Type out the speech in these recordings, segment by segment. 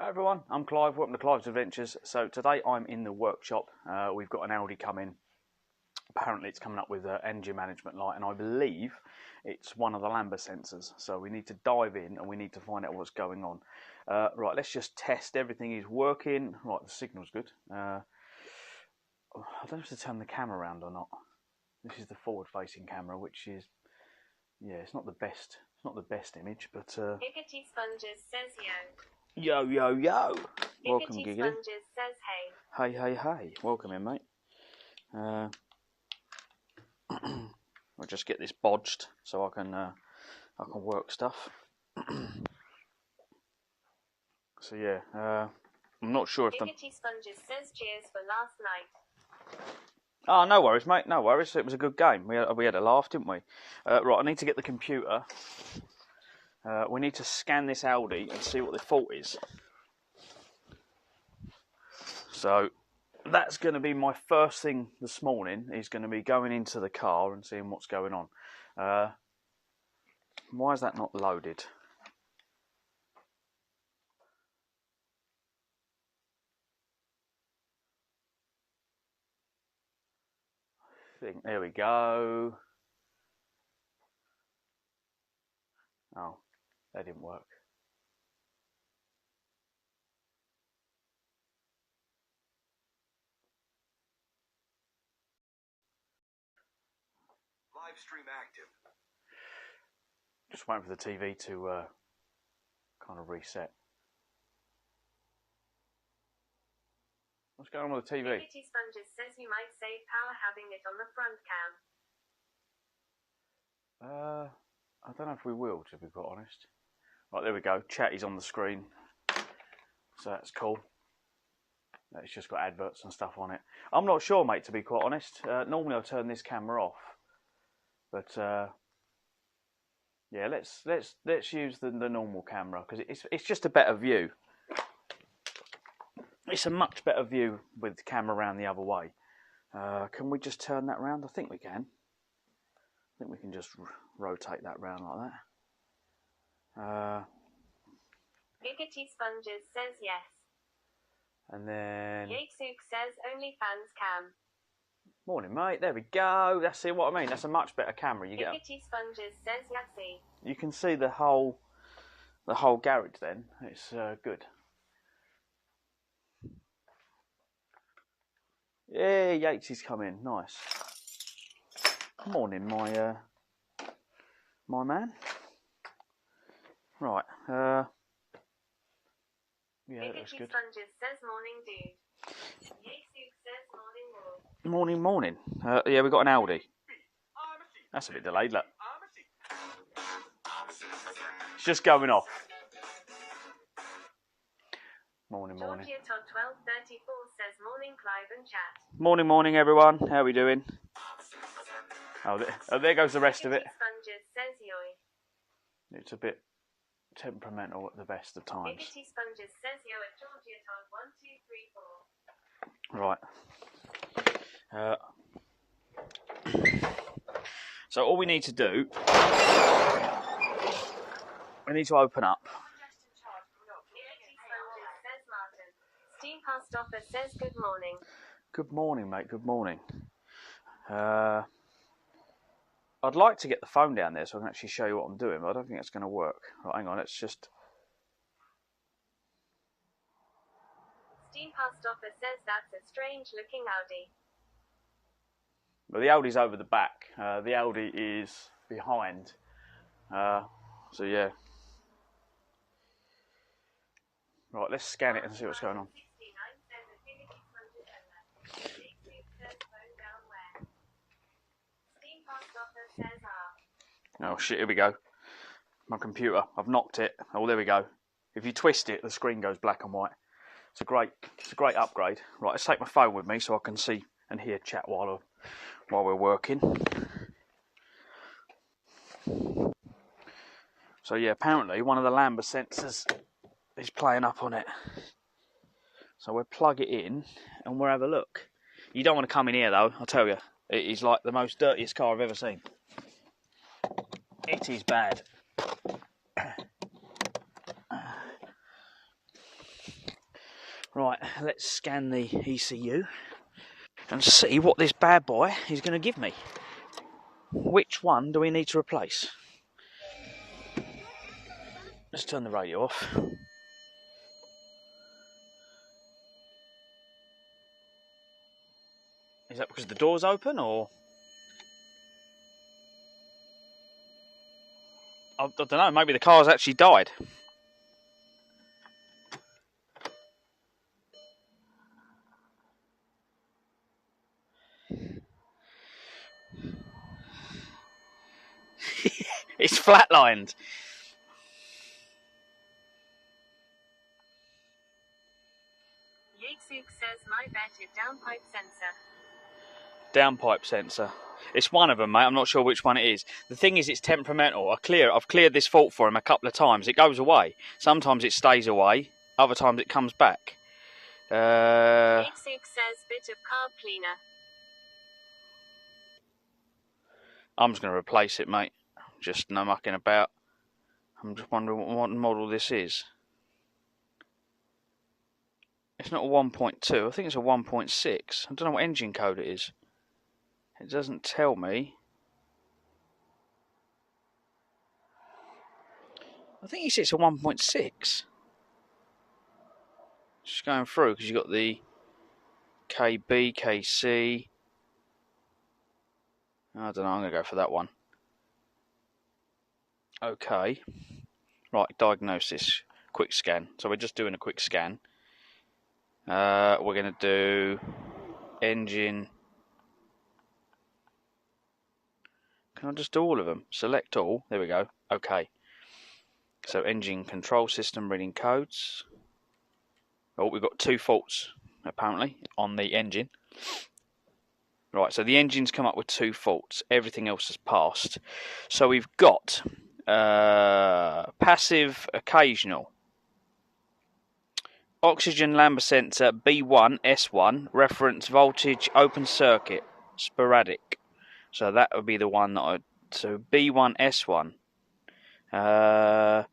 Hi everyone, I'm Clive, welcome to Clive's Adventures. So today I'm in the workshop. We've got an Audi coming. Apparently it's coming up with an engine management light, and I believe it's one of the Lambda sensors. So we need to dive in and we need to find out what's going on. Right, let's just test everything is working. Right, the signal's good. I don't know if to turn the camera around or not. This is the forward-facing camera, which is, yeah, it's not the best. It's not the best image, but. Giggity Sponges says yo. Yo, yo, yo! Welcome, Giggity Giggity. Sponges says hey. Hey, hey, hey! Welcome in, mate. I'll just get this bodged so I can work stuff. So yeah, I'm not sure if the. Giggity Sponges says cheers for last night. Oh, no worries, mate. No worries. It was a good game. We had a laugh, didn't we? Right, I need to get the computer. We need to scan this Audi and see what the fault is. So that's going to be my first thing this morning, is going to be going into the car and seeing what's going on. Why is that not loaded? There we go. Oh, that didn't work. Live stream active. Just waiting for the TV to kind of reset. What's going on with the TV? Giggity Sponges says you might save power having it on the front cam. I don't know if we will, to be quite honest. Right, there we go. Chat is on the screen, so that's cool. It's just got adverts and stuff on it. I'm not sure, mate, to be quite honest. Normally I turn this camera off, but yeah, let's use the normal camera, because it's just a better view. It's a much better view with the camera around the other way. Can we just turn that round? I think we can. I think we can just rotate that round like that. Giggity Sponges says yes. And then. Yatesuk says OnlyFans cam. Morning, mate. There we go. That's it. What I mean. That's a much better camera. You get. Giggity Sponges says yatzy. You can see the whole garage. Then it's good. Yeah, Yates is coming. Nice. Morning, my man. Right. Yeah, that's good. Giggity Sponges says morning, dude. Yatesuk says morning, all. Morning, morning. Yeah, we got an Audi. That's a bit delayed, look. It's just going off. Morning, morning. Georgia Todd 1234 says morning, Clive and chat. Morning, morning, everyone. How are we doing? Oh, there goes the rest of it. Sponges says yoy. It's a bit temperamental at the best of times. Giggity Sponges says yo at Georgia Todd 1234. Right. So all we need to do, we need to open up. Steam Past Offer says good morning. Good morning, mate. Good morning. I'd like to get the phone down there so I can actually show you what I'm doing, but I don't think it's going to work. Right, hang on. Let's just. Steam Past Offer says that's a strange looking Audi. Well, the Audi's over the back. The Audi is behind. So yeah. Right, let's scan it and see what's going on. Oh shit, here we go. My computer, I've knocked it. Oh, there we go. If you twist it, the screen goes black and white. It's a great upgrade. Right, let's take my phone with me so I can see and hear chat while we're working. So yeah, apparently one of the Lambda sensors is playing up on it. So we'll plug it in and we'll have a look. You don't want to come in here though, I'll tell you. It is like the most dirtiest car I've ever seen. It is bad. Right, let's scan the ECU and see what this bad boy is going to give me. Which one do we need to replace? Let's turn the radio off. Is that because the door's open, or? I don't know, maybe the car's actually died. It's flatlined. Yatesuk says my bet is downpipe sensor. Downpipe sensor. It's one of them, mate. I'm not sure which one it is. The thing is, it's temperamental. I've cleared this fault for him a couple of times. It goes away. Sometimes it stays away. Other times it comes back. Yatesuk says bit of carb cleaner. I'm just going to replace it, mate. Just no mucking about. I'm just wondering what model this is. It's not a 1.2. I think it's a 1.6. I don't know what engine code it is. It doesn't tell me. I think he said it's a 1.6. Just going through because you've got the KB, KC. I don't know, I'm going to go for that one. Okay. Right, diagnosis. Quick scan. So we're just doing a quick scan. We're going to do engine. Can I just do all of them? Select all. There we go. Okay. So engine control system reading codes. Oh, we've got 2 faults, apparently, on the engine. Right, so the engine's come up with 2 faults. Everything else has passed. So we've got passive occasional. Oxygen Lambda sensor B1 S1 reference voltage open circuit sporadic. So that would be the one that so B1 S1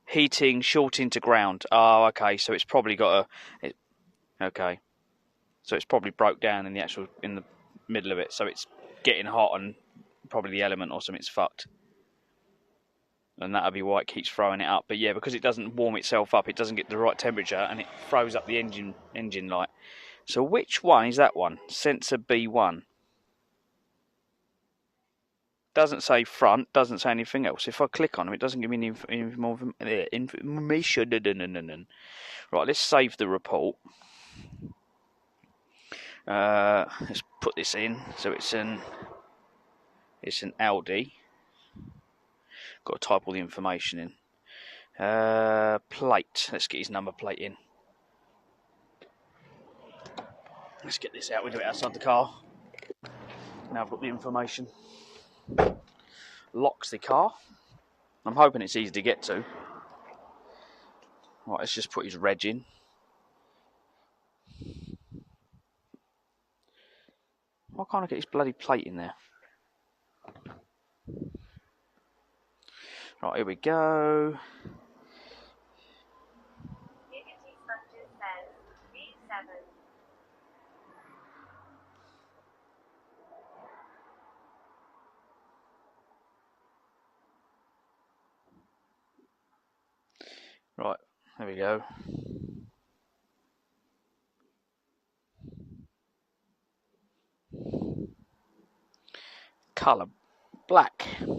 heating shorting to ground. Oh, okay. So it's probably got okay. So it's probably broke down in the middle of it. So it's getting hot and probably the element or something's fucked. And that'll be why it keeps throwing it up. But yeah, because it doesn't warm itself up, it doesn't get the right temperature, and it throws up the engine light. So which one is that one? Sensor B1. Doesn't say front, doesn't say anything else. If I click on them, it doesn't give me any more information. Right, let's save the report. Let's put this in. So it's an Audi. Got to type all the information in. Plate. Let's get his number plate in. Let's get this out. We do it outside the car. Now I've got the information. Locks the car. I'm hoping it's easy to get to. Right, let's just put his reg in. Why can't I get his bloody plate in there? Right, here we go. Giggity Sponges says B7. Right, there we go. Colour black. Yatesuk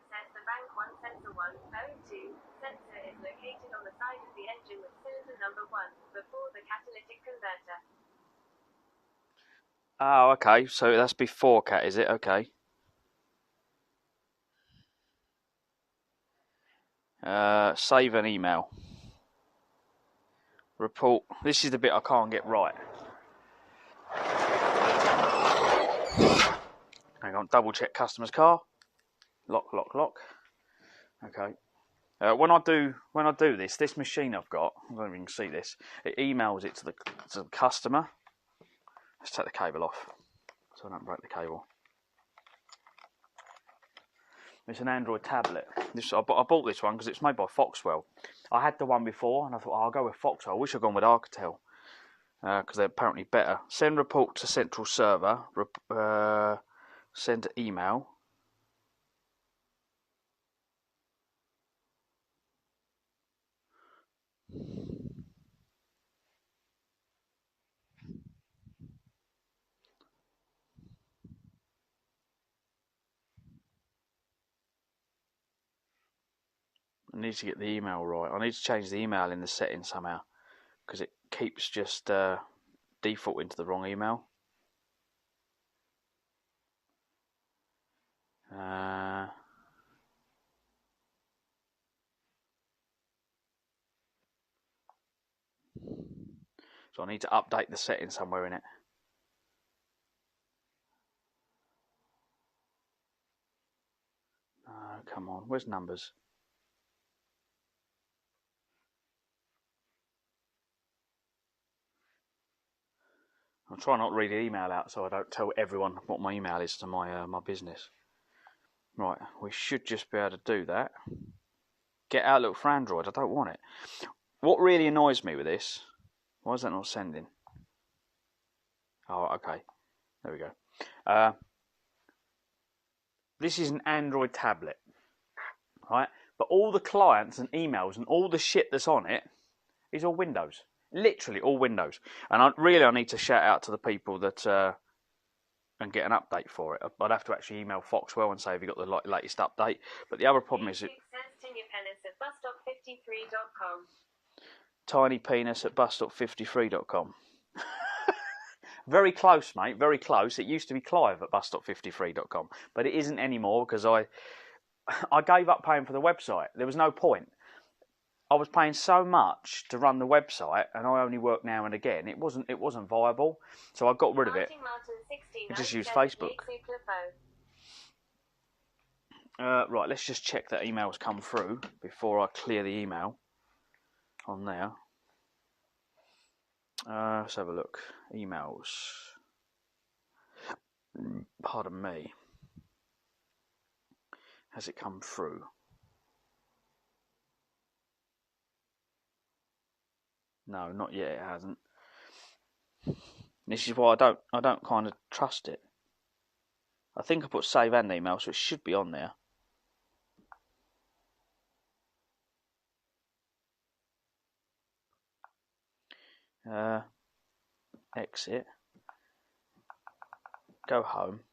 says the rank 1 sensor 102 sensor is located on the side of the engine with cylinder number 1 before the catalytic converter. Oh, okay. So that's before cat, is it? Okay. Save an email. Report. This is the bit I can't get right. Hang on. Double check customer's car. Lock. Okay. When I do this machine I've got, I don't know if you can see this. It emails it to the customer. Let's take the cable off so I don't break the cable. It's an Android tablet. I bought this one because it's made by Foxwell. I had the one before and I thought, I'll go with Foxwell. I wish I'd gone with Alcatel because they're apparently better. Send report to central server. Send email. I need to get the email right. I need to change the email in the settings somehow because it keeps just defaulting to the wrong email. So I need to update the settings somewhere in it. Come on, where's numbers? I'll try not to read the email out so I don't tell everyone what my email is to my business. Right, we should just be able to do that. Get Outlook for Android, I don't want it. What really annoys me with this, why is that not sending? Oh, okay, there we go. This is an Android tablet, right? But all the clients and emails and all the shit that's on it is all Windows. Literally all Windows. And I need to shout out to the people that and get an update for it. I'd have to actually email Foxwell and say, have you got the latest update? But the other problem is it. tinypenis@busstop53.com. Very close, mate. Very close. It used to be Clive at busstop53.com, but it isn't anymore because I gave up paying for the website. There was no point. I was paying so much to run the website, and I only work now and again. It wasn't viable, so I got rid of it. I just used Facebook. Right, let's just check that email's come through before I clear the email on there. Let's have a look. Emails. Pardon me. Has it come through? No, not yet. It hasn't. This is why I don't kind of trust it. I think I put save and email, so it should be on there. Exit. Go home.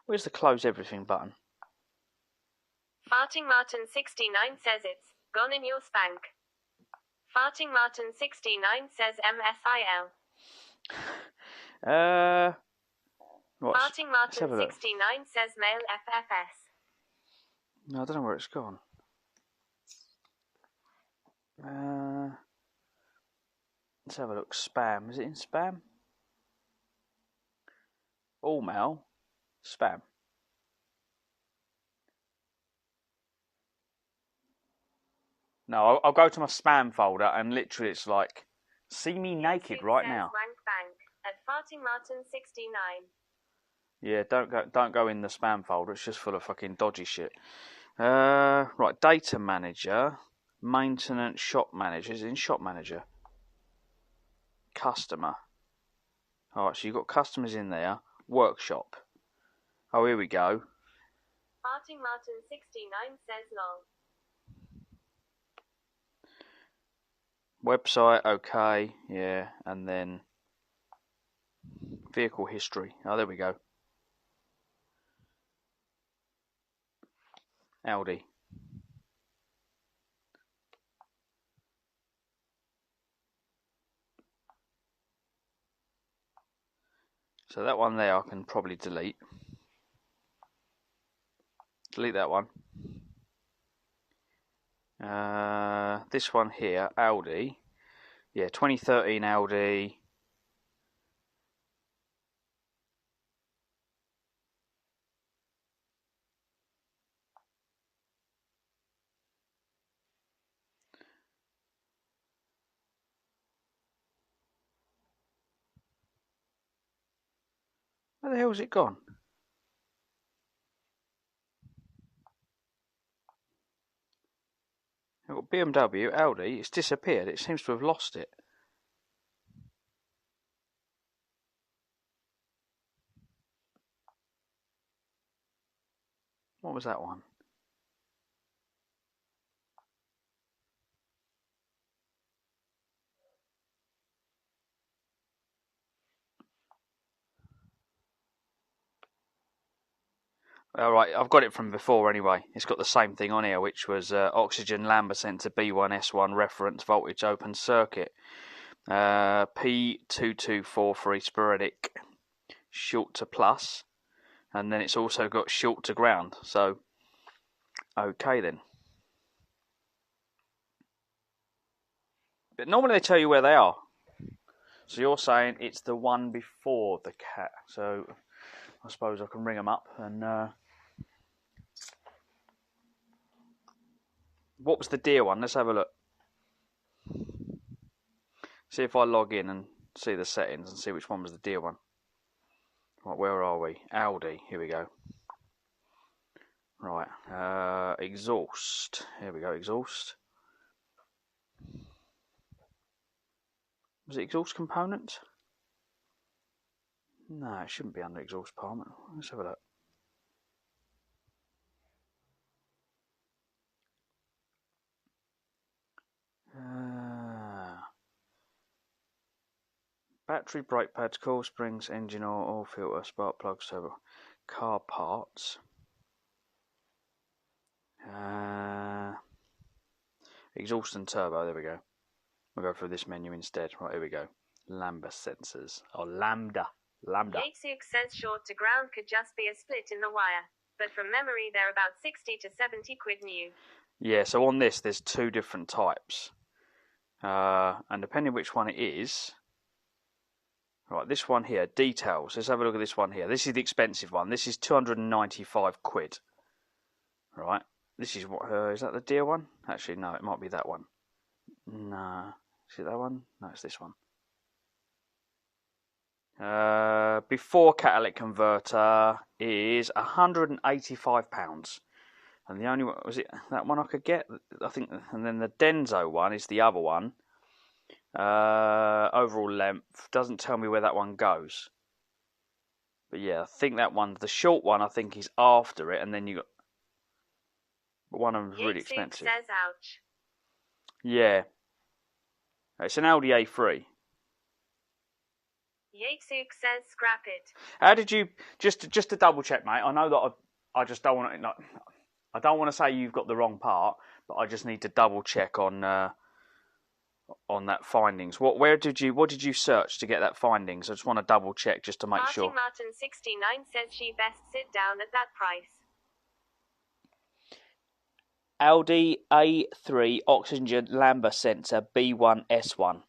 Where's the close everything button? Farting Martin 69 says it's gone in your spank. Farting Martin 69 says MSIL. Right, Farting Martin 69 says mail FFS. No, I don't know where it's gone. Let's have a look. Spam. Is it in spam? All mail. Spam. No, I'll go to my spam folder and literally it's like, see me naked right now. Wank bank at Farting Martin 69. Yeah, don't go in the spam folder. It's just full of fucking dodgy shit. Right, data manager, maintenance, shop manager. Is it in shop manager? Customer. Alright, so you've got customers in there. Workshop. Oh, here we go. Farting Martin 69 says lol. Website, okay, yeah, and then vehicle history. Oh, there we go. Audi. So that one there I can probably delete. Delete that one. This one here, Audi. Yeah, 2013 Audi. Where the hell's it gone? got BMW, Audi. It's disappeared. It seems to have lost it. What was that one? Alright, I've got it from before anyway. It's got the same thing on here, which was oxygen Lambda sensor B1S1 reference voltage open circuit. P2243 sporadic short to plus. And then it's also got short to ground. So, okay then. But normally they tell you where they are. So you're saying it's the one before the cat. So I suppose I can ring them up and... What was the deer one? Let's have a look. See if I log in and see the settings and see which one was the deer one. Right, where are we? Audi. Here we go. Right. Exhaust. Here we go. Exhaust. Was it exhaust component? No, it shouldn't be under exhaust compartment. Let's have a look. Battery, brake pads, coil springs, engine oil filter, spark plugs, turbo, car parts. Exhaust and turbo, there we go. We'll go through this menu instead. Right, here we go. Lambda sensors. Or Lambda. Yates says short to ground could just be a split in the wire. But from memory, they're about 60 to 70 quid new. Yeah, so on this, there's two different types. And depending which one it is... Right, this one here, details. Let's have a look at this one here. This is the expensive one. This is 295 quid. Right. This is what, is that the deer one? Actually, no, it might be that one. No. Is it that one? No, it's this one. Before catalytic converter is £185. And the only one, was it that one I could get? I think, and then the Denso one is the other one. Overall length doesn't tell me where that one goes, but yeah, I think that one, the short one, I think is after it, and then you got, but one of them's really expensive. Says ouch. Yeah, it's an Audi A3. Yatesuk says scrap it. How did you just to double check, mate? I know that I just don't want to. I don't want to say you've got the wrong part, but I just need to double check on that findings. What did you search to get that findings? I just want to double check just to make sure. Martin 69 says she best sit down at that price. Audi A3 oxygen Lambda sensor B1S1.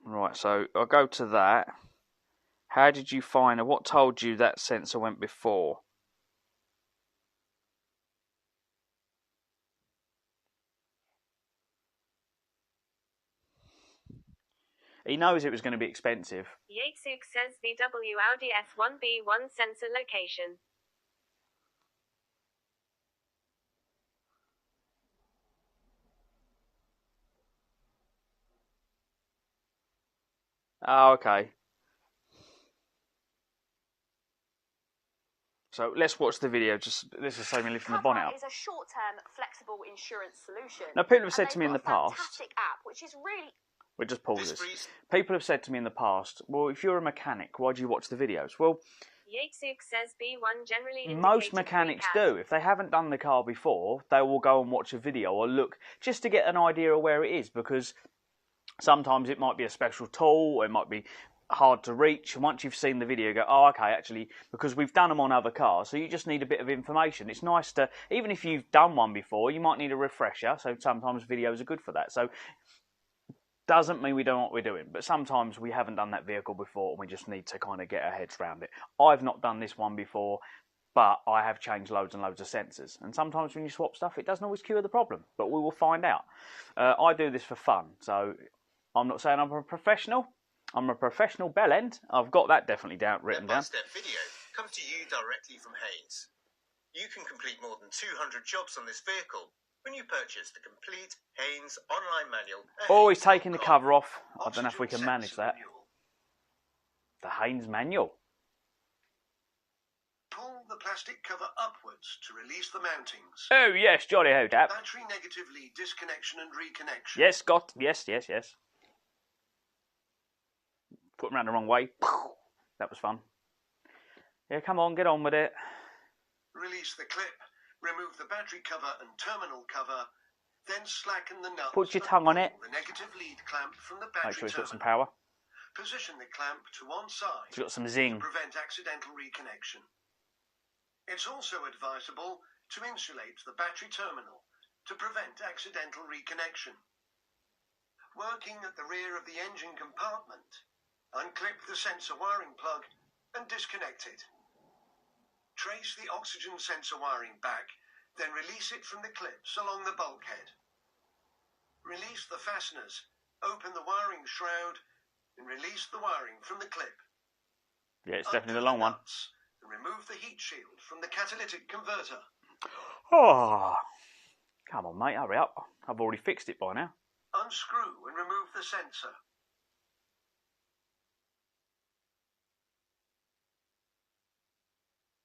Right, so I'll go to that. How did you find, or what told you that sensor went before? He knows it was going to be expensive. Yatesuk says VW Audi S1B1 sensor location. Oh, okay. So let's watch the video. This is saving me lifting the bonnet up. Is a short-term, flexible insurance solution. Now, people have said to me in the past. Fantastic app, which is really. We'll just pause this. People have said to me in the past, well, if you're a mechanic, why do you watch the videos? Well, Yatesuk says B1 generally. Most mechanics do. If they haven't done the car before, they will go and watch a video or look just to get an idea of where it is, because sometimes it might be a special tool, or it might be hard to reach, and once you've seen the video, you go, oh, okay, actually, because we've done them on other cars, so you just need a bit of information. It's nice to, even if you've done one before, you might need a refresher, so sometimes videos are good for that. So doesn't mean we don't know what we're doing, but sometimes we haven't done that vehicle before and we just need to kind of get our heads around it. I've not done this one before, but I have changed loads and loads of sensors, and sometimes when you swap stuff, it doesn't always cure the problem, but we will find out. I do this for fun, so I'm not saying I'm a professional. I'm a professional bell end. I've got that definitely written down. Step-by-step video comes to you directly from Hayes. You can complete more than 200 jobs on this vehicle when you purchase the complete Haynes online manual. Oh, he's taking the cover off. I don't know if we can manage that. The Haynes manual. Pull the plastic cover upwards to release the mountings. Oh, yes, jolly ho, Dap. Battery negative lead disconnection and reconnection. Yes, got. Yes. Put him around the wrong way. That was fun. Yeah, come on, get on with it. Release the clip. Remove the battery cover and terminal cover. Then slacken the nuts. Put your tongue on it. The negative lead clamp from the Make battery sure it's got some terminal. power. Position the clamp to one side. It's got some zing. To prevent accidental reconnection. It's also advisable to insulate the battery terminal to prevent accidental reconnection. Working at the rear of the engine compartment, unclip the sensor wiring plug and disconnect it. Trace the oxygen sensor wiring back, then release it from the clips along the bulkhead. Release the fasteners, open the wiring shroud, and release the wiring from the clip. Yeah, it's definitely the long one. And remove the heat shield from the catalytic converter. Oh, come on, mate, hurry up. I've already fixed it by now. Unscrew and remove the sensor.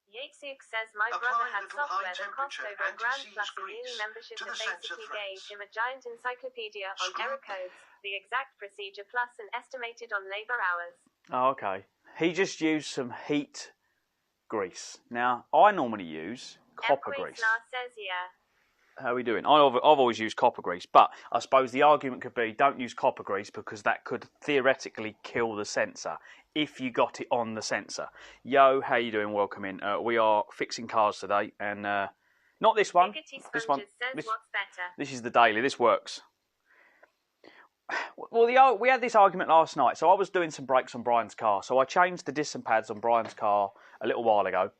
Yates says my Apply brother had little software that cost high-temperature over $1,000 plus a anti-seize yearly grease membership to to the sensor basically threads. gave him a giant encyclopedia on Screw. error codes, the exact procedure plus an estimated on labour hours. Oh, okay. He just used some heat grease. Now, I normally use copper grease. Says yeah. How are we doing? I've always used copper grease, but I suppose the argument could be don't use copper grease because that could theoretically kill the sensor if you got it on the sensor. Yo, how you doing? Welcome in. We are fixing cars today, and not this one. This one. This is the daily. This works. Well, we had this argument last night. So I was doing some brakes on Brian's car. So I changed the disc and pads on Brian's car a little while ago.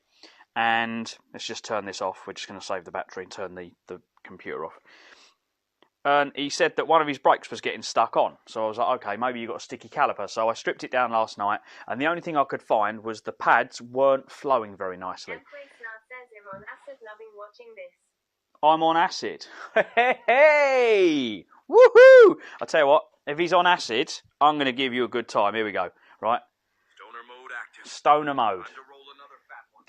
And let's just turn this off. We're just going to save the battery and turn the computer off. And he said that one of his brakes was getting stuck on. So I was like, okay, maybe you've got a sticky caliper. So I stripped it down last night. And the only thing I could find was the pads weren't flowing very nicely. I'm on acid. Hey! Woohoo! I'll tell you what, if he's on acid, I'm going to give you a good time. Here we go. Right? Stoner mode active. Stoner mode. Time to roll another fat one.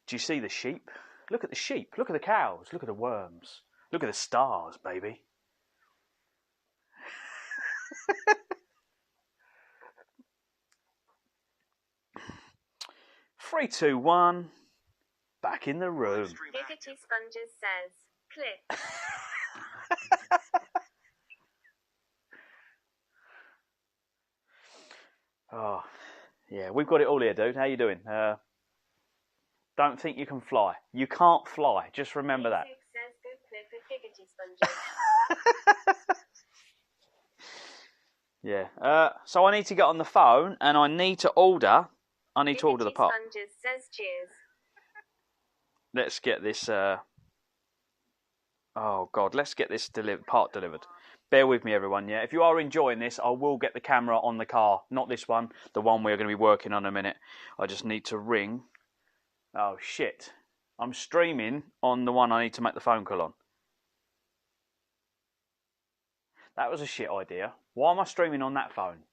Do you see the sheep? Look at the sheep. Look at the cows. Look at the worms. Look at the stars, baby. 3, 2, 1. Back in the room. Giggity Sponges says, click. Oh, yeah, we've got it all here, dude. How you doing? Don't think you can fly. You can't fly. Just remember that. Says, go click with Giggity Sponges. Yeah. So I need to get on the phone and I need to order. I need to order the part. Sponges says cheers. Let's get this. Oh God, let's get this part delivered. Bear with me, everyone. Yeah, if you are enjoying this, I will get the camera on the car, not this one, the one we're going to be working on in a minute. I just need to ring. Oh shit! I'm streaming on the one I need to make the phone call on. That was a shit idea. Why am I streaming on that phone?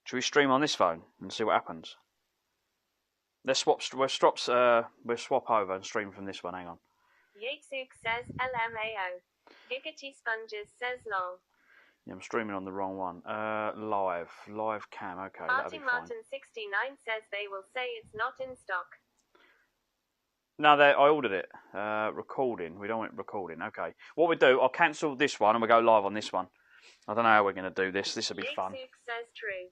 Should we stream on this phone and see what happens? Let's swap. We'll swap over and stream from this one. Hang on. Yatesuk says LMAO. Giggity Sponges says lol. Yeah, I'm streaming on the wrong one. Live cam. Okay, that'll be fine. Martin69 says they will say it's not in stock. No, I ordered it. Recording. We don't want recording. Okay. What we do, I'll cancel this one and we'll go live on this one. I don't know how we're going to do this. This will be fun. Says true.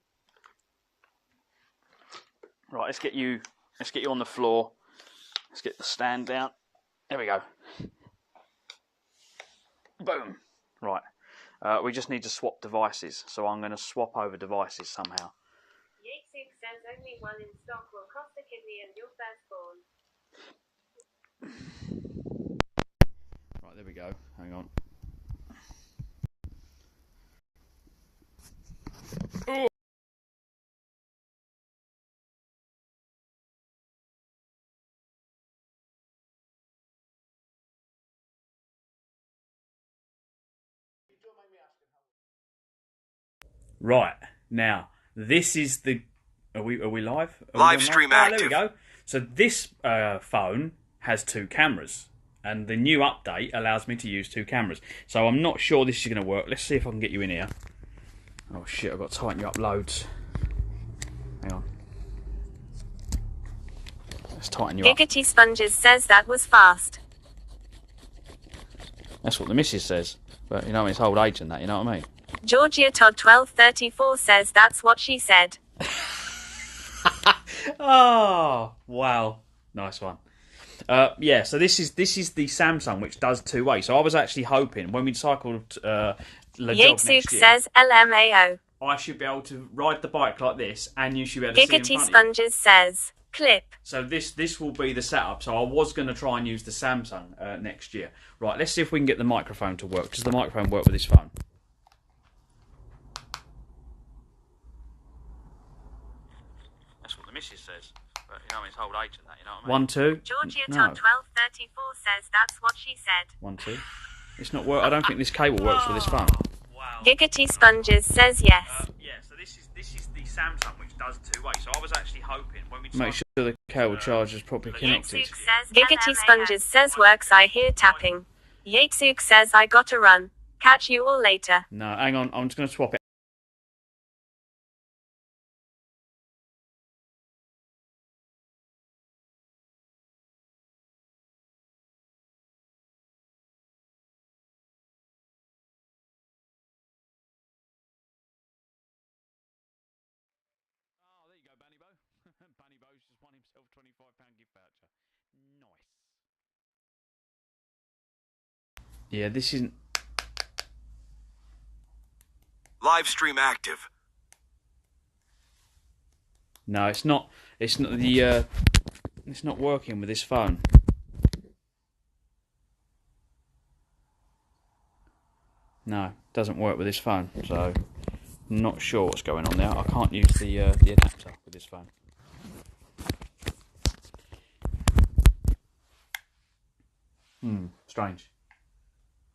Right, let's get you on the floor. Let's get the stand down. There we go. Boom. Right. We just need to swap devices. So I'm going to swap over devices somehow. Yatesuk says only one in stock will cost a kidney and your firstborn. Right, there we go. Hang on. Right, now, this is the... Are we live? Live stream active. There we go. So this phone has 2 cameras. And the new update allows me to use 2 cameras. So I'm not sure this is going to work. Let's see if I can get you in here. Oh shit, I've got to tighten you up loads. Hang on. Let's tighten you up. Giggity Sponges says that was fast. That's what the missus says. But you know, it's old age and that, you know what I mean? Georgia Todd 1234 says that's what she said. Oh, wow. Nice one. Yeah, so this is the Samsung, which does 2-way. So I was actually hoping when we cycled La Job next year, says LMAO. I should be able to ride the bike like this, and you should be able to see in Giggity front Sponges of you. says clip. So this will be the setup. So I was going to try and use the Samsung next year. Right, let's see if we can get the microphone to work. Does the microphone work with this phone? That's what the missus says. But you know, it's old age and that, you know what I mean? 1, 2. Georgia No. Todd 1234 says that's what she said. 1, 2. It's not work. I don't think this cable works with this phone. Wow. Giggity Sponges says yes. Yeah, so this is the Samsung, which does 2-way. So I was actually hoping when we Make sure the cable charger is properly connected. Giggity Sponges says works. I hear tapping. Yatesuk says I gotta run. Catch you all later. No, hang on. I'm just going to swap it. Oh, there you go, Bunny Bo. Bunny Bo's just won himself £25 gift voucher. Nice. Yeah, this isn't... Live stream active. No, it's not. It's not the. It's not working with this phone. No, it doesn't work with this phone. So, I'm not sure what's going on there. I can't use the adapter with this phone. Strange.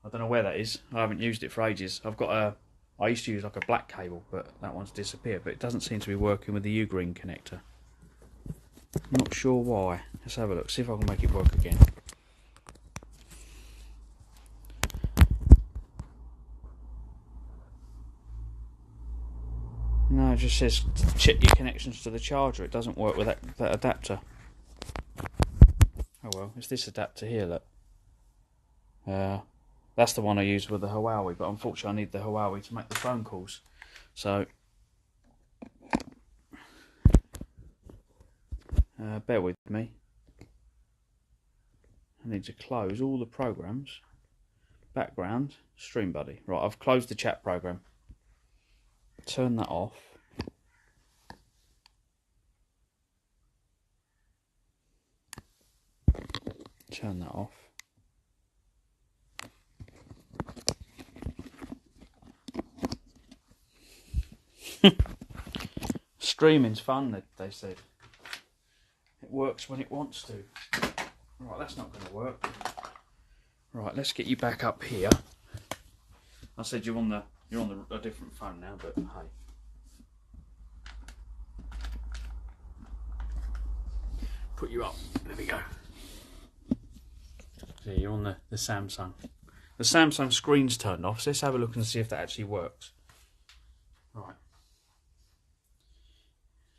I don't know where that is. I haven't used it for ages. I've got a. I used to use like a black cable, but that one's disappeared. But it doesn't seem to be working with the U-green connector. I'm not sure why. Let's have a look. See if I can make it work again. No, it just says check your connections to the charger. It doesn't work with that adapter. Oh well, it's this adapter here, look. That's the one I use with the Huawei, but unfortunately I need the Huawei to make the phone calls. So, bear with me. I need to close all the programs. Background, StreamBuddy. Right, I've closed the chat program. Turn that off. Turn that off. Streaming's fun, they said. It works when it wants to. Right, that's not going to work. Right, let's get you back up here. I said you're on a different phone now, but hey. Put you up. There we go. So you're on the Samsung. The Samsung screen's turned off, so let's have a look and see if that actually works. Right.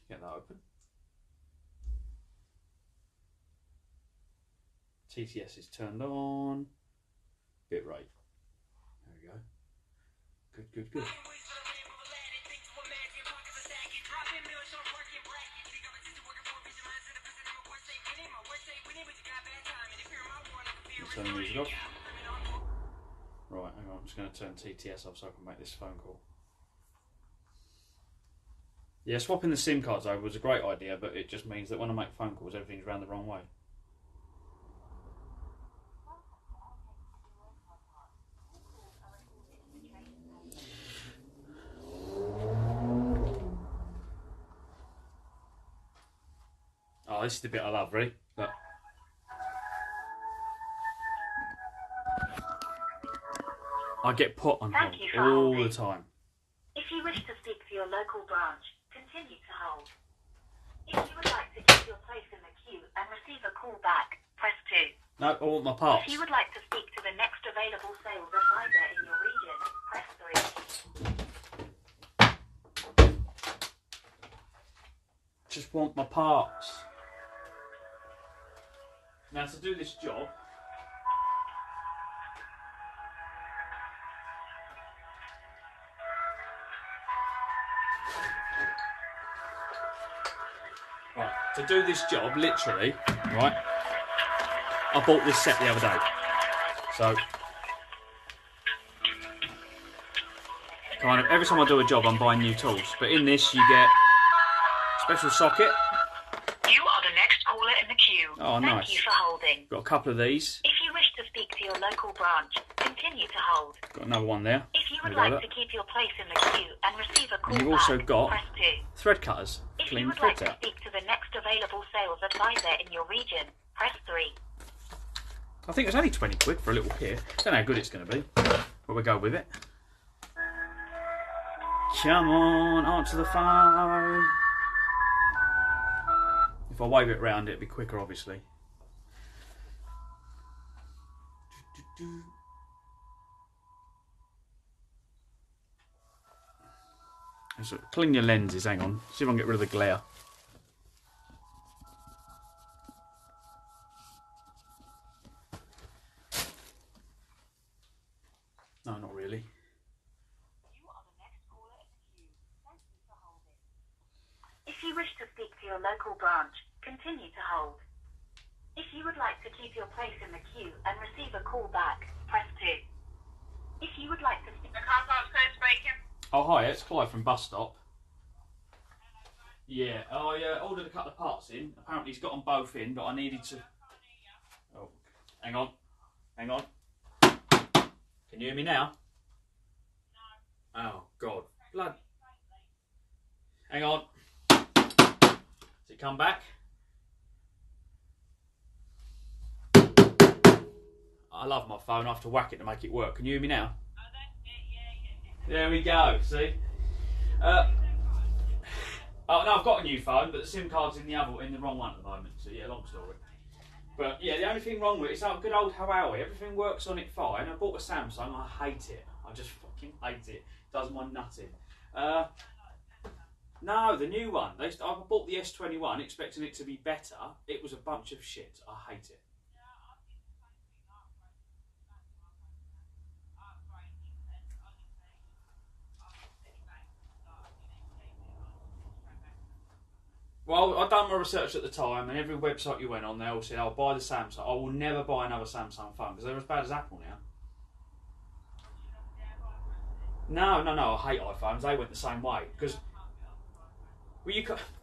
Get that open. TTS is turned on. Bitrate. There we go. Good, good, good. Turn the music off. Right, hang on. I'm just going to turn TTS off so I can make this phone call. Yeah, swapping the SIM cards over was a great idea, but it just means that when I make phone calls, everything's round the wrong way. Oh, this is the bit I love, really. Look. I get put on hold all the time. If If you wish to speak to your local branch, continue to hold. If you would like to keep your place in the queue and receive a call back, press 2. No, I want my parts. If you would like to speak to the next available sales advisor in your region, press 3. Just want my parts. Now to do this job, literally, right, I bought this set the other day. So, kind of, every time I do a job I'm buying new tools. But in this you get special socket. You are the next caller in the queue. Oh, nice. Thank you for holding. Got a couple of these. If you wish to speak to your local branch, continue to hold. Got another one there. If you would like to keep your place in the queue and receive a call And you've back, also got press 2. thread cutters. If Clean you would threads like to out. speak to the next available sales advisor in your region, press 3. I think it's only 20 quid for a little kit. Don't know how good it's going to be, but we'll go with it. Come on, answer the phone. If I wave it round, it'd be quicker, obviously. So clean your lenses, hang on. See if I can get rid of the glare. No, not really. You are the next caller in the queue. Thank you for holding. If you wish to speak to your local branch, continue to hold. If you would like to keep your place in the queue and receive a call back, press 2. If you would like to speak... The car park's closed, speaking. Oh, hi, it's Clive from Bus Stop. Yeah, I ordered a couple of parts in. Apparently he's got them both in, but I needed to... Oh, hang on. Hang on. Can you hear me now? No. Oh, God. Blood. Hang on. Does it come back? I love my phone. I have to whack it to make it work. Can you hear me now? There we go, see? Oh, no, I've got a new phone, but the SIM card's in the wrong one at the moment. So, yeah, long story. But, yeah, the only thing wrong with it is that good old Huawei. Everything works on it fine. I bought a Samsung. I hate it. I just fucking hate it. It does my nutting. No, the new one. I bought the S21 expecting it to be better. It was a bunch of shit. I hate it. Well, I'd done my research at the time, and every website you went on, they all said, "I'll buy the Samsung." I will never buy another Samsung phone because they're as bad as Apple now. No, I hate iPhones. They went the same way because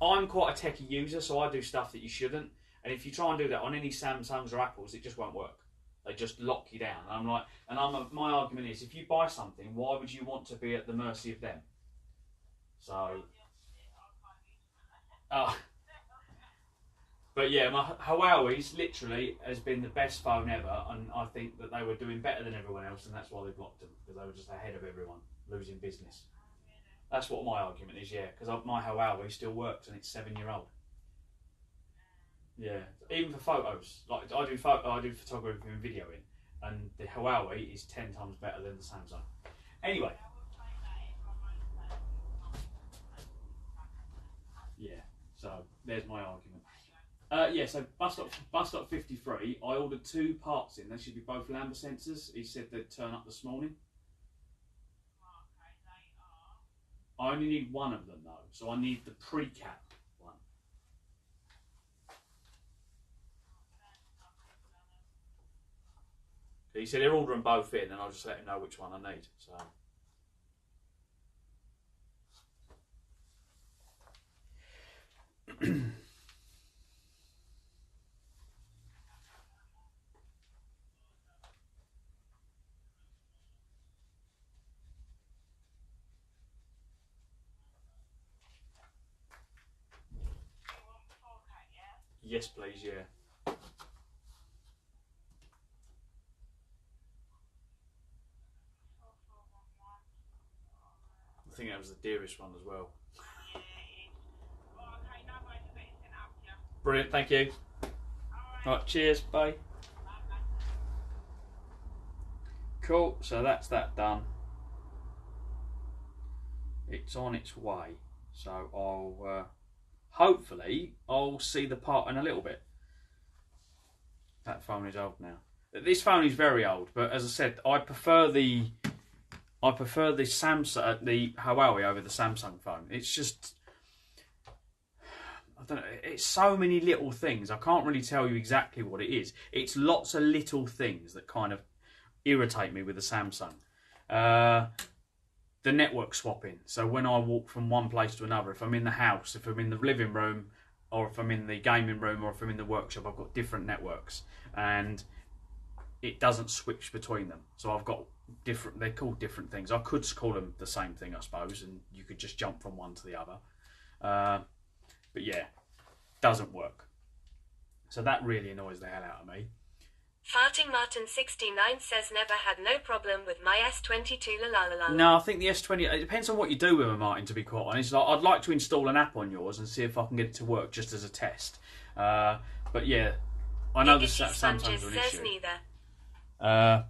I'm quite a techie user, so I do stuff that you shouldn't. And if you try and do that on any Samsungs or Apples, it just won't work. They just lock you down. And I'm like, my argument is, if you buy something, why would you want to be at the mercy of them? So. But yeah, my Huawei's literally has been the best phone ever, and I think that they were doing better than everyone else, and that's why they blocked them, because they were just ahead of everyone, losing business. That's what my argument is, yeah, because my Huawei still works, and it's 7-year-old. Yeah, even for photos, like I do photography and videoing, and the Huawei is 10 times better than the Samsung. Anyway. Yeah. So there's my argument. Yeah, so bus stop 53. I ordered 2 parts in. They should be both Lambda sensors. He said they'd turn up this morning. I only need one of them though, so I need the pre-cap one. He said they're ordering both in, and I'll just let him know which one I need. So. Yes, please, yeah. I think that was the dearest one as well. Brilliant, thank you. Right, cheers, bye. Cool, so that's that done. It's on its way, so I'll hopefully I'll see the part in a little bit. That phone is old now. This phone is very old, but as I said, I prefer the Samsung, the Huawei over the Samsung phone. It's just, I don't know. It's so many little things. I can't really tell you exactly what it is. It's lots of little things that kind of irritate me with the Samsung. The network swapping. So when I walk from one place to another, if I'm in the house, if I'm in the living room, or if I'm in the gaming room, or if I'm in the workshop, I've got different networks, and it doesn't switch between them. So I've got different, they're called different things. I could call them the same thing, I suppose, and you could just jump from one to the other. But yeah, doesn't work. So that really annoys the hell out of me. Farting Martin 69 says never had no problem with my S22 la la la. No, I think the S20, it depends on what you do with it, Martin, to be quite honest. Like, I'd like to install an app on yours and see if I can get it to work just as a test. But yeah, I know that sometimes an issue. Neither.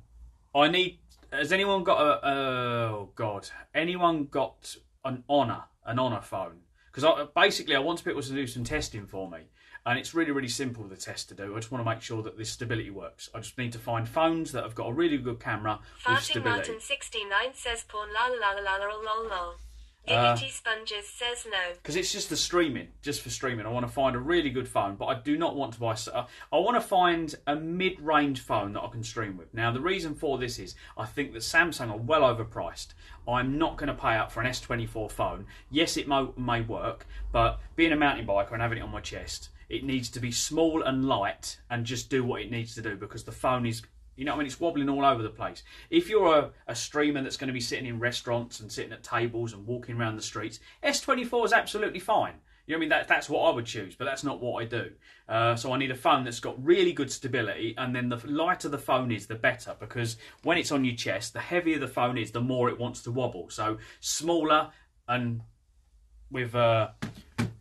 I need, has anyone got anyone got an Honor phone? Because basically I want people to do some testing for me. And it's really, really simple, the test to do. I just want to make sure that this stability works. I just need to find phones that have got a really good camera with Farting stability. Martin 69 says porn la la la la la la la. Giggity Sponges says no. Because it's just the streaming, just for streaming. I want to find a really good phone, but I do not want to buy... I want to find a mid-range phone that I can stream with. Now, the reason for this is I think that Samsung are well overpriced. I'm not going to pay up for an S24 phone. Yes, it may work, but being a mountain biker and having it on my chest, it needs to be small and light and just do what it needs to do, because the phone is... You know what I mean? It's wobbling all over the place. If you're a streamer that's going to be sitting in restaurants and sitting at tables and walking around the streets, S24 is absolutely fine. You know what I mean? That's what I would choose, but that's not what I do. So I need a phone that's got really good stability, and then the lighter the phone is, the better, because when it's on your chest, the heavier the phone is, the more it wants to wobble. So smaller and with...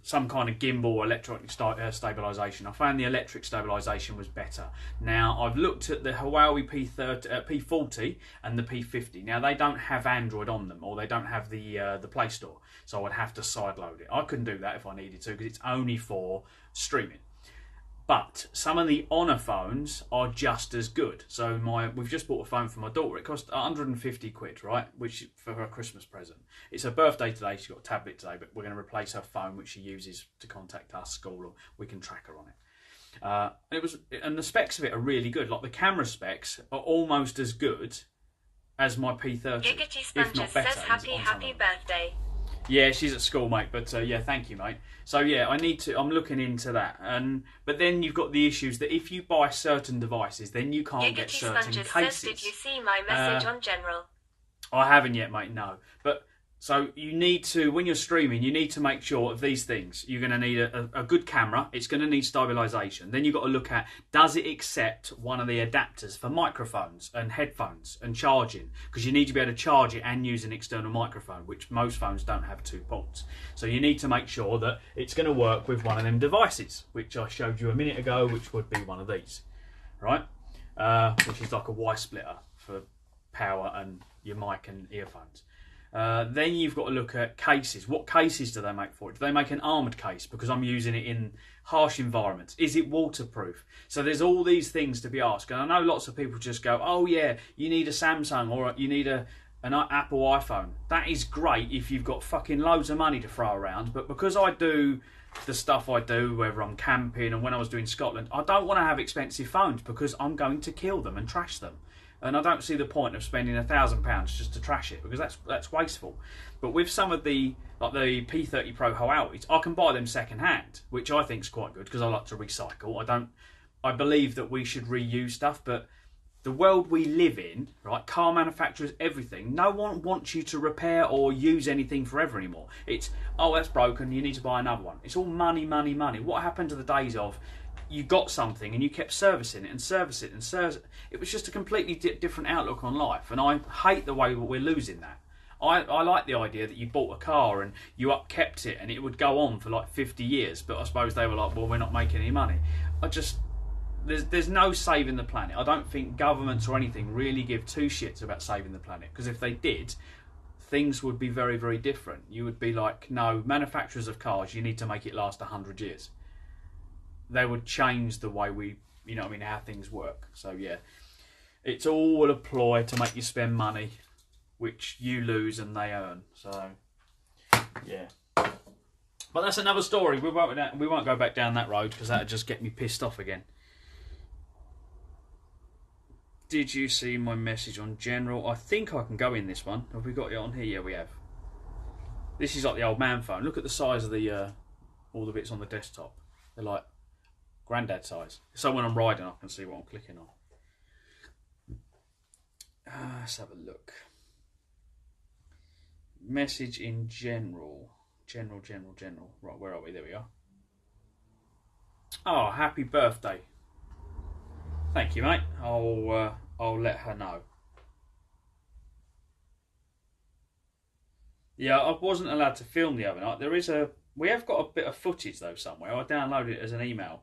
some kind of gimbal or electronic stabilisation. I found the electric stabilisation was better. Now, I've looked at the Huawei P40 and the P50. Now, they don't have Android on them, or they don't have the Play Store, so I'd have to sideload it. I couldn't do that if I needed to, because it's only for streaming. But some of the Honor phones are just as good. So we've just bought a phone for my daughter. It cost 150 quid, right? Which for her Christmas present. It's her birthday today. She's got a tablet today, but we're going to replace her phone, which she uses to contact us, school, or we can track her on it. And the specs of it are really good. Like the camera specs are almost as good as my P30, Giggity if not Sponges better. says happy birthday. Yeah, she's at school, mate. But yeah, thank you, mate. So yeah, I'm looking into that. But then you've got the issues that if you buy certain devices, then you can't get Giggity certain Sponges cases. says, did you see my message on general? I haven't yet, mate. No, but so you need to, when you're streaming, you need to make sure of these things. You're going to need a good camera. It's going to need stabilisation. Then you've got to look at, does it accept one of the adapters for microphones and headphones and charging? Because you need to be able to charge it and use an external microphone, which most phones don't have 2 ports. So you need to make sure that it's going to work with one of them devices, which I showed you a minute ago, which would be one of these, right? Which is like a Y splitter for power and your mic and earphones. Then you've got to look at cases. What cases do they make for it? Do they make an armoured case? Because I'm using it in harsh environments. Is it waterproof? So there's all these things to be asked. And I know lots of people just go, oh yeah, you need a Samsung or you need an Apple iPhone. That is great if you've got fucking loads of money to throw around. But because I do the stuff I do, whether I'm camping and when I was doing Scotland, I don't want to have expensive phones because I'm going to kill them and trash them. And I don't see the point of spending £1,000 just to trash it, because that's wasteful. But with some of the, like the P30 Pro Huawei's, I can buy them second hand, which I think is quite good because I like to recycle. I believe that we should reuse stuff, but the world we live in, right, car manufacturers, everything, no one wants you to repair or use anything forever anymore. It's, oh, that's broken, you need to buy another one. It's all money, money, money. What happened to the days of, you got something and you kept servicing it and service it and service it? It was just a completely different outlook on life, and I hate the way we're losing that. I like the idea that you bought a car and you upkept it and it would go on for like 50 years, but I suppose they were like, well, we're not making any money. There's no saving the planet. I don't think governments or anything really give two shits about saving the planet, because if they did, things would be very, very different. You would be like, no, manufacturers of cars, you need to make it last 100 years. They would change the way we, how things work. So yeah, it's all a ploy to make you spend money, which you lose and they earn. So yeah, but that's another story. We won't go back down that road, because that would just get me pissed off again. Did you see my message on general? I think I can go in this one. Have we got it on here? Yeah, we have. This is like the old man phone. Look at the size of the all the bits on the desktop. They're like granddad size. So when I'm riding, I can see what I'm clicking on. Let's have a look. Message in general. General. Right, where are we? There we are. Oh, happy birthday. Thank you, mate. I'll let her know. Yeah, I wasn't allowed to film the other night. We have got a bit of footage though somewhere. I downloaded it as an email.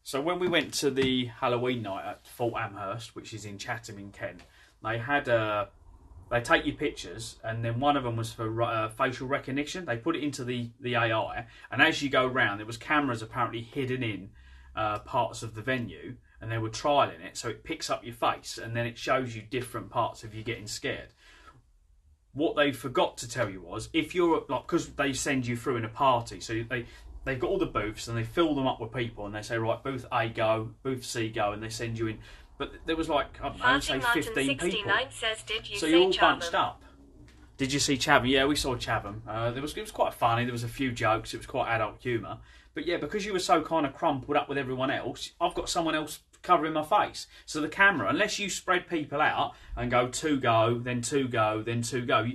So when we went to the Halloween night at Fort Amherst, which is in Chatham in Kent, they take your pictures, and then one of them was for facial recognition. They put it into the AI, and as you go round, there was cameras apparently hidden in parts of the venue. And they were trialling it, so it picks up your face and then it shows you different parts of you getting scared. What they forgot to tell you was, if you're like, because they send you through in a party, so they've got all the booths and they fill them up with people, and they say, right, booth A go, booth C go, and they send you in. But there was like, I don't know, say 15 people. Says, did you so you're all Chatham? bunched up. Did you see Chatham? Yeah, we saw Chatham. It was quite funny. There was a few jokes. It was quite adult humour. But yeah, because you were so kind of crumpled up with everyone else, I've got someone else covering my face. So the camera, unless you spread people out and go two go, then two go, then two go,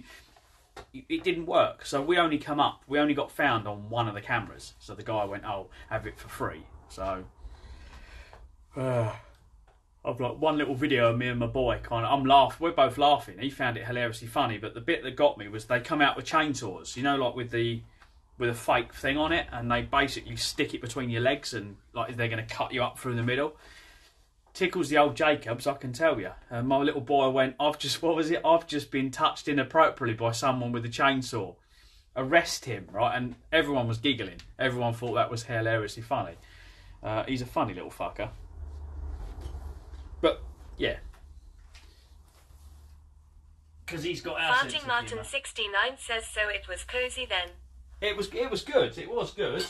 it didn't work. So we only got found on one of the cameras. So the guy went, oh, have it for free. So I've like one little video of me and my boy we're both laughing. He found it hilariously funny, but the bit that got me was they come out with chainsaws, like with a fake thing on it, and they basically stick it between your legs, and like they're going to cut you up through the middle. Tickles the old Jacobs, I can tell you. And my little boy went, I've just been touched inappropriately by someone with a chainsaw. Arrest him, right? And everyone was giggling. Everyone thought that was hilariously funny. He's a funny little fucker. But yeah, because he's got our sense of Farting humour. Martin 69 says, so it was cosy then. It was good. It was good.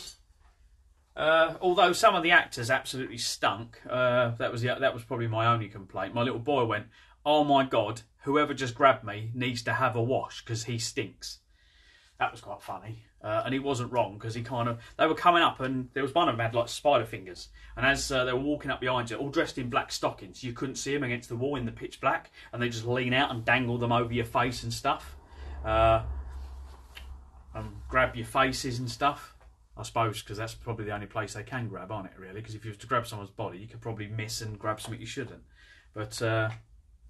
Although some of the actors absolutely stunk. That was probably my only complaint. My little boy went, "Oh my God! Whoever just grabbed me needs to have a wash because he stinks." That was quite funny, and he wasn't wrong, because they were coming up, and there was one of them had like spider fingers, and as they were walking up behind you, all dressed in black stockings, you couldn't see them against the wall in the pitch black, and they just lean out and dangle them over your face and stuff. And grab your faces and stuff, I suppose, because that's probably the only place they can grab, aren't it, really? Because if you were to grab someone's body, you could probably miss and grab something you shouldn't. But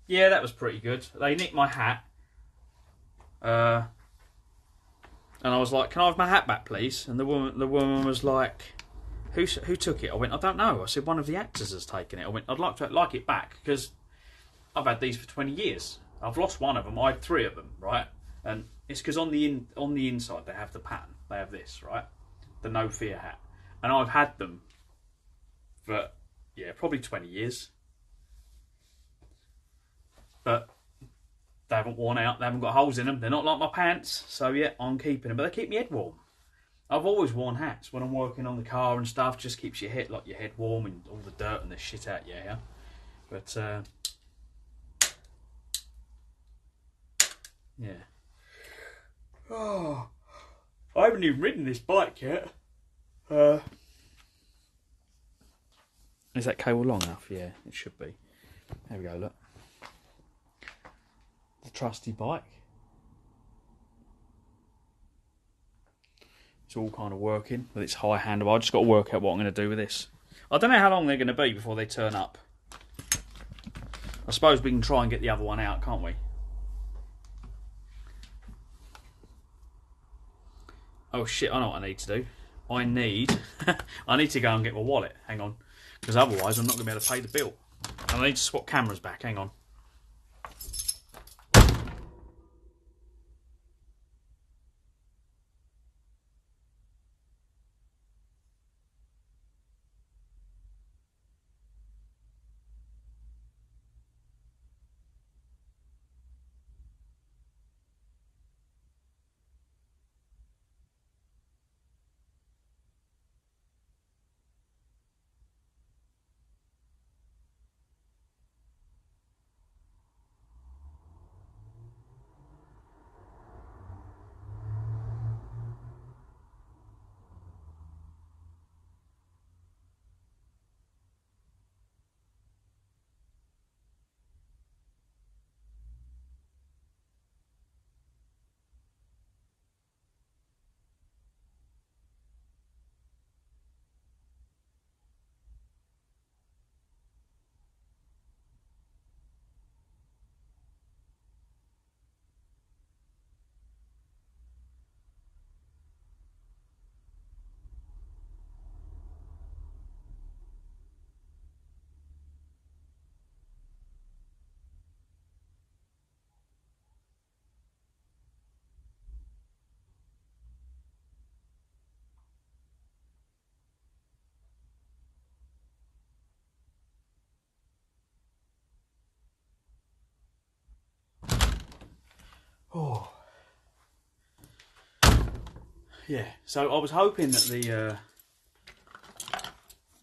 yeah, that was pretty good. They nicked my hat, and I was like, "Can I have my hat back, please?" And the woman was like, "Who took it?" I went, "I don't know." I said, "One of the actors has taken it." I went, "I'd like it back, because I've had these for 20 years. I've lost one of them. I had 3 of them, right?" And it's because on the inside they have the pattern. They have this, right? The no fear hat. And I've had them for, yeah, probably 20 years. But they haven't worn out. They haven't got holes in them. They're not like my pants. So yeah, I'm keeping them. But they keep my head warm. I've always worn hats when I'm working on the car and stuff. Just keeps your head warm and all the dirt and the shit out your hair. But yeah. Oh, I haven't even ridden this bike yet. Is that cable long enough? Yeah, it should be. There we go, look. The trusty bike. It's all kind of working with its high handlebar. I just got to work out what I'm going to do with this. I don't know how long they're going to be before they turn up. I suppose we can try and get the other one out, can't we? Oh shit! I know what I need to do. I need to go and get my wallet. Hang on, because otherwise I'm not going to be able to pay the bill. And I need to swap cameras back. Hang on. Oh. Yeah, so I was hoping that the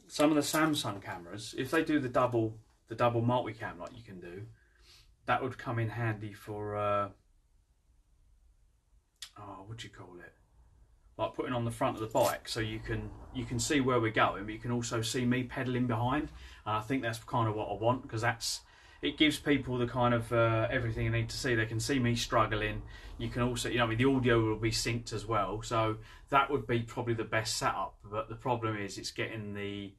some of the Samsung cameras, if they do the double multicam like you can do, that would come in handy for what do you call it? Like putting on the front of the bike, so you can see where we're going, but you can also see me pedaling behind. And I think that's kind of what I want, because it gives people the kind of everything they need to see. They can see me struggling. You can also, I mean, the audio will be synced as well, so that would be probably the best setup. But the problem is, it's getting the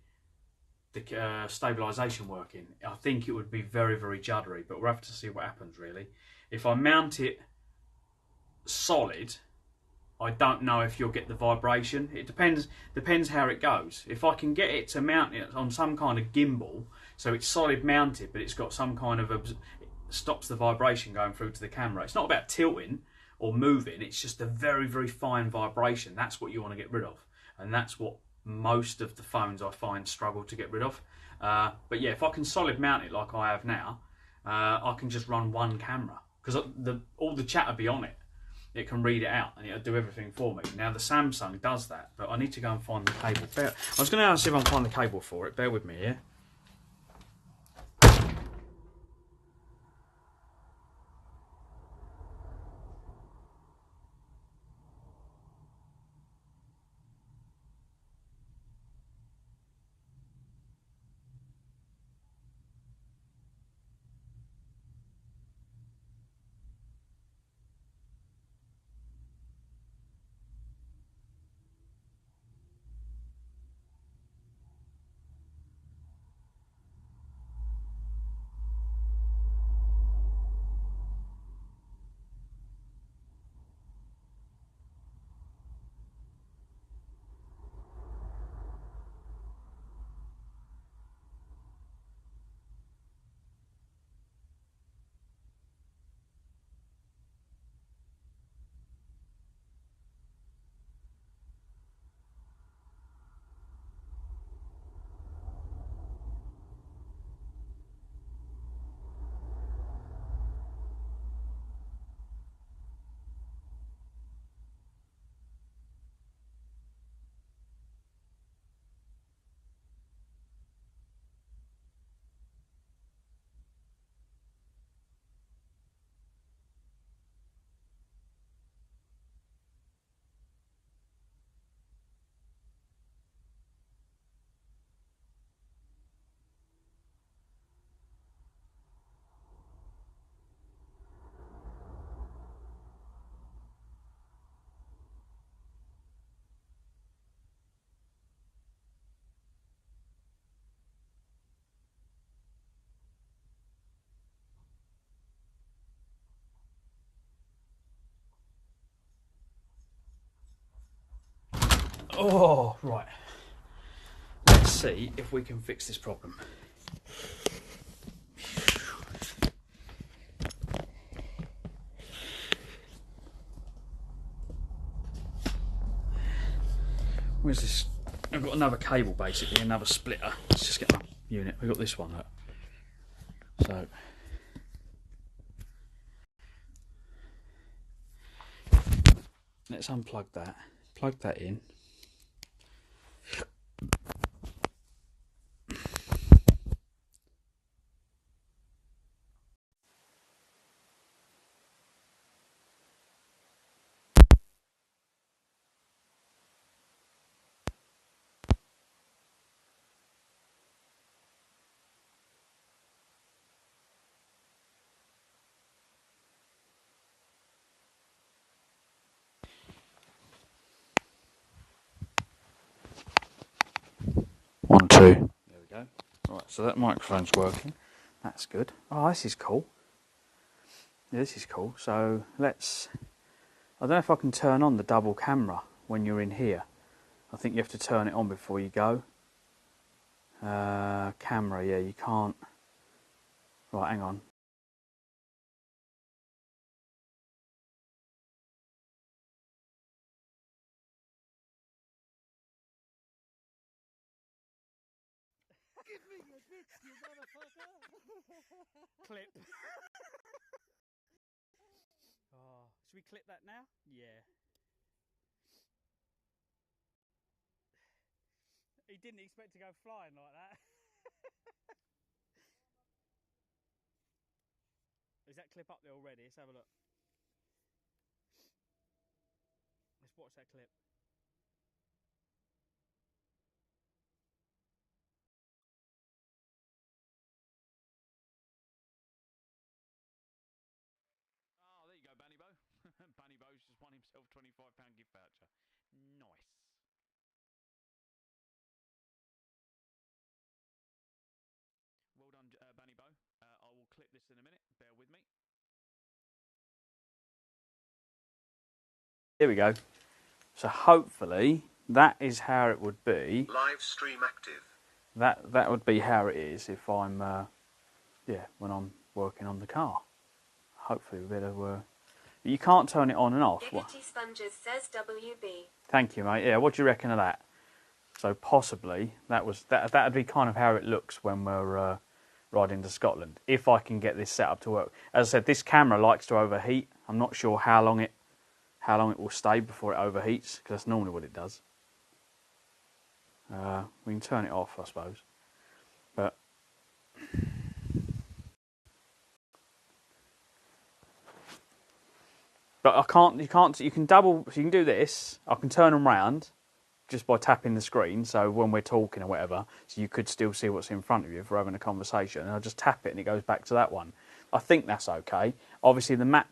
stabilisation working. I think it would be very, very juddery, but we'll have to see what happens really. If I mount it solid, I don't know if you'll get the vibration. It depends how it goes. If I can get it to mount it on some kind of gimbal, so it's solid mounted, but it's got some kind of it stops the vibration going through to the camera. It's not about tilting or moving. It's just a very, very fine vibration. That's what you want to get rid of, and that's what most of the phones I find struggle to get rid of. But yeah, if I can solid mount it like I have now, I can just run one camera, because all the chat will be on it. It can read it out and it'll do everything for me. Now the Samsung does that, but I need to go and find the cable. I was going to see if I can find the cable for it. Bear with me here. Oh, right. Let's see if we can fix this problem. Where's this? I've got another cable, basically, another splitter. Let's just get my unit. We've got this one, look. So, let's unplug that. Plug that in. One, two. There we go. Right, so that microphone's working. That's good. Oh, this is cool. Yeah, this is cool. So let's... I don't know if I can turn on the double camera when you're in here. I think you have to turn it on before you go. Camera, yeah, you can't... Right, hang on. Give me your bits, you motherfucker! Clip. Oh, should we clip that now? Yeah. He didn't expect to go flying like that. Is that clip up there already? Let's have a look. Let's watch that clip. Oh, there you go, Bunny Bo. Bunny Bo's just won himself £25 gift voucher. Nice. Well done, Bunny Bo. I will clip this in a minute. Bear with me. Here we go. So hopefully that is how it would be. Live stream active. That would be how it is if I'm, when I'm working on the car. Hopefully we better. You can't turn it on and off. Diggity Sponges says WB. Thank you, mate. Yeah, what do you reckon of that? So possibly that'd be kind of how it looks when we're riding to Scotland. If I can get this set up to work. As I said, this camera likes to overheat. I'm not sure how long it will stay before it overheats, because that's normally what it does. We can turn it off, I suppose. But I can't. You can't. You can double. So you can do this. I can turn them round just by tapping the screen. So when we're talking or whatever, so you could still see what's in front of you if we're having a conversation. And I just tap it and it goes back to that one. I think that's okay. Obviously the map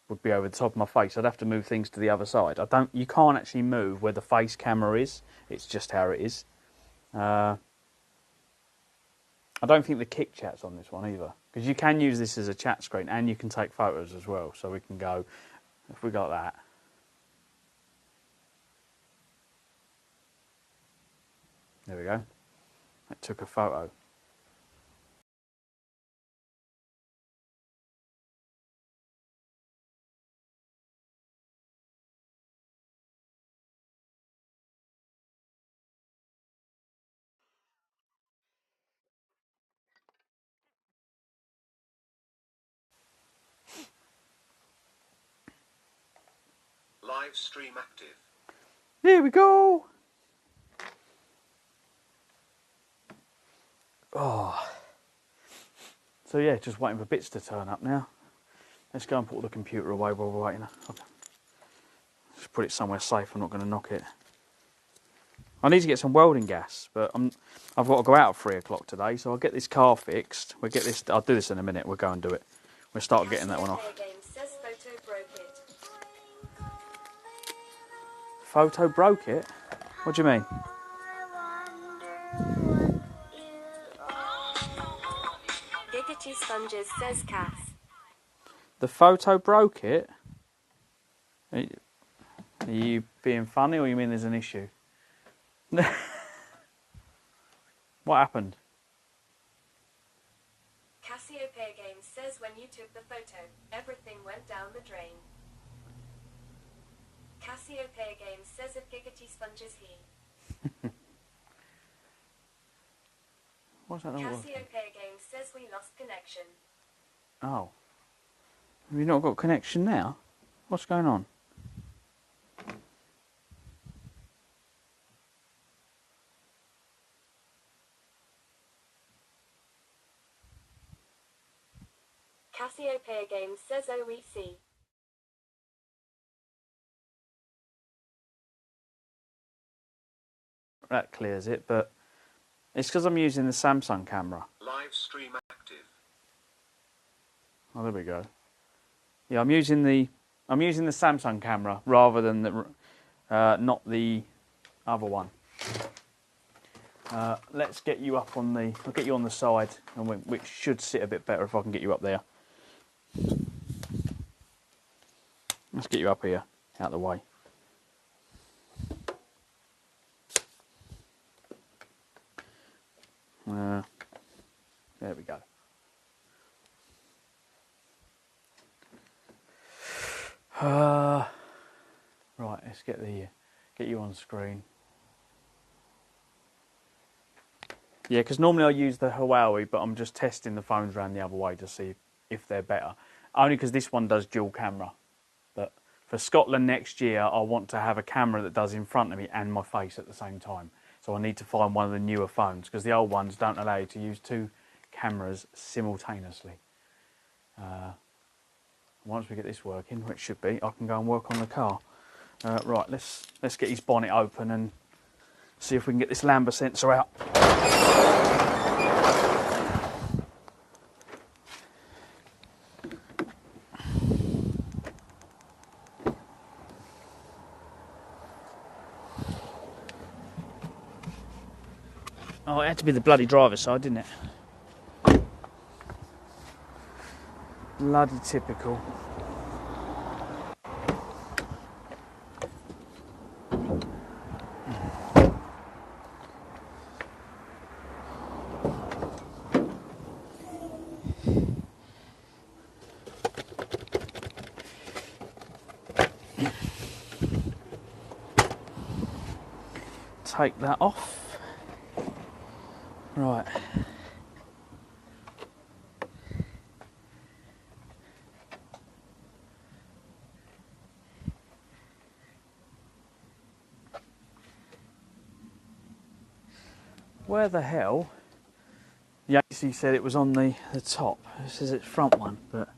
would be over the top of my face. I'd have to move things to the other side. You can't actually move where the face camera is. It's just how it is. I don't think the kick chat's on this one either, because you can use this as a chat screen and you can take photos as well. So we can go, if we got that. There we go. It took a photo. Live stream active. Here we go. Oh. So yeah, just waiting for bits to turn up now. Let's go and put the computer away while we're waiting. Okay. Just put it somewhere safe. I'm not going to knock it. I need to get some welding gas, but I've got to go out at 3 o'clock today, so I'll get this car fixed. We'll get this. I'll do this in a minute. We'll go and do it. We'll start getting that one off. Photo broke it? What do you mean? Diggity Sponges says Cass. The photo broke it? Are you being funny, or you mean there's an issue? What happened? Cassiopeia Games says when you took the photo, everything went down the drain. Cassiopeia Games says if giggity sponges he. What's that not working? Cassiopeia Games says we lost connection. Oh. Have you not got connection now? What's going on? Cassiopeia Games says OEC. That clears it, but it's because I'm using the Samsung camera. Live stream active. Oh, there we go. Yeah, I'm using the Samsung camera rather than the not the other one. Let's get you up on the. I'll get you on the side, which should sit a bit better if I can get you up there. Let's get you up here, out of the way. There we go. Right, let's get you on screen. Yeah, because normally I use the Huawei, but I'm just testing the phones around the other way to see if they're better. Only because this one does dual camera. But for Scotland next year, I want to have a camera that does in front of me and my face at the same time. So I need to find one of the newer phones, because the old ones don't allow you to use two cameras simultaneously. Once we get this working, which should be, I can go and work on the car. Right, let's get his bonnet open and see if we can get this Lambda sensor out. Oh, it had to be the bloody driver's side, didn't it? Bloody typical. Take that off. Right. Where the hell? The AC said it was on the top. It says it's front one, but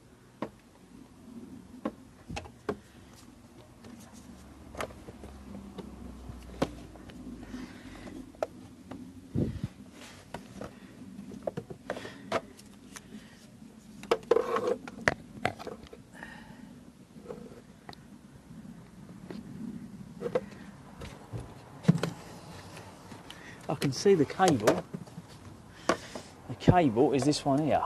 I can see the cable. The cable is this one here.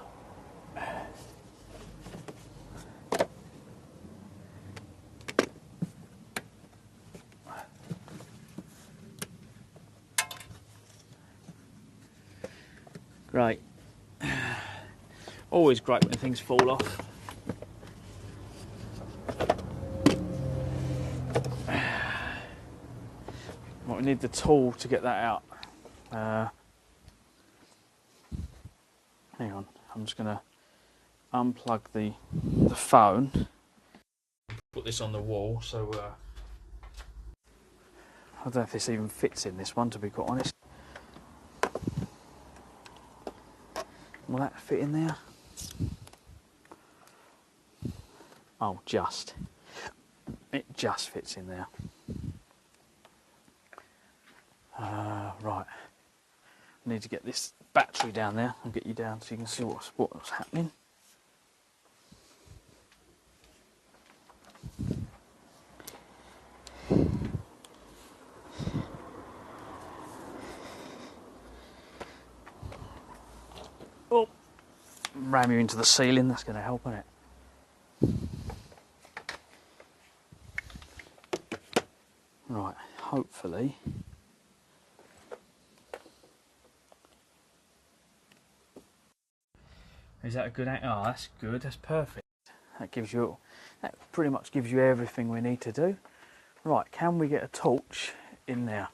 Great. Always great when things fall off. Well, we need the tool to get that out. Hang on, I'm just going to unplug the phone. Put this on the wall, so I don't know if this even fits in this one, to be quite honest. Will that fit in there? Oh, just. It just fits in there. Right. I need to get this battery down there and get you down so you can see what's happening. Oh, ram you into the ceiling, that's going to help, isn't it? Right, hopefully Is that a good angle? Oh, that's good. That's perfect. That pretty much gives you everything we need to do. Right, can we get a torch in there?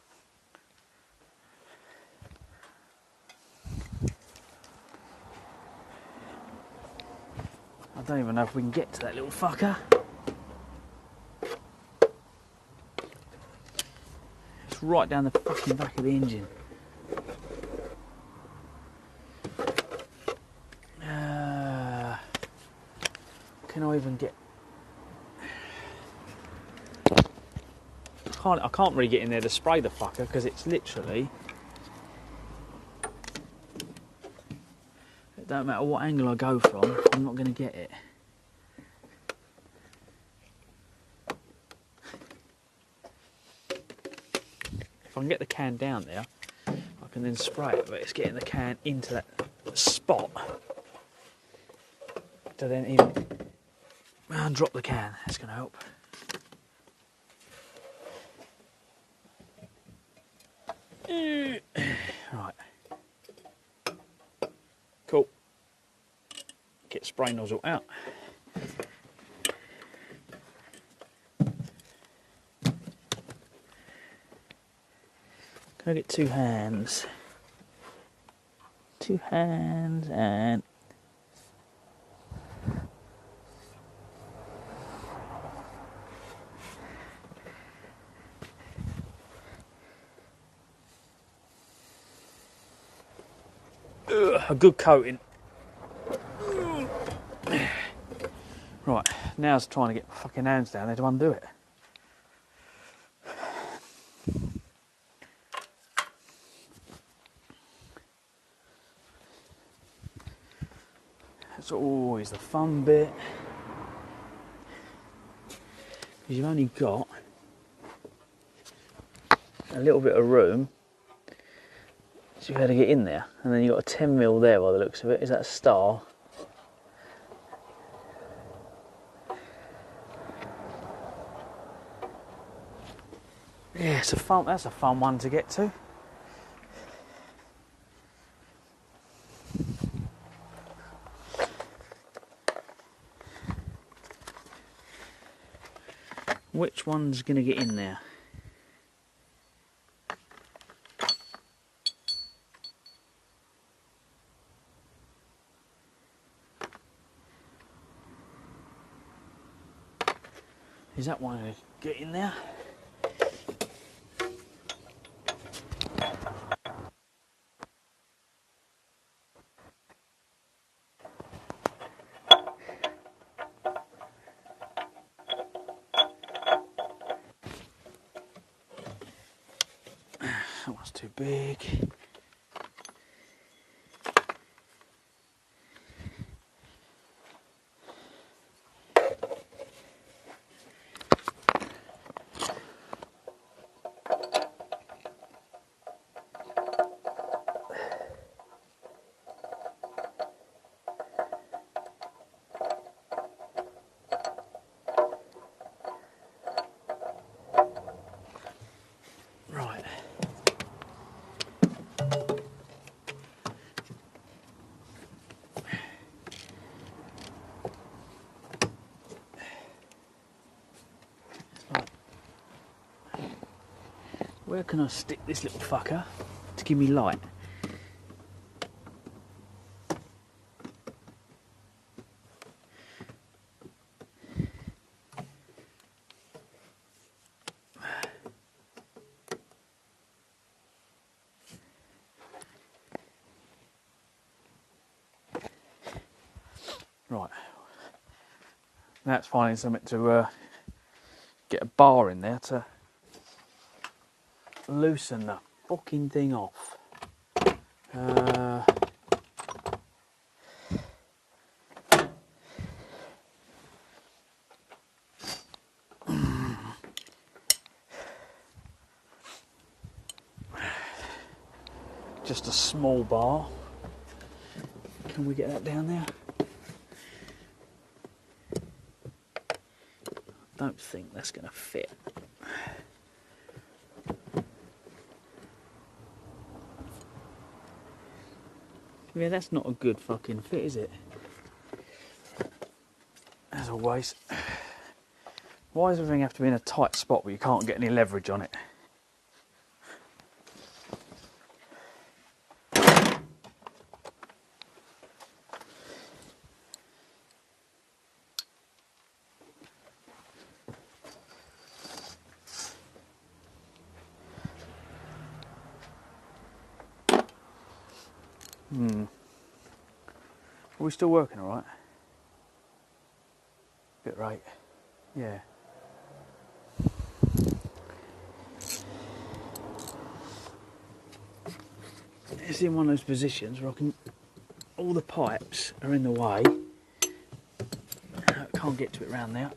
I don't even know if we can get to that little fucker. It's right down the fucking back of the engine. Can I even get... I can't really get in there to spray the fucker because it's literally... It don't matter what angle I go from, I'm not going to get it. If I can get the can down there, I can then spray it, but it's getting the can into that spot to then even drop the can. That's going to help. Right. Cool. Get spray nozzle out. Can I get 2 hands? 2 hands and... a good coating. Right, now it's trying to get my fucking hands down there to undo it. It's always the fun bit. Because you've only got a little bit of room. So you've had to get in there, and then you've got a 10mm there by the looks of it. Is that a star? Yeah, that's a fun one to get to. Which one's going to get in there? Is that one going to get in there? That one's too big. Right. Where can I stick this little fucker to give me light? Right. That's finding something to get a bar in there to loosen the fucking thing off. Just a small bar. Can we get that down there? Don't think that's going to fit. Yeah, that's not a good fucking fit, is it? as always. Why does everything have to be in a tight spot where you can't get any leverage on it? Are we still working all right? Bit right. Yeah. It's in one of those positions where I can, all the pipes are in the way. I can't get to it round there.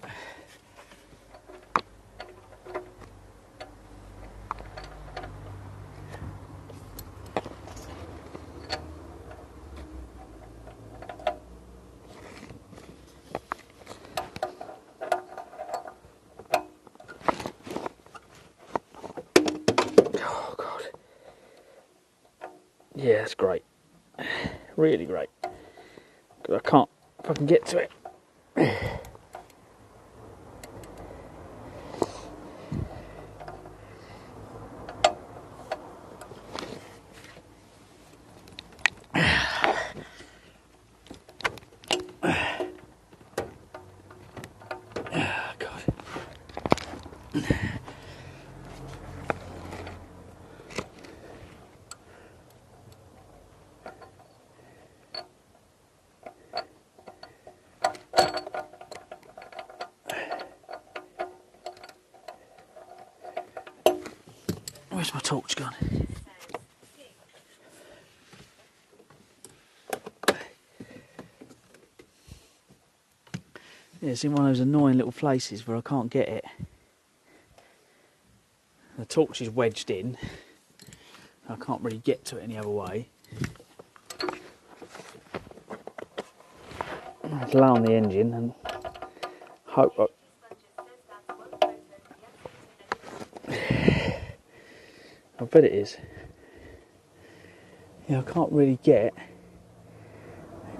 Oh God. Yeah, that's great. Really great. Because I can't, if I can get to it. Where's my torch gone? Yeah, it's in one of those annoying little places where I can't get it. The torch is wedged in. I can't really get to it any other way. I lay on the engine and hope I bet it is. Yeah, I can't really get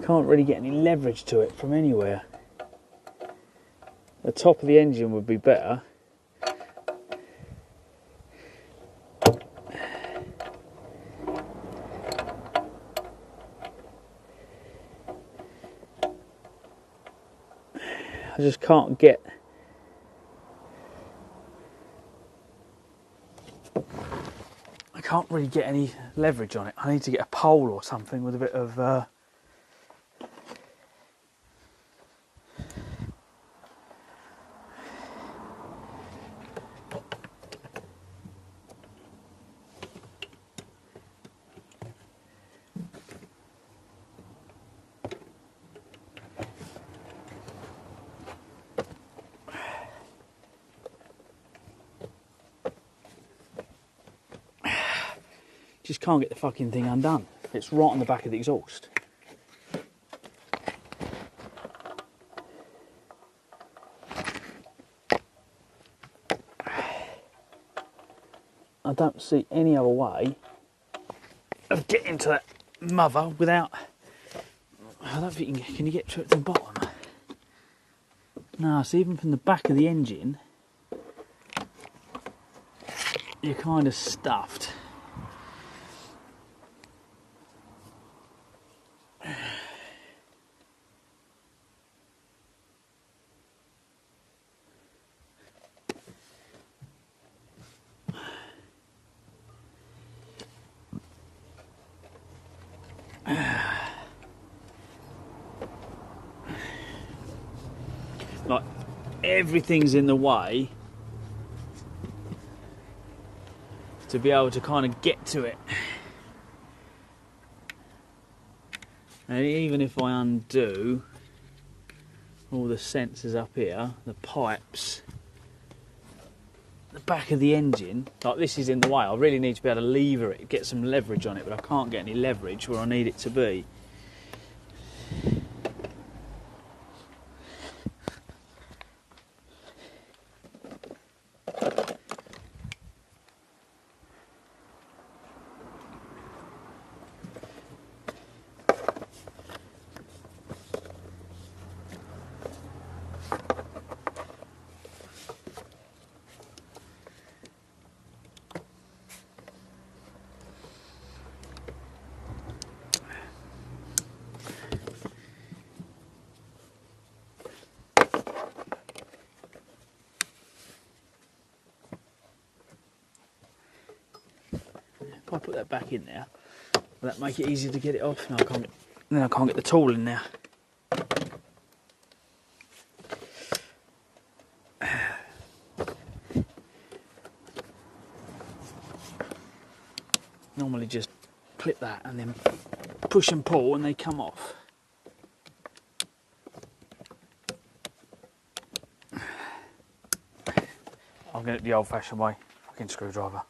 any leverage to it from anywhere. The top of the engine would be better. I just can't get. I can't really get any leverage on it. I need to get a pole or something with a bit of. Just can't get the fucking thing undone. It's right on the back of the exhaust. I don't see any other way of getting to that mother without. I don't think you can you get to it from the bottom? No, so even from the back of the engine, you're kind of stuffed. Like everything's in the way to be able to kind of get to it. And even if I undo all the sensors up here, the pipes, the back of the engine, like this is in the way. I really need to be able to lever it, get some leverage on it, but I can't get any leverage where I need it to be. if I put that back in there, will that make it easier to get it off? No, I can't. Then I can't get the tool in there. Normally just clip that and then push and pull and they come off. I'm going to the old-fashioned way, fucking screwdriver.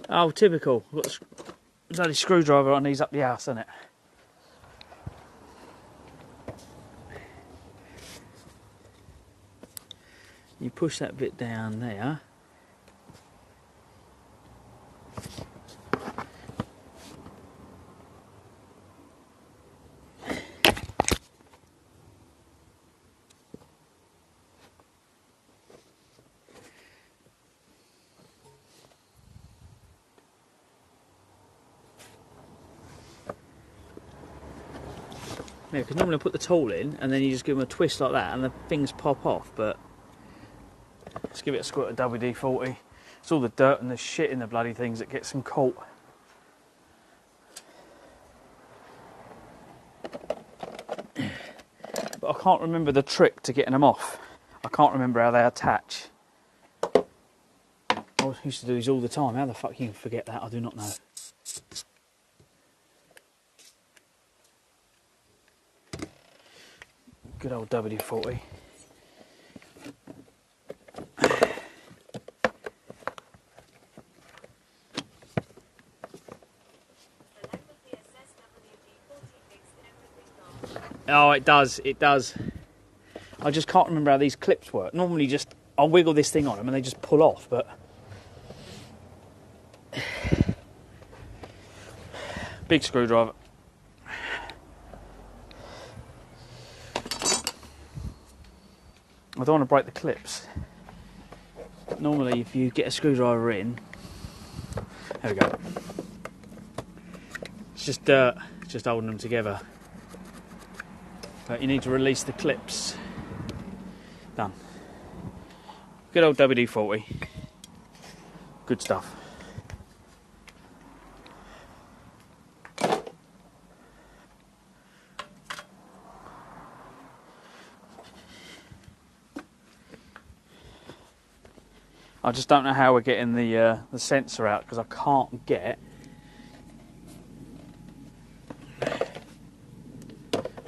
Oh, typical. There's only screwdriver on these up the house, isn't it? You push that bit down there. Yeah, because normally I put the tool in and then you just give them a twist like that and the things pop off, but let's give it a squirt of WD-40. It's all the dirt and the shit in the bloody things that gets them caught. But I can't remember the trick to getting them off. I can't remember how they attach. I used to do these all the time. How the fuck you can forget that? I do not know. Good old WD-40. Oh, it does, it does. I just can't remember how these clips work. Normally just, I'll wiggle this thing on them and they just pull off, but... Big screwdriver. I don't want to break the clips. Normally if you get a screwdriver in, there we go. It's just dirt, it's just holding them together. But you need to release the clips. Done. Good old WD-40. Good stuff. I just don't know how we're getting the sensor out because I can't get.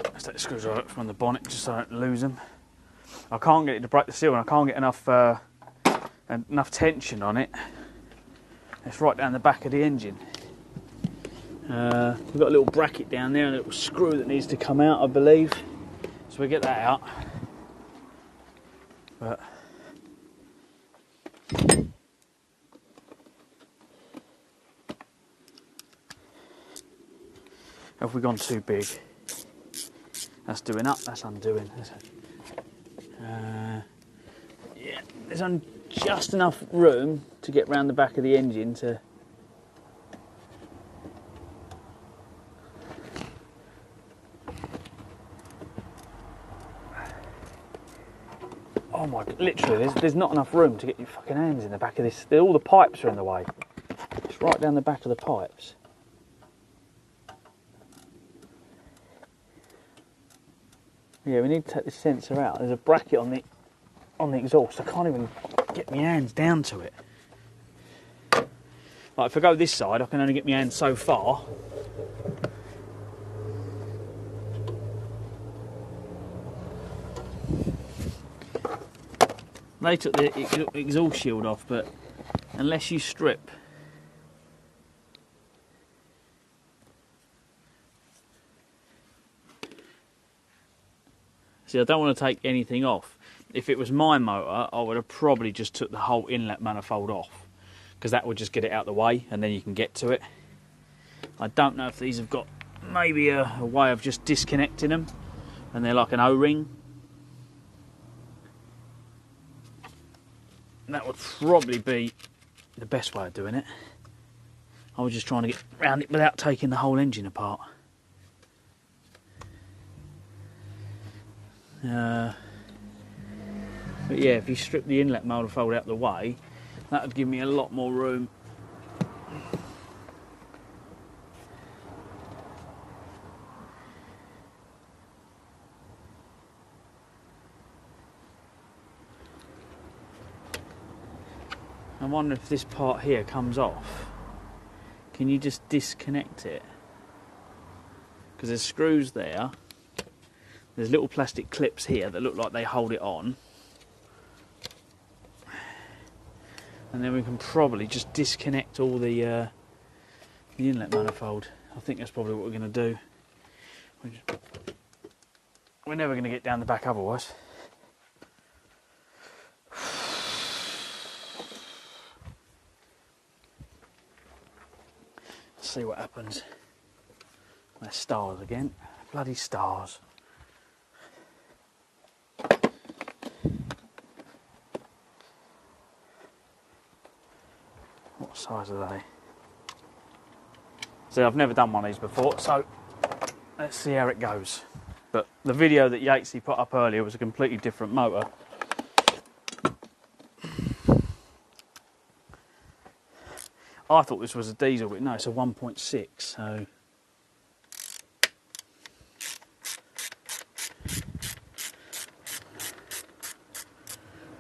Let's take the screwdriver from the bonnet just so I don't lose them. I can't get it to break the seal and I can't get enough tension on it. It's right down the back of the engine. We've got a little bracket down there and a little screw that needs to come out, I believe. So we get that out. But have we gone too big? That's doing up, that's undoing. Yeah, there's just enough room to get round the back of the engine to... Oh my, literally, there's not enough room to get your fucking hands in the back of this. All the pipes are in the way. It's right down the back of the pipes. Yeah, we need to take the sensor out. There's a bracket on the exhaust. I can't even get my hands down to it. Like if I go this side, I can only get my hands so far. They took the exhaust shield off, but unless you strip... See, I don't want to take anything off. If it was my motor, I would have probably just took the whole inlet manifold off, because that would just get it out of the way, and then you can get to it. I don't know if these have got maybe a way of just disconnecting them, and they're like an O-ring. That would probably be the best way of doing it. I was just trying to get around it without taking the whole engine apart. But yeah, if you strip the inlet manifold out the way, that would give me a lot more room. I wonder if this part here comes off. Can you just disconnect it? Because there's screws there. There's little plastic clips here that look like they hold it on. And then we can probably just disconnect all the inlet manifold. I think that's probably what we're going to do. We're never going to get down the back otherwise. Let's see what happens. There's stars again. Bloody stars. What size are they? See, I've never done one of these before, so let's see how it goes. But the video that Yatesy put up earlier was a completely different motor. I thought this was a diesel, but no, it's a 1.6, so...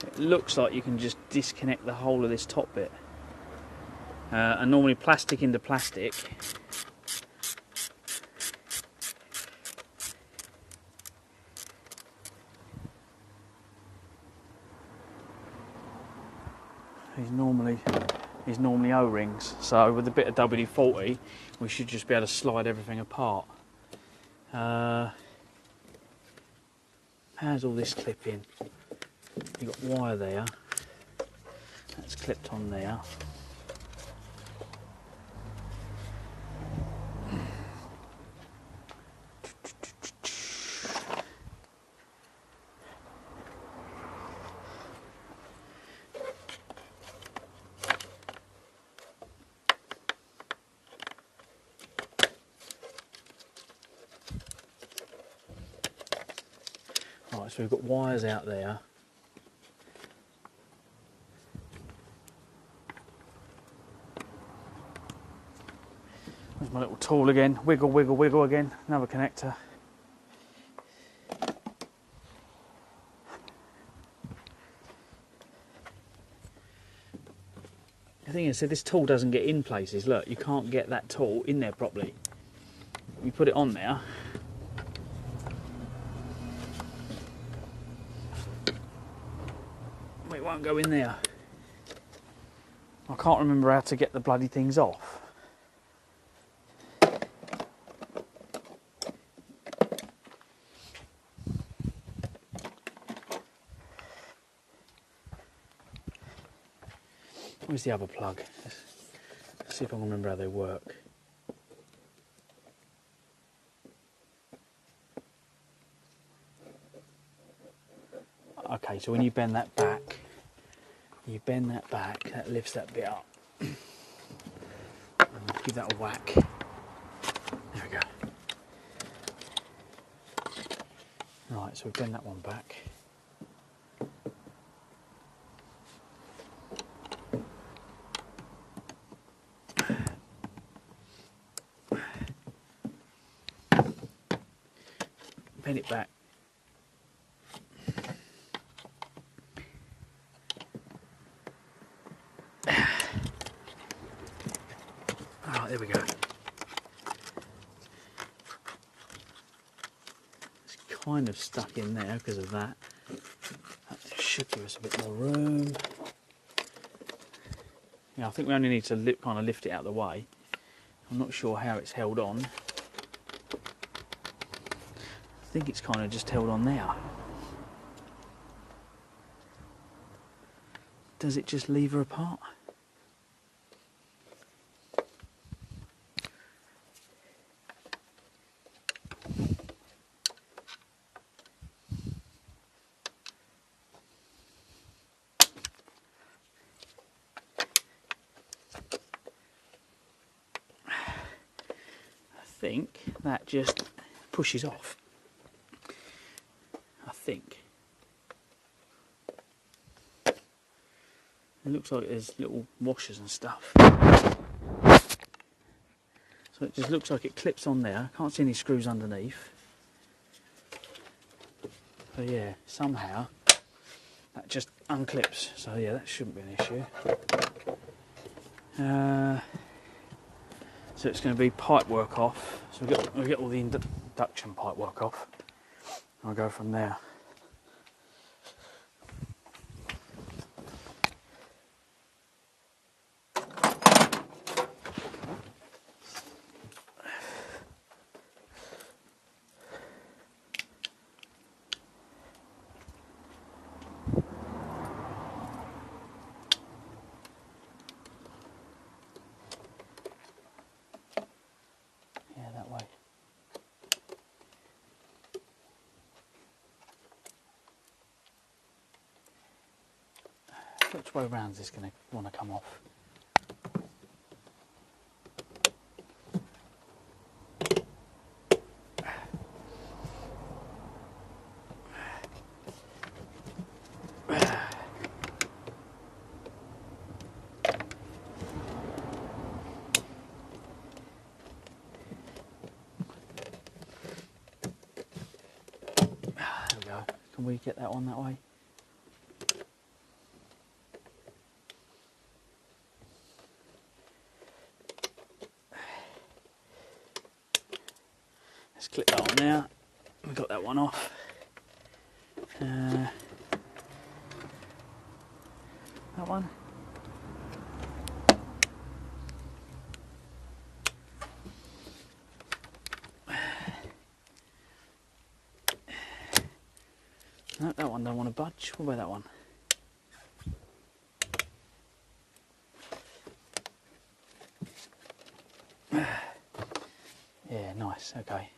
It looks like you can just disconnect the whole of this top bit. And normally plastic into plastic. Is normally O-rings, so with a bit of WD-40 we should just be able to slide everything apart. How's all this clip in? You've got wire there, that's clipped on there. Right, so we've got wires out there. There's my little tool again. Wiggle, wiggle, wiggle again. Another connector. The thing is, this tool doesn't get in places. Look, you can't get that tool in there properly. You put it on there. It won't go in there. I can't remember how to get the bloody things off. Where's the other plug? Let's see if I can remember how they work. Okay, so when you bend that back, that lifts that bit up. And give that a whack. There we go. Right, so we bend that one back. Bend it back. Alright, there we go. It's kind of stuck in there because of that. That should give us a bit more room. Yeah, I think we only need to kind of lift it out of the way. I'm not sure how it's held on. I think it's kind of just held on there. Does it just lever apart? I think that just pushes off. I think. It looks like there's little washers and stuff. So it just looks like it clips on there. Can't see any screws underneath. So yeah, somehow that just unclips. So yeah, that shouldn't be an issue. So it's going to be pipe work off. So we'll get all the induction pipe work off. I'll go from there. Yeah, that way. Which way round is this going to want to come off? There we go. Can we get that one that way? Let's clip that on there. We've got that one off. That one. No, that one don't want to budge. What about that one? Yeah, nice, okay.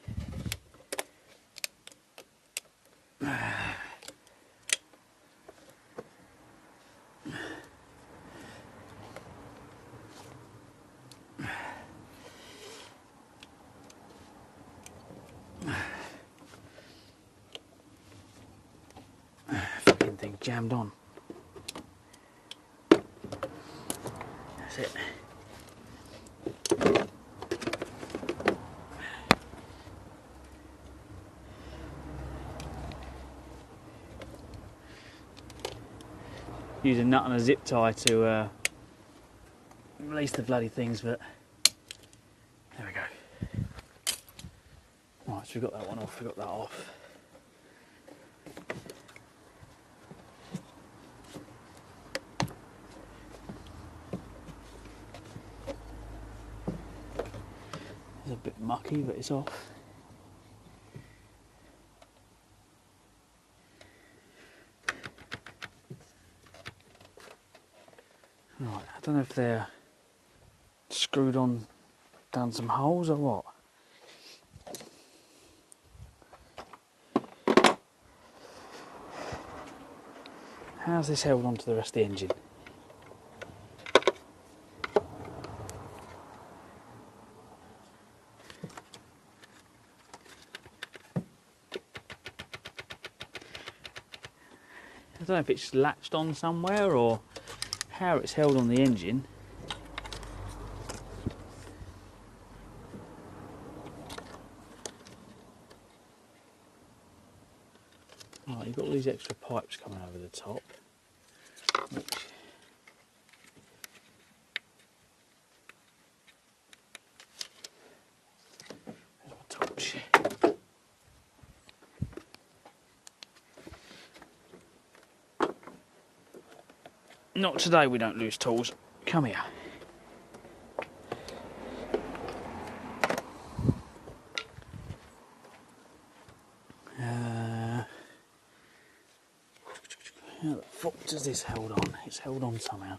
Fucking thing jammed on. That's it. Use a nut and a zip tie to release the bloody things, but there we go. Right, so we've got that one off, we've got that off. It's a bit mucky, but it's off. Right, I don't know if they're screwed on down some holes or what. How's this held onto the rest of the engine? I don't know if it's latched on somewhere or how it's held on the engine. Right, you've got all these extra pipes coming over the top. There's my torch. Not today, we don't lose tools. Come here. How the fuck does this hold on? It's held on somehow.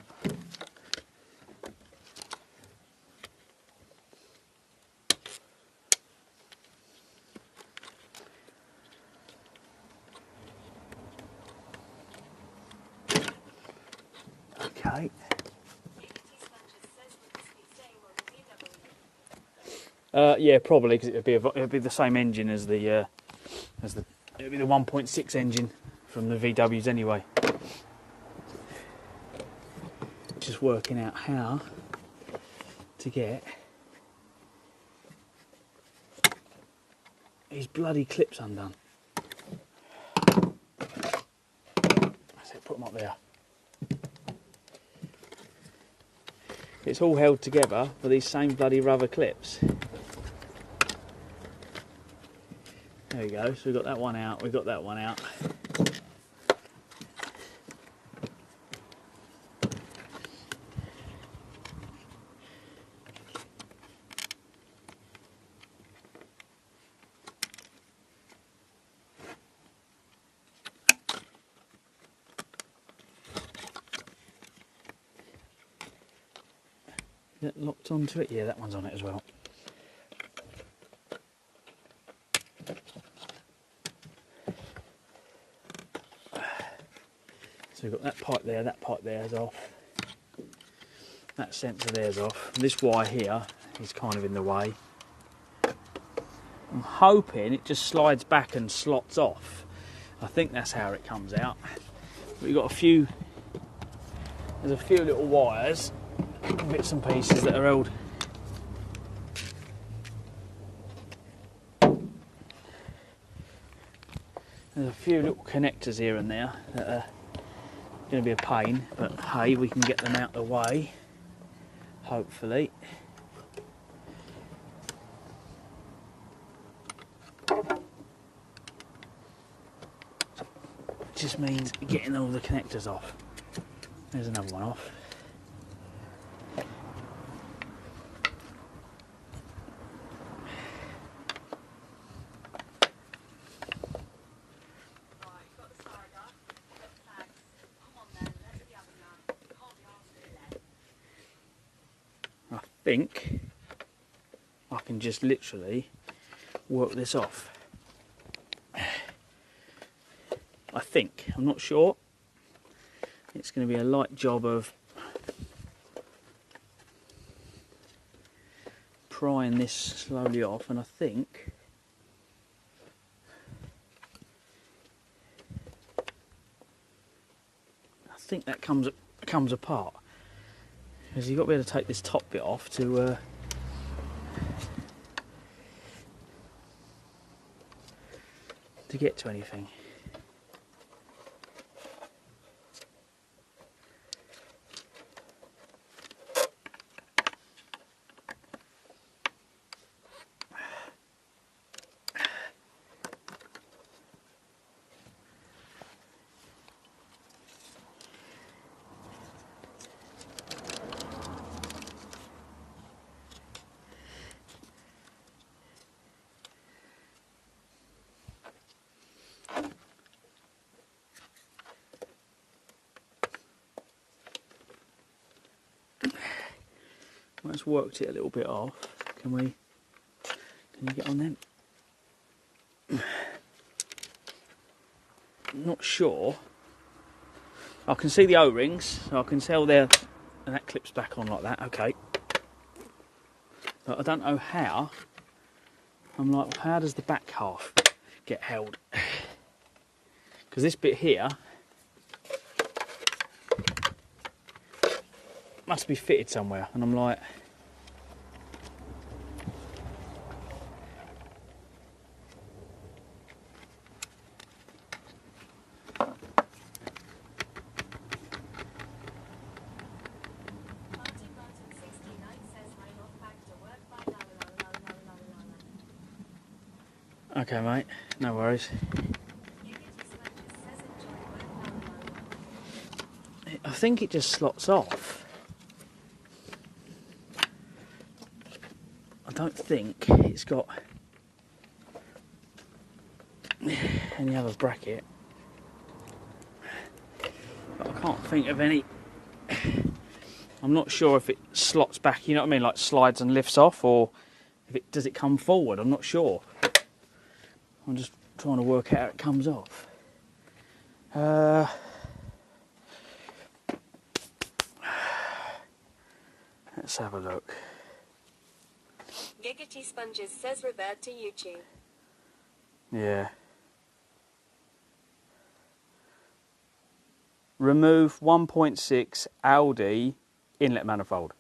Okay. Yeah, probably because it'd be the same engine as the it'd be the 1.6 engine from the VWs anyway. just working out how to get these bloody clips undone. That's it, put them up there. It's all held together with these same bloody rubber clips. There we go, so we've got that one out, we've got that one out. Is it locked onto it? Yeah, that one's on it as well. So we've got that pipe there's off. That sensor there's off. This wire here is kind of in the way. I'm hoping it just slides back and slots off. I think that's how it comes out. We've got there's a few little wires, bits and pieces that are held. There's a few little connectors here and there that are going to be a pain, but hey, we can get them out of the way, hopefully. It just means getting all the connectors off. There's another one off. I think I can just literally work this off. I think, I'm not sure. It's going to be a light job of prying this slowly off, and I think that comes apart, because you've got to be able to take this top bit off to get to anything. That's worked it a little bit off. Can you get on them? I'm not sure. I can see the O-rings, so I can tell there, and that clips back on like that, okay. But I don't know how. I'm like, well, how does the back half get held? Because this bit here must be fitted somewhere, and I'm like, okay mate, no worries. I think it just slots off. I don't think it's got any other bracket, but I can't think of any. I'm not sure if it slots back, you know what I mean, like slides and lifts off, or if it does it come forward. I'm not sure. I'm just trying to work out how it comes off. Let's have a look. Giggity Sponges says revert to YouTube. Yeah. Remove 1.6 Aldi inlet manifold.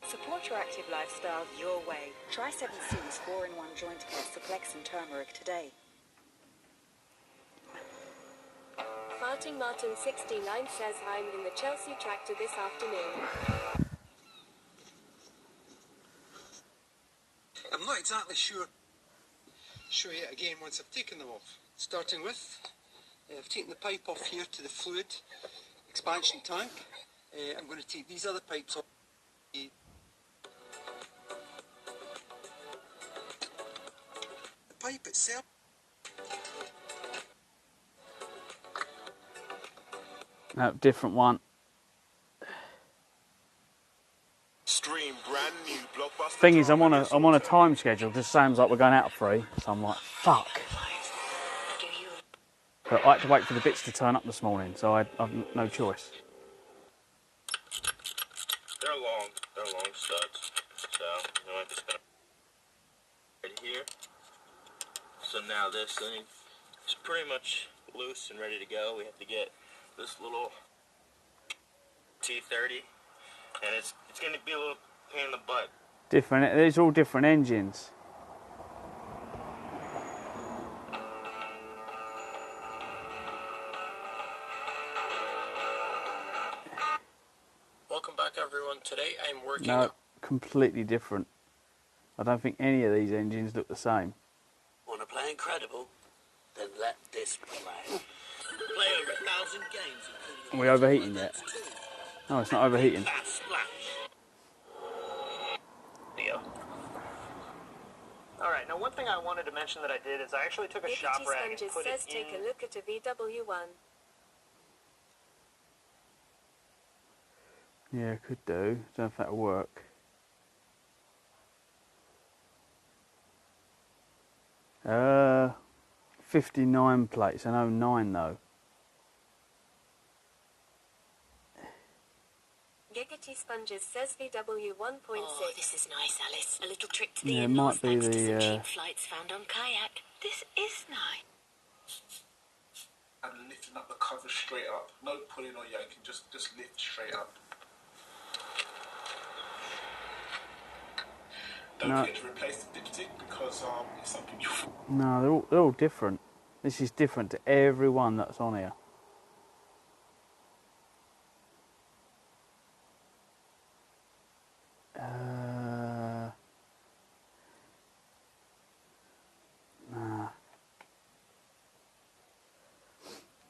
Support your active lifestyle your way. Try 7C's 4-in-1 joint care for Plex and turmeric today. Farting Martin 69 says I'm in the Chelsea tractor this afternoon. I'm not exactly sure. Show you it again once I've taken them off. Starting with, I've taken the pipe off here to the fluid expansion tank. I'm going to take these other pipes off. The pipe itself. No, different one. Stream brand new blockbuster. Thing is, I'm on a time schedule. Just sounds like we're going out at 3, so I'm like, fuck. But I had to wait for the bits to turn up this morning, so I've no choice. They're long studs. So I'm just gonna right here. So now this thing is pretty much loose and ready to go. We have to get this little T30, and it's going to be a little pain in the butt. Different. These are all different engines. Welcome back, everyone. Today I'm working. No, completely different. I don't think any of these engines look the same. Want to play Incredible? Then let this play. Play over 1,000 games. Are we overheating yet? No, it's not overheating. Alright, now one thing I wanted to mention that I did is I actually took a shop rag and put it Take a look at a VW1. Yeah, could do. Don't know if that'll work. Uh, 59 plates, an 09 though. Giggity Sponges says VW 1.6. Oh, this is nice, Alice. A little trick to the Yeah, it in-laws might be thanks to some the. cheap flights found on kayak. This is nice. And lifting up the cover straight up. No pulling or yanking, just lift straight up. Don't forget to replace the dipstick because it's something you. No, they're all different. This is different to every one that's on here.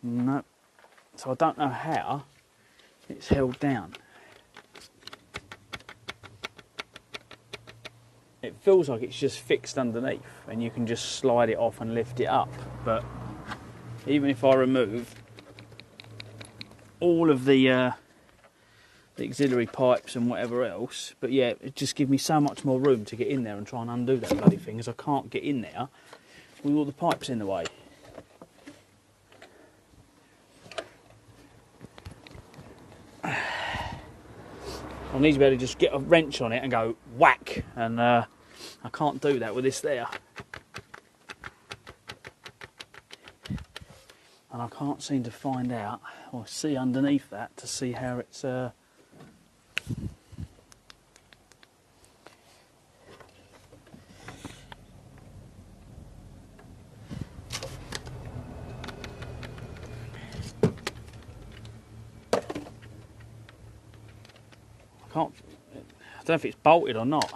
No. So I don't know how it's held down. It feels like it's just fixed underneath and you can just slide it off and lift it up. But even if I remove all of the auxiliary pipes and whatever else, but yeah, it just gives me so much more room to get in there and try and undo that bloody thing, as I can't get in there with all the pipes in the way. I need to be able to just get a wrench on it and go whack, and I can't do that with this there. And I can't seem to find out or see underneath that to see how it's I don't know if it's bolted or not.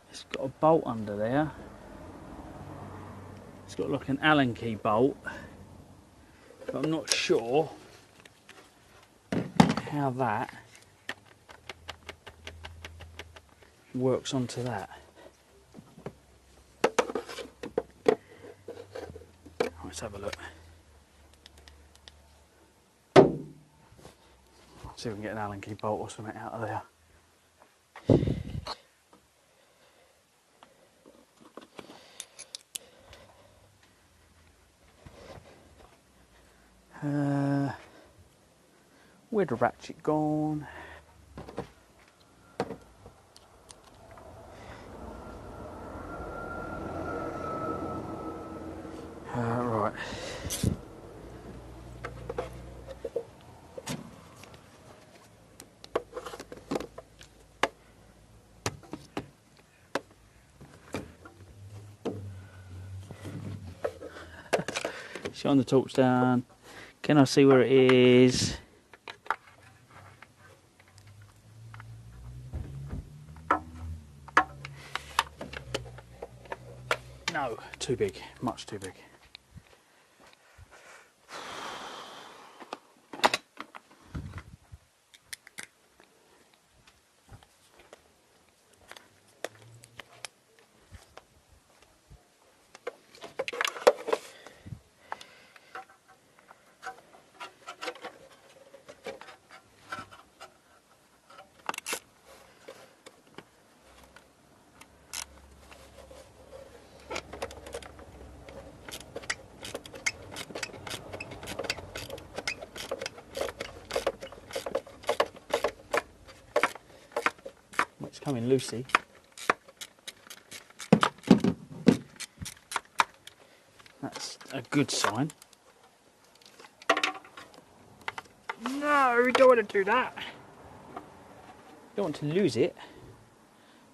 It's got a bolt under there. It's got like an Allen key bolt, but I'm not sure how that works onto that. Let's have a look. See if we can get an Allen key bolt or something out of there. Where'd the ratchet gone? Right. Shine the torch down. Can I see where it is? No, too big, much too big. It's coming loosey. That's a good sign. No, we don't want to do that. Don't want to lose it.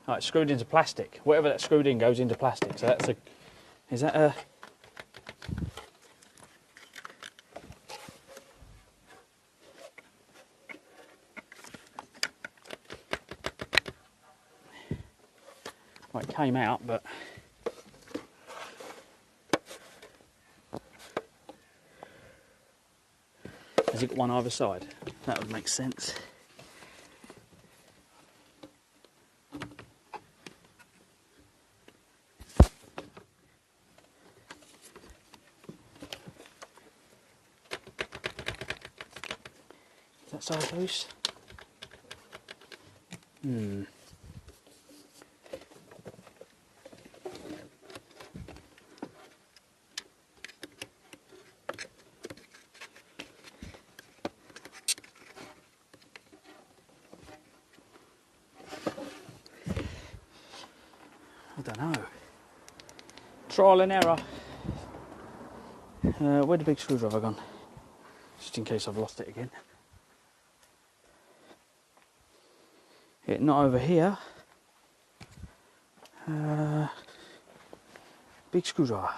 Oh, it's screwed into plastic. Whatever that's screwed in goes into plastic. So that's a... Is that a... Well, it came out, but... Has it got one either side? That would make sense. Is that side loose? I don't know. Trial and error. Where'd the big screwdriver gone? Just in case I've lost it again. It not over here. Big screwdriver.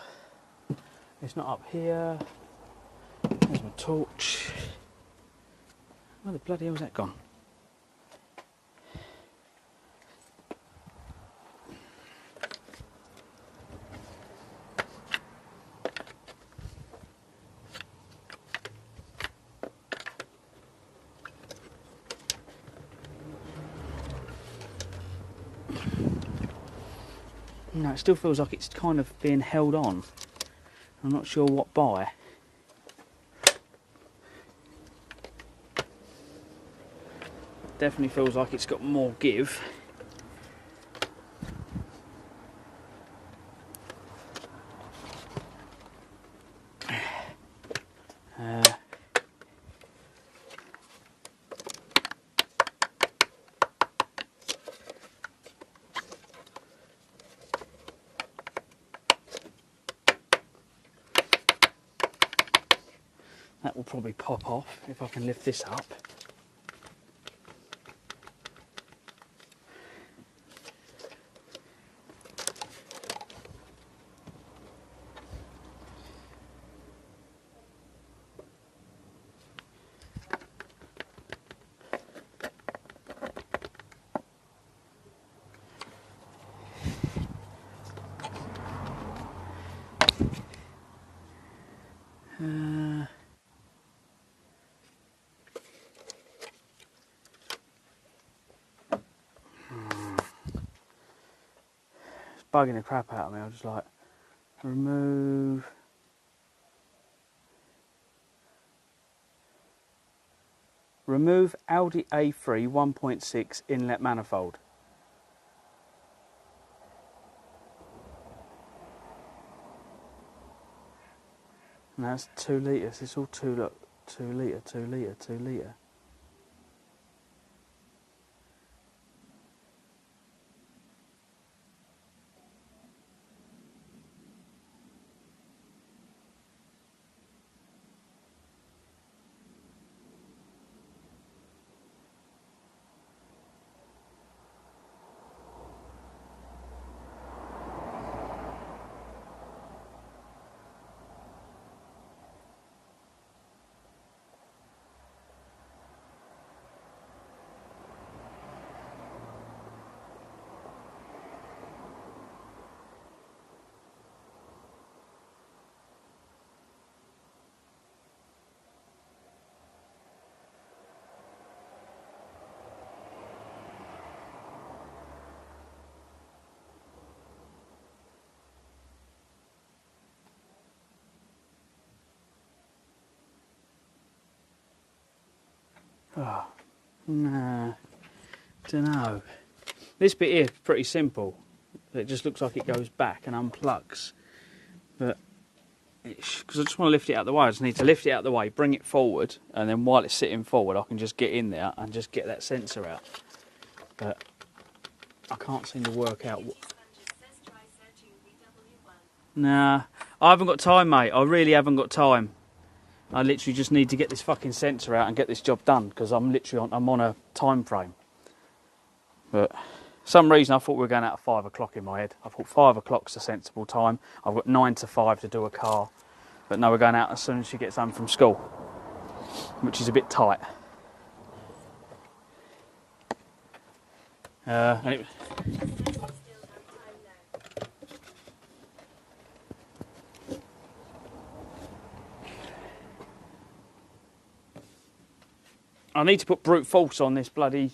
It's not up here. There's my torch. Where the bloody hell's that gone? No, it still feels like it's kind of being held on. I'm not sure what by. Definitely feels like it's got more give. That will probably pop off if I can lift this up. Bugging the crap out of me. I was just like, remove Audi A3 1.6 inlet manifold. And that's 2 litres. It's all 2 litre, 2 litre, 2 litre, 2 litre. Oh, nah, dunno. This bit here is pretty simple. It just looks like it goes back and unplugs. But, because I just want to lift it out of the way, I just need to lift it out of the way, bring it forward, and then while it's sitting forward, I can just get in there and just get that sensor out. But I can't seem to work out what... Nah, I haven't got time, mate. I really haven't got time. I literally just need to get this fucking sensor out and get this job done, because I'm literally on a time frame. But for some reason I thought we were going out at 5 o'clock in my head. I thought 5 o'clock's a sensible time. I've got 9 to 5 to do a car. But no, we're going out as soon as she gets home from school, which is a bit tight. And I need to put brute force on this bloody...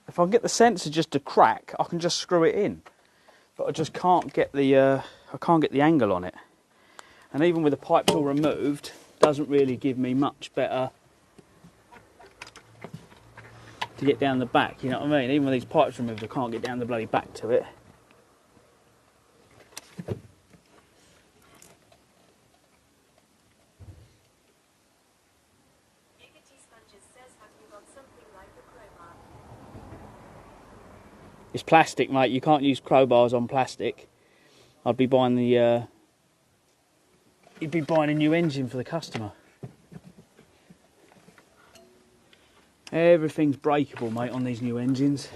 If I can get the sensor just to crack, I can just screw it in. But I just can't get the angle on it. And even with the pipes all removed, doesn't really give me much better to get down the back, you know what I mean? Even with these pipes removed, I can't get down the bloody back to it. It's plastic, mate. You can't use crowbars on plastic. I'd be buying the... you'd be buying a new engine for the customer. Everything's breakable, mate, on these new engines.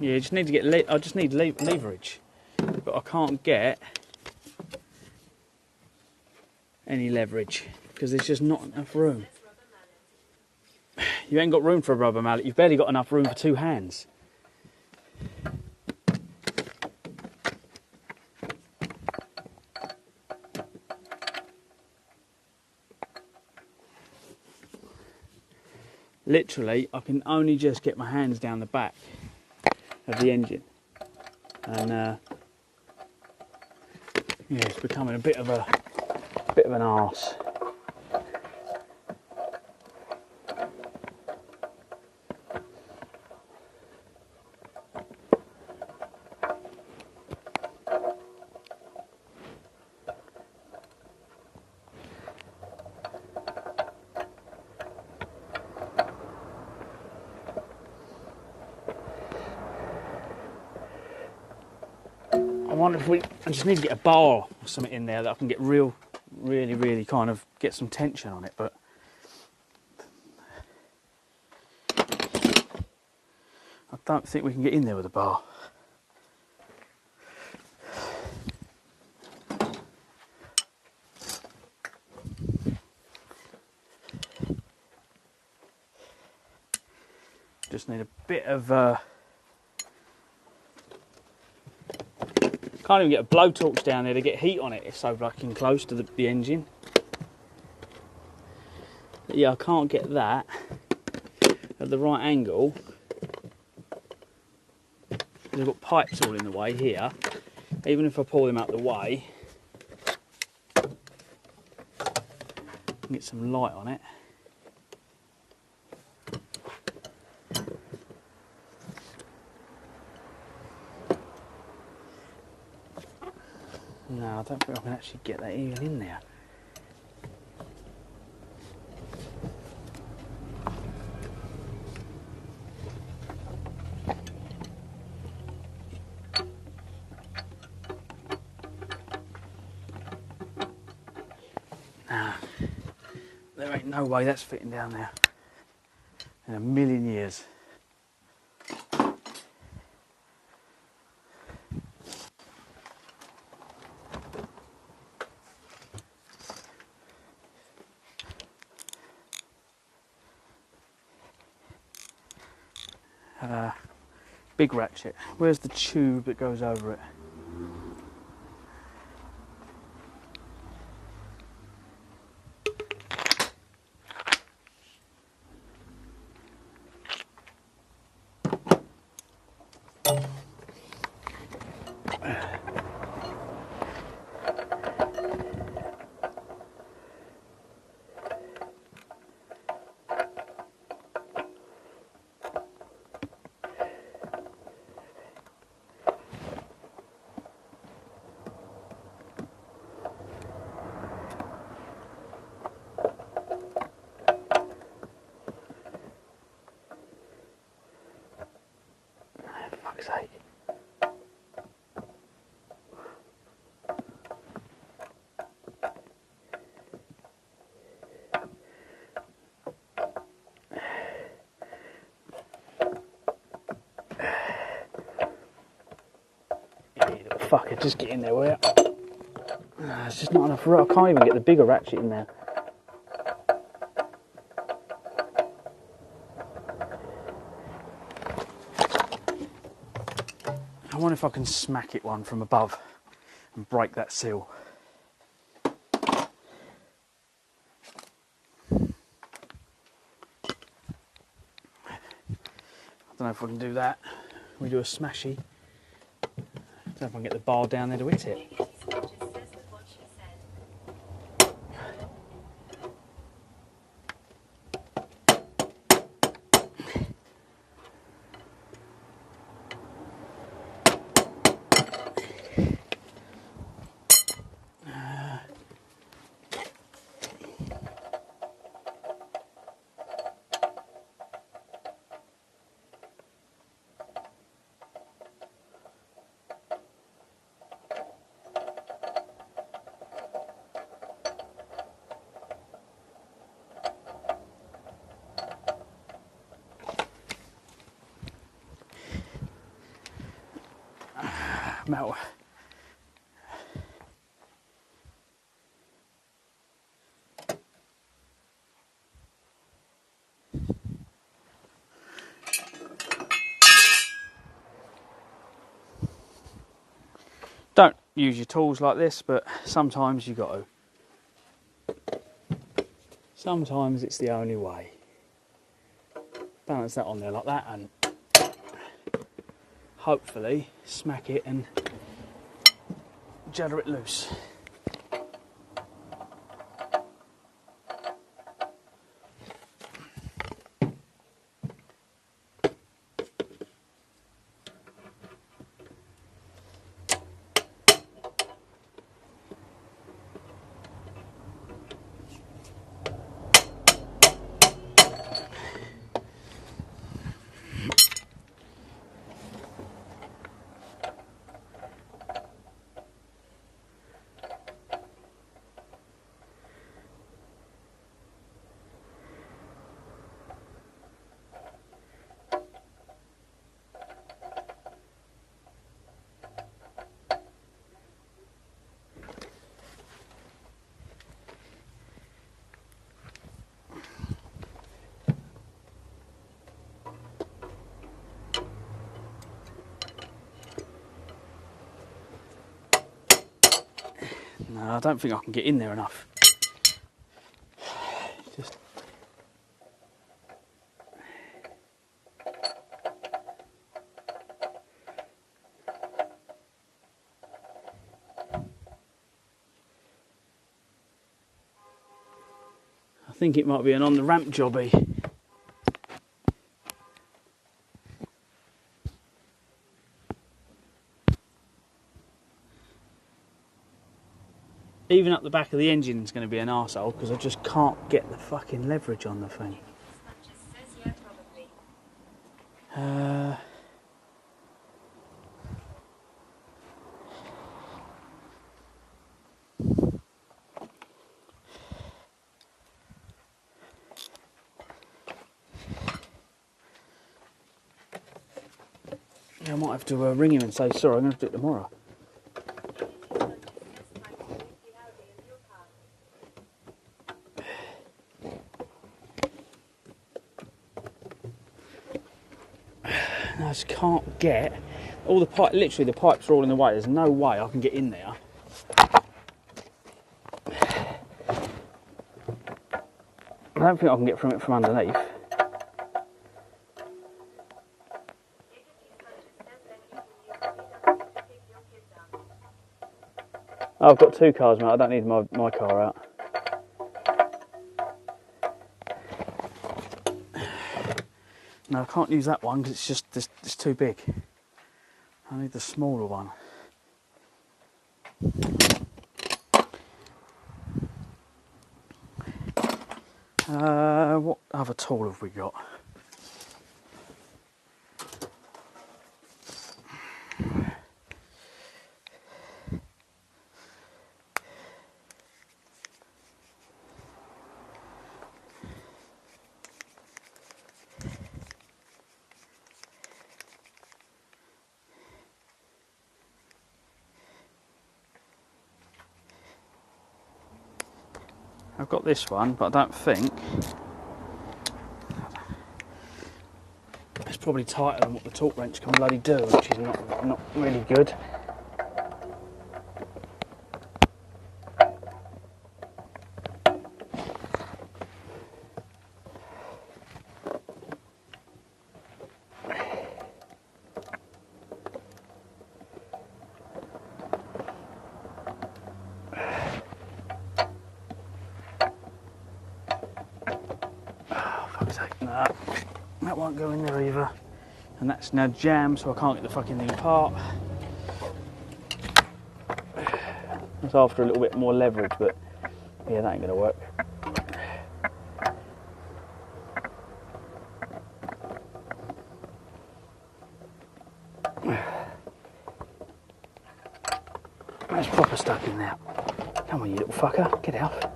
Yeah, just need to get... I just need leverage. But I can't get any leverage because there's just not enough room. You ain't got room for a rubber mallet. You've barely got enough room for 2 hands. Literally, I can only just get my hands down the back of the engine. And yeah, it's becoming a bit of an arse. I wonder if I just need to get a bar or something in there that I can get really kind of get some tension on it, but I don't think we can get in there with a bar. Just need a bit of can't even get a blowtorch down there to get heat on it. It's so fucking close to the engine. But yeah, I can't get that at the right angle. I've got pipes all in the way here. Even if I pull them out the way, I can get some light on it. No, I don't think I can actually get that even in there. Nah, there ain't no way that's fitting down there in a million years. Big ratchet. Where's the tube that goes over it? Fuck's sake. You little fucker, just get in there, will you? It's just not enough room. I can't even get the bigger ratchet in there. I wonder if I can smack it one from above and break that seal. I don't know if I can do that. We do a smashy. I don't know if I can get the bar down there to hit it. Metal. Don't use your tools like this, but sometimes you got to. Sometimes it's the only way. Balance that on there like that and hopefully smack it and judder it loose. No, I don't think I can get in there enough. Just I think it might be an on the ramp jobby. Even up the back of the engine is going to be an arsehole because I just can't get the fucking leverage on the thing. I might have to ring him and say, sorry, I'm going to do it tomorrow. I just can't get all the pipe. Literally, the pipes are all in the way. There's no way I can get in there. I don't think I can get from it from underneath. Oh, I've got two cars, mate. I don't need my car out. No, I can't use that one because it's just it's too big. I need the smaller one. What other tool have we got? I've got this one, but I don't think it's probably tighter than what the torque wrench can bloody do, which is not really good. No, that won't go in there either. And that's now jammed, so I can't get the fucking thing apart. It's after a little bit more leverage, but yeah, that ain't gonna work. That's proper stuck in there. Come on, you little fucker, get out.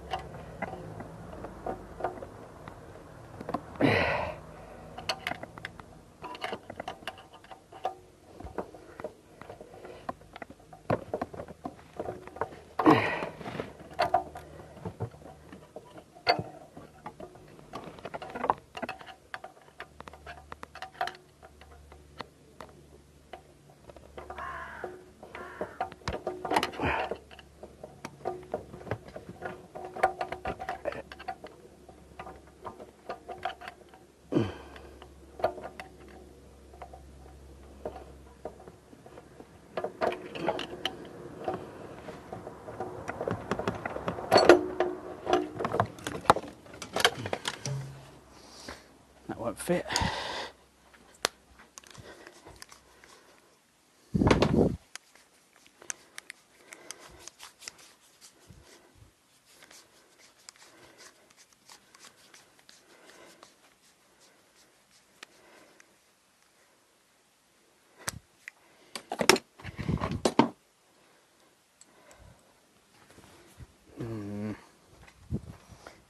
That won't fit.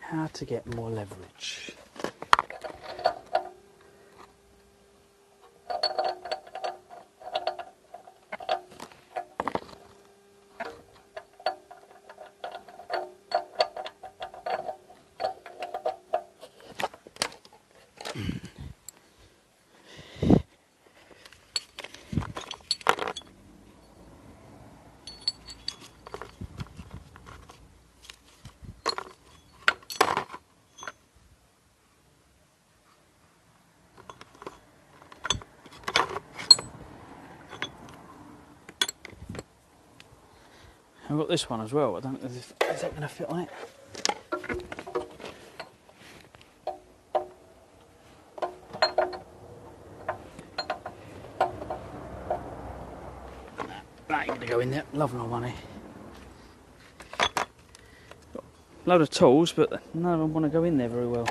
How to get more leverage. I've got this one as well. I don't know if is that going to fit on it. That ain't going to go in there. Love my money. Load of tools, but none of them want to go in there very well.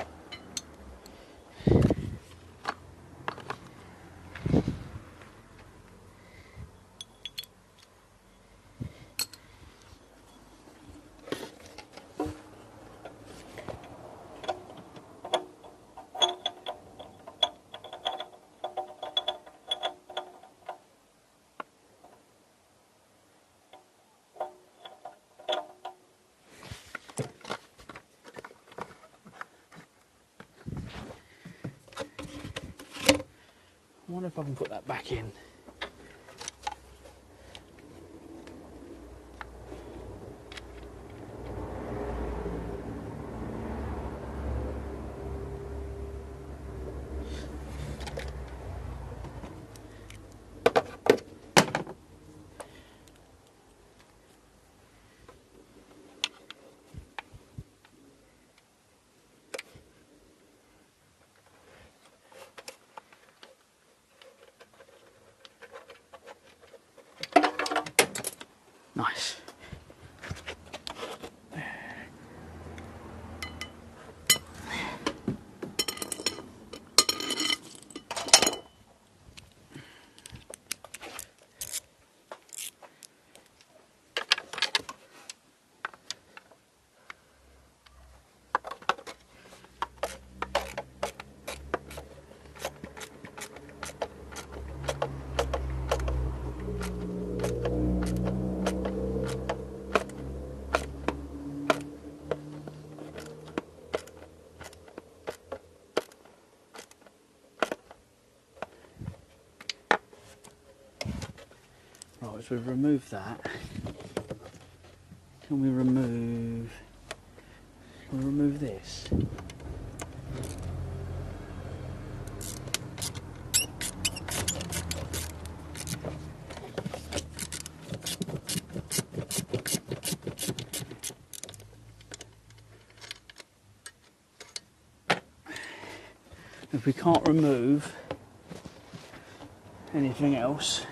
I wonder if I can put that back in. Nice. Right, so we've removed that. Can we remove this? If we can't remove anything else,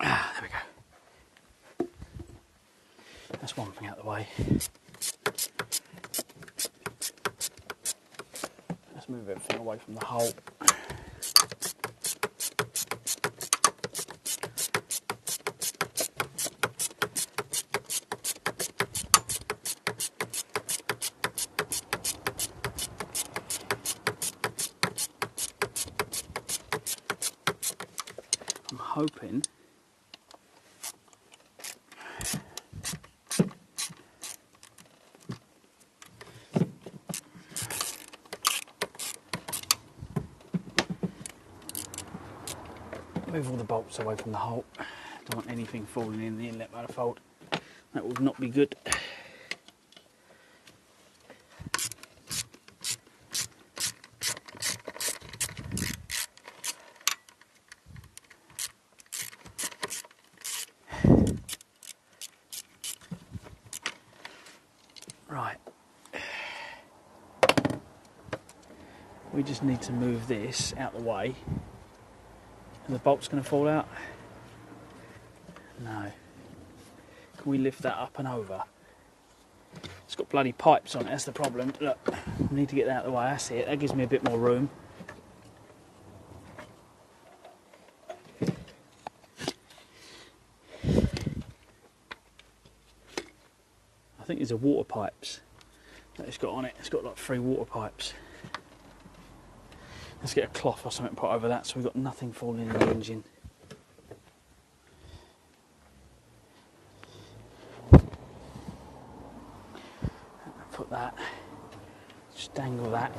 there we go. That's one thing out of the way. Let's move everything away from the hole. I'm hoping move all the bolts away from the hole. Don't want anything falling in the inlet manifold. That would not be good. Right. We just need to move this out the way. And the bolt's going to fall out? No. Can we lift that up and over? It's got bloody pipes on it, that's the problem. Look, I need to get that out of the way, that's it. That gives me a bit more room. I think these are water pipes that it's got on it. It's got like 3 water pipes. Let's get a cloth or something put over that so we've got nothing falling in the engine. Put that, just dangle that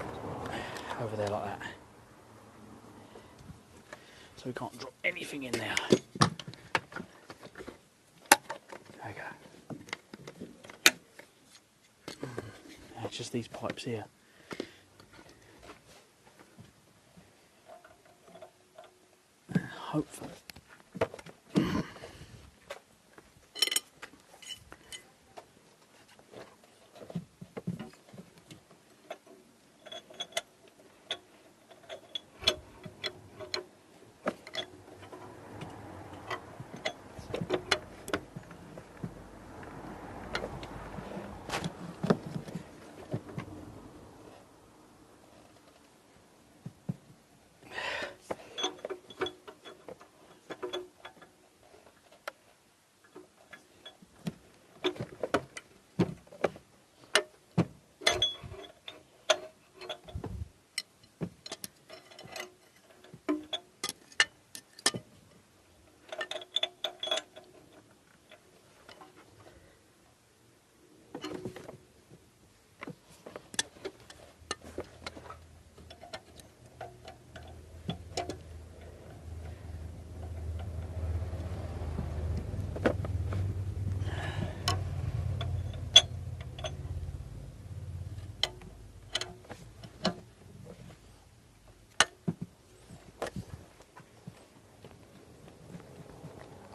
over there like that. so we can't drop anything in there. There we go. Now it's just these pipes here. Hopefully.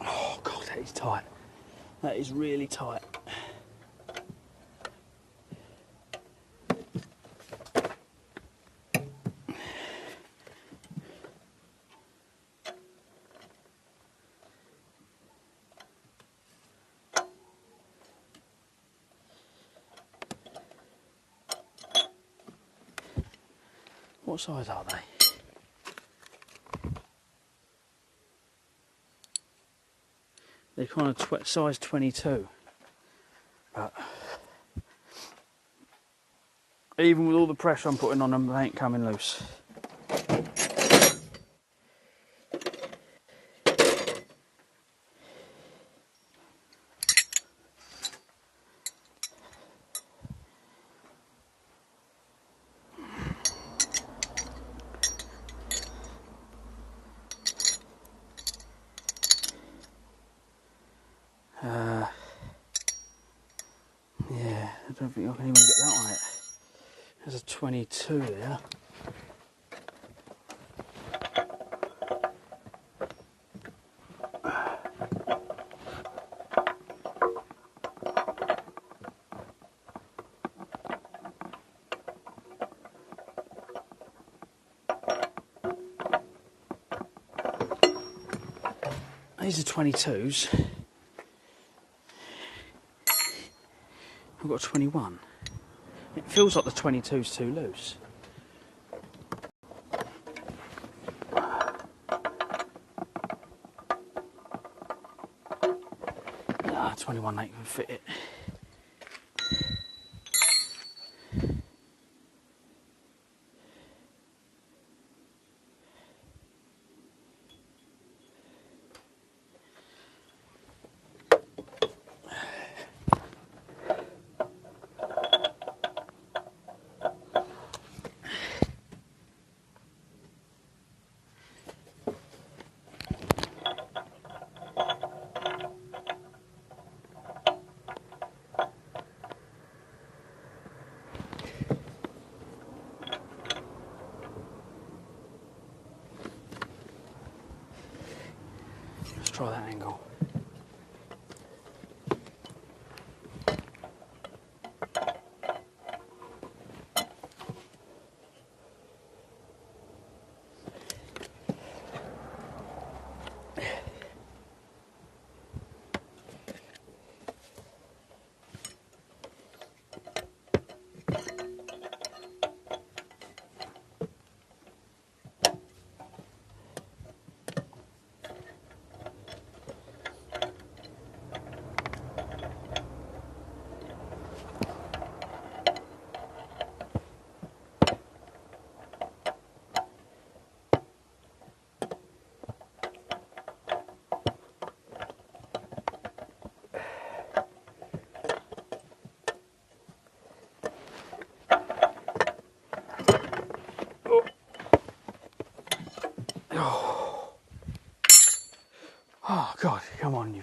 Oh God, that is tight. That is really tight. What size are they? They're kind of size 22. But even with all the pressure I'm putting on them, they ain't coming loose. Yeah, I don't think I can even get that on it. There's a 22 there. These are 22s. I've got a 21. It feels like the 22's too loose. 21 ain't gonna fit it.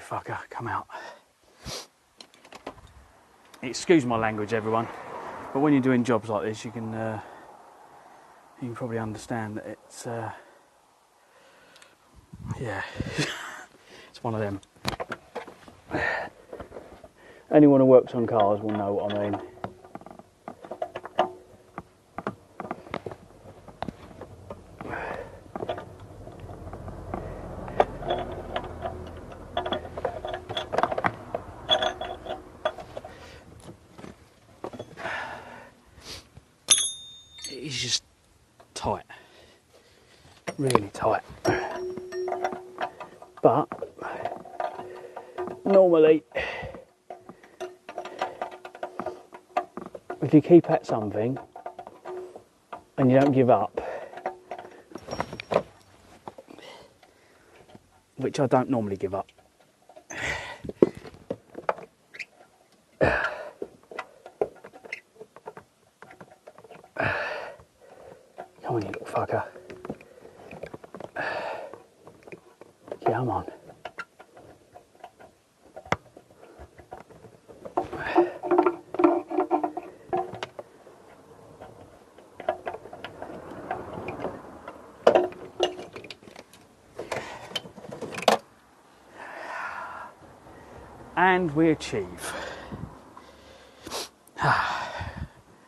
fucker, come out. Excuse my language, everyone, but when you're doing jobs like this, you can probably understand that it's yeah, it's one of them. Anyone who works on cars will know what I mean. It's just tight, really tight. But normally, if you keep at something and you don't give up, which I don't normally give up, come on, you little fucker. Come on. And we achieve.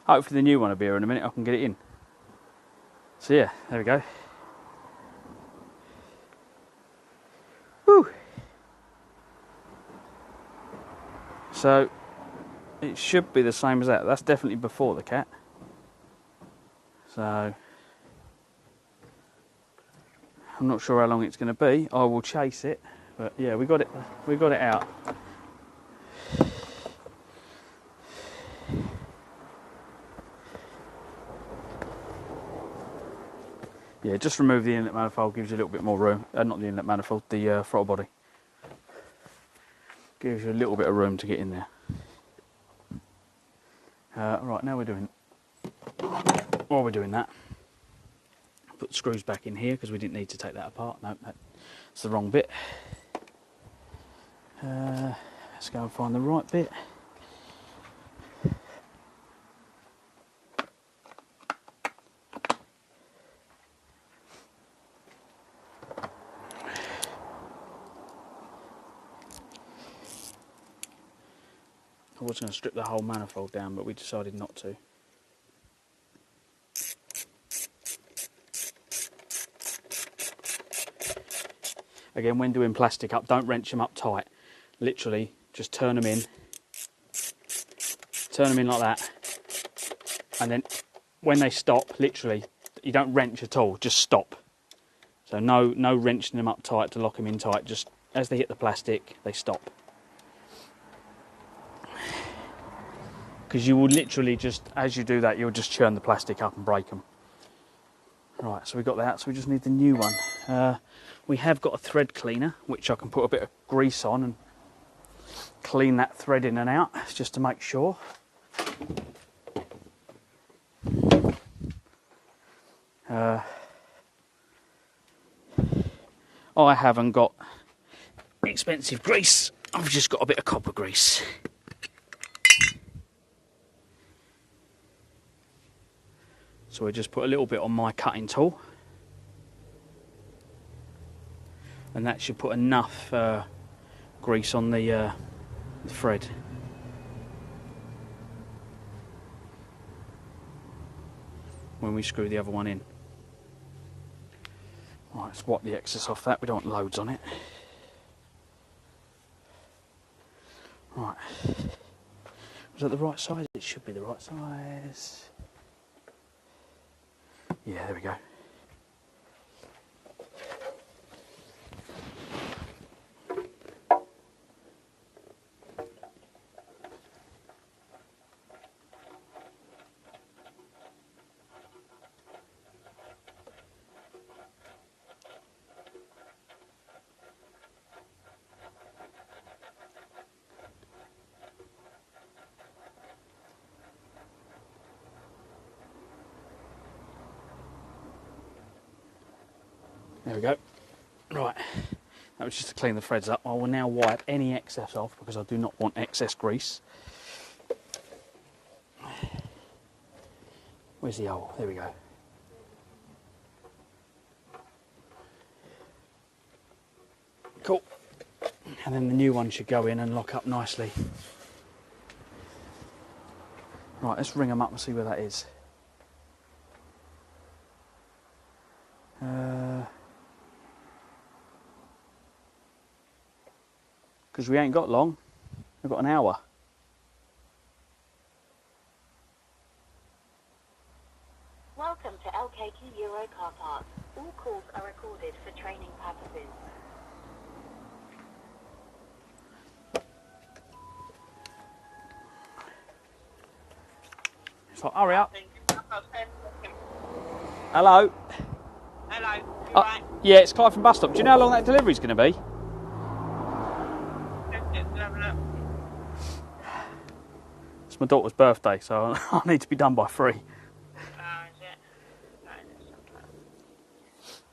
Hopefully the new one will be here in a minute, I can get it in. So yeah, there we go. Whew. So it should be the same as that. That's definitely before the cat. So I'm not sure how long it's going to be. I will chase it, but yeah, we got it out. Yeah, just remove the inlet manifold, gives you a little bit more room. Not the inlet manifold, the throttle body. Gives you a little bit of room to get in there. Right, now while we're doing that, put the screws back in here because we didn't need to take that apart. No, that's the wrong bit. Let's go and find the right bit. I was going to strip the whole manifold down, but we decided not to. Again, when doing plastic up, don't wrench them up tight. Literally, just turn them in like that, and then when they stop, literally, you don't wrench at all, just stop. So no wrenching them up tight to lock them in tight, just as they hit the plastic, they stop. Because you will literally just, as you do that, you'll just churn the plastic up and break them. Right, so we got that, so we just need the new one. We have got a thread cleaner, which I can put a bit of grease on and clean that thread in and out, just to make sure. I haven't got expensive grease, I've just got a bit of copper grease. So I just put a little bit on my cutting tool, and that should put enough grease on the thread. When we screw the other one in. Right, let's wipe the excess off that, we don't want loads on it. Right, was that the right size? It should be the right size. Yeah, there we go. There we go. Right, That was just to clean the threads up. I will now wipe any excess off because I do not want excess grease. Where's the hole? There we go. Cool. And then the new one should go in and lock up nicely. Right, let's ring them up and see where that is. Because we ain't got long. We've got an hour. Welcome to LKQ Euro Car Park. All calls are recorded for training purposes. It's like, hurry up. Hello. Hello. You right? Yeah, it's Clive from bus stop. Do you know how long that delivery's going to be? It's my daughter's birthday, so I need to be done by 3. Oh, is it? Right, let's have a look.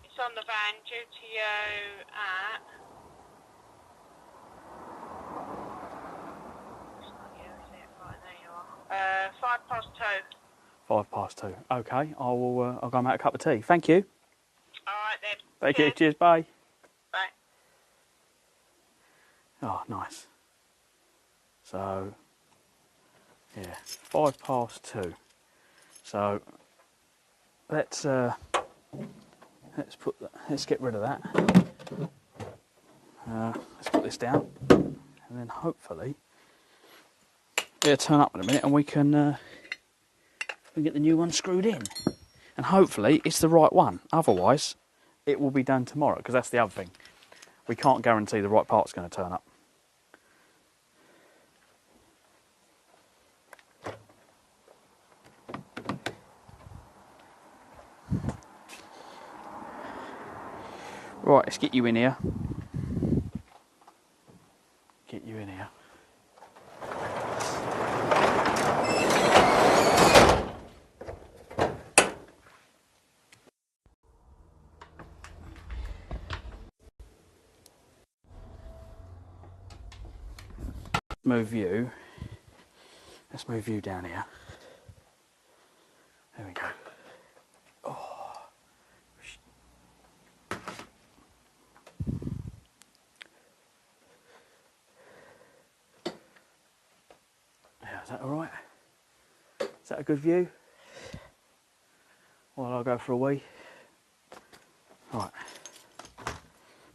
It's on the van due to you at... It's not you, is it? Right, there you are. 2:05. 2:05. Okay, I'll go and make a cup of tea. Thank you. Alright then. Thank you. Cheers, bye. Bye. Oh, nice. So, yeah, 2:05. So, let's get rid of that. Let's put this down, and then hopefully it'll turn up in a minute, and we can get the new one screwed in. And hopefully it's the right one. Otherwise, it will be done tomorrow. Because that's the other thing. We can't guarantee the right part's going to turn up. Right, let's get you in here. Get you in here. Move you. Let's move you down here. There we go. Oh. Yeah, is that all right? Is that a good view? While I go for a wee. Right.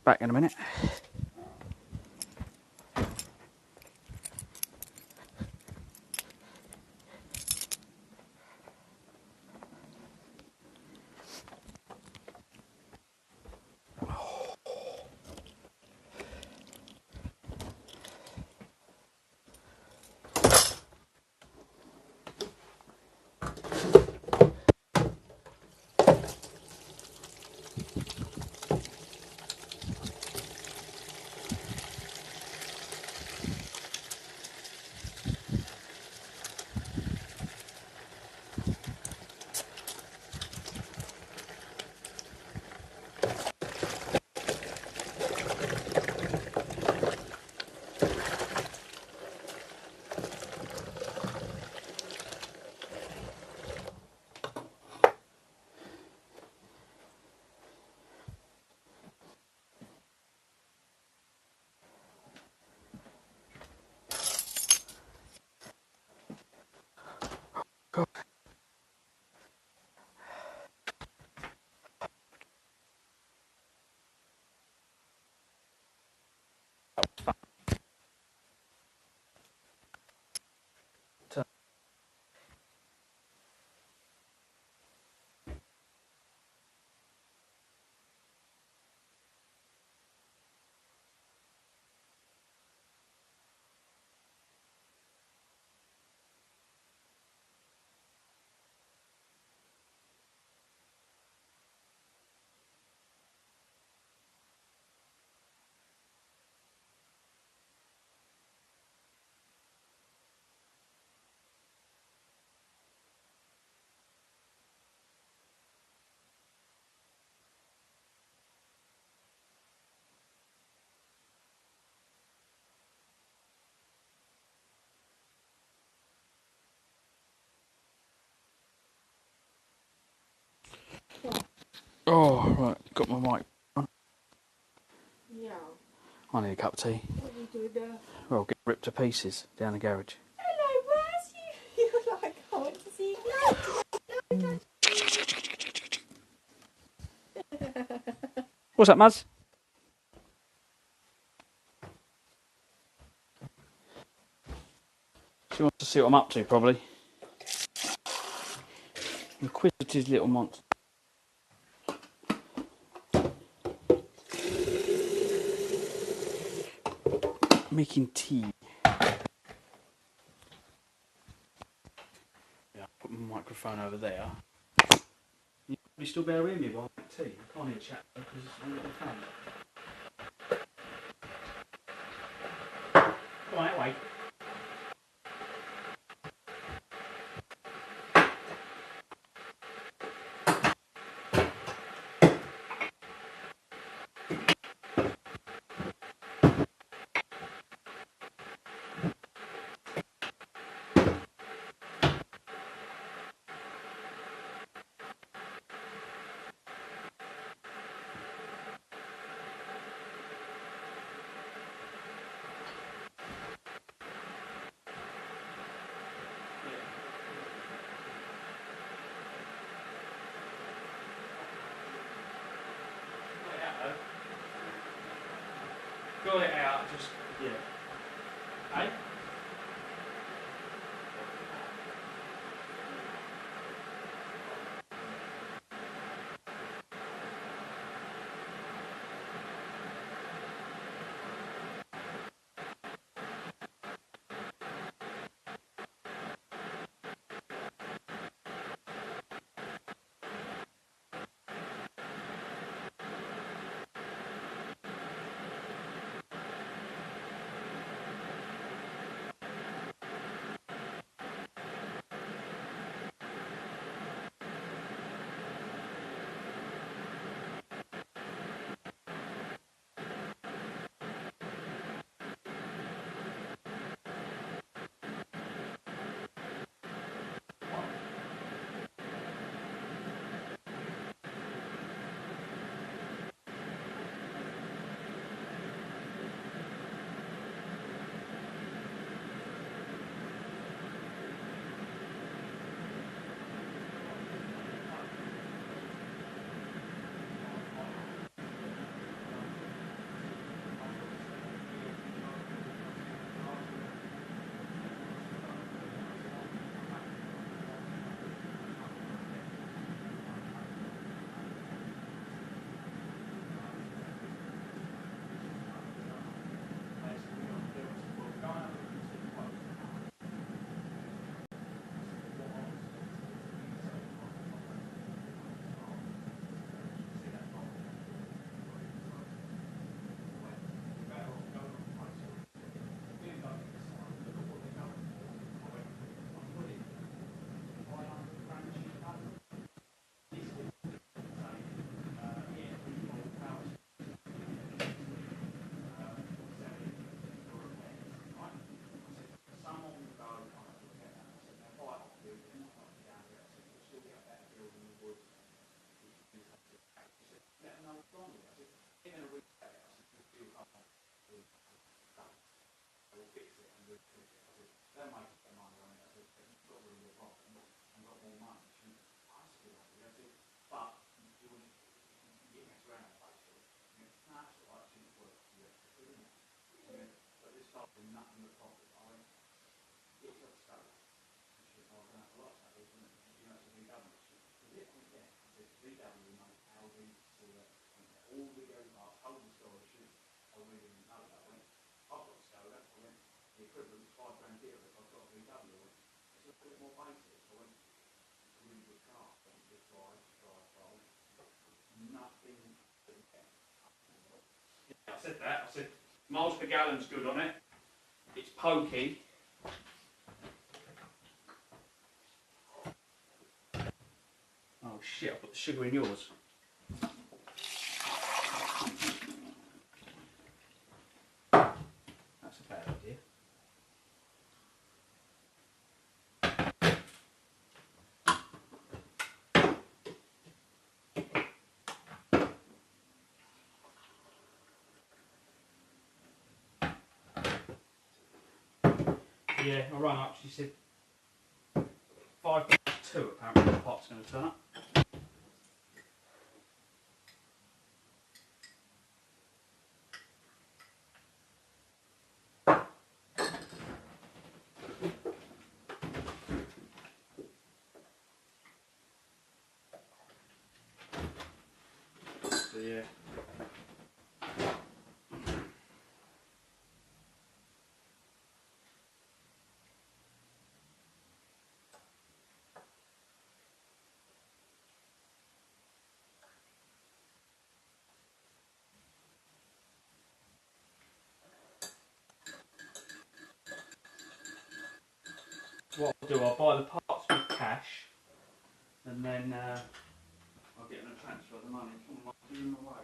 Back in a minute. Oh, right, got my mic on. Yeah. I need a cup of tea. What are you doing there? Well, get ripped to pieces down the garage. Hello, Raz. You're like, I want to see you. What's up, Maz? She wants to see what I'm up to, probably. Inquisitive little monster. Making tea. Yeah, I'll put my microphone over there. You still bear with me while I make tea? I can't hear chat because I'm on the phone. Come on, wait. Got it out, just, yeah. Hey? I said that. I said miles per gallon's good on it. It's pokey. Oh shit! I put the sugar in yours. That's a bad idea. Yeah, I rang up, she said 5 to 2 apparently the part's going to turn up. So yeah. What I'll do, I'll buy the parts with cash, and then I'll get them to transfer the money from my way.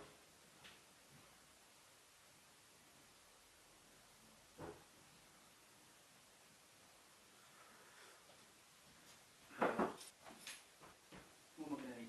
What am I going to eat?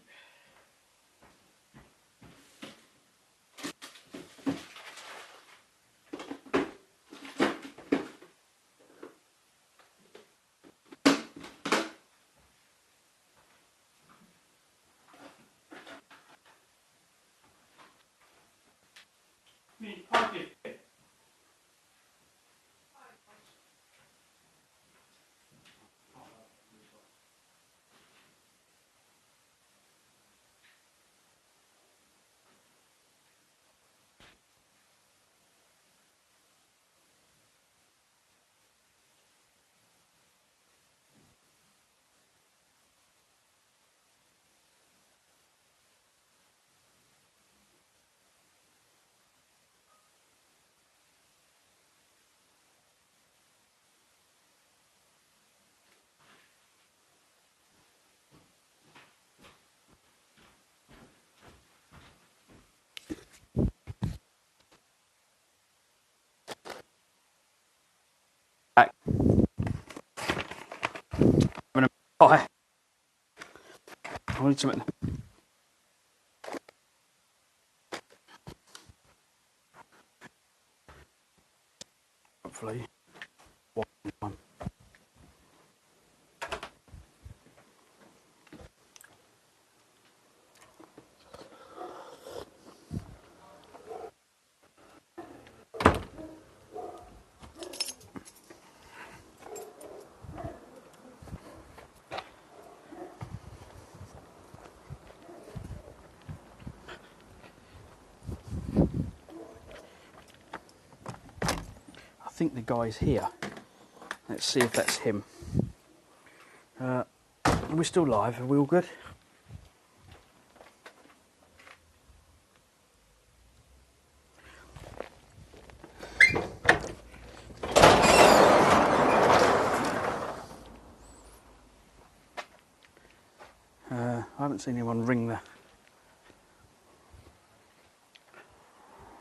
Back. Having a pie. I need something. Hopefully. One. I think the guy's here. Let's see if that's him. Are we still live? Are we all good? I haven't seen anyone ring the...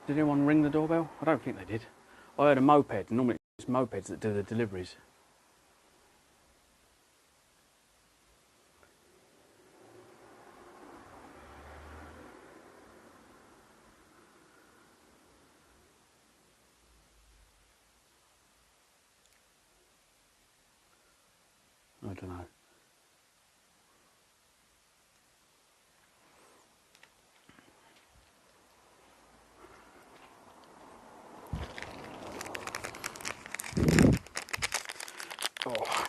Did anyone ring the doorbell? I don't think they did. I heard a moped. Normally it's mopeds that do the deliveries. I don't know. Oh.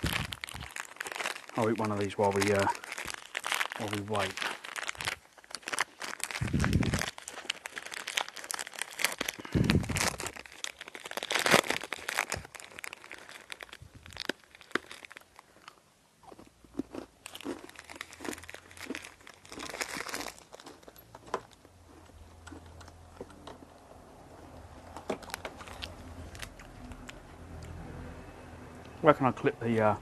I'll eat one of these while we wait. Where can I clip the...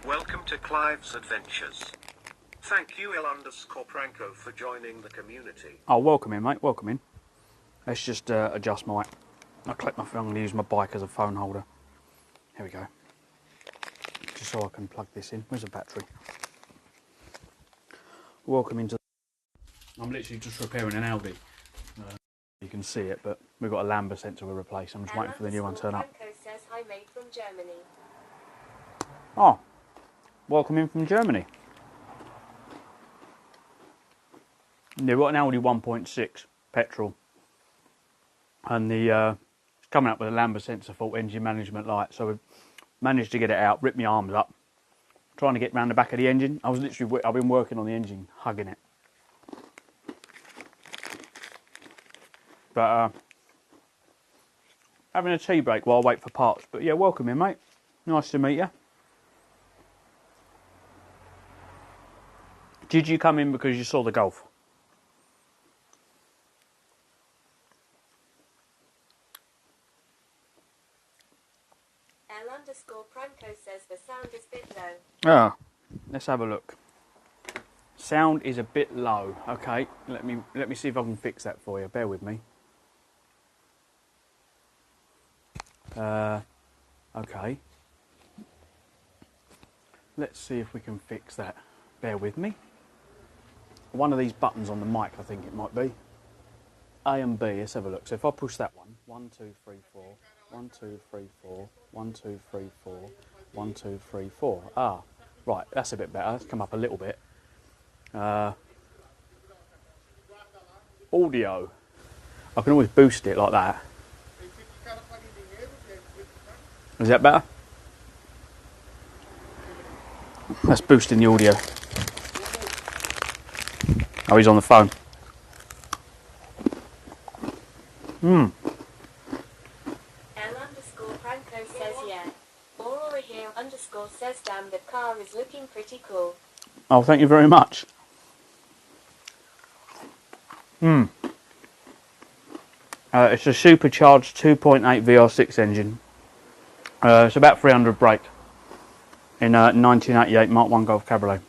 Welcome to Clive's Adventures. Thank you, Il_Pranko, for joining the community. Oh, welcome in, mate. Welcome in. Let's just adjust my... I clip my phone. I'm going to use my bike as a phone holder. Here we go. Just so I can plug this in. Where's the battery? Welcome into... I'm literally just repairing an Audi. You can see it, but we've got a Lambda sensor we're replacing. I'm just waiting for the new one to turn up. Says hi, mate from Germany. Oh, welcome in from Germany. They've got an Audi 1.6 petrol, and it's coming up with a Lambda sensor fault engine management light. So we've managed to get it out, ripped my arms up, trying to get round the back of the engine. I've been working on the engine, hugging it. But having a tea break while I wait for parts. But yeah, welcome in, mate. Nice to meet you. Did you come in because you saw the Golf? L_Pranko says the sound is a bit low. Ah, let's have a look. Sound is a bit low. Okay, let me see if I can fix that for you. Bear with me. Okay. Let's see if we can fix that. Bear with me. One of these buttons on the mic, I think it might be. A and B, let's have a look. So if I push that one, 1, 2, 3, 4, 1, 2, 3, 4, 1, 2, 3, 4, 1, 2, 3, 4. Ah, right, that's a bit better. Let's come up a little bit. Audio. I can always boost it like that. Is that better? That's boosting the audio. Oh, he's on the phone. L_Pranko says yeah. Aurora here _ says damn, the car is looking pretty cool. Oh, thank you very much. It's a supercharged 2.8 VR6 engine. It's about 300 brake in a 1988 Mark 1 Golf Cabriolet.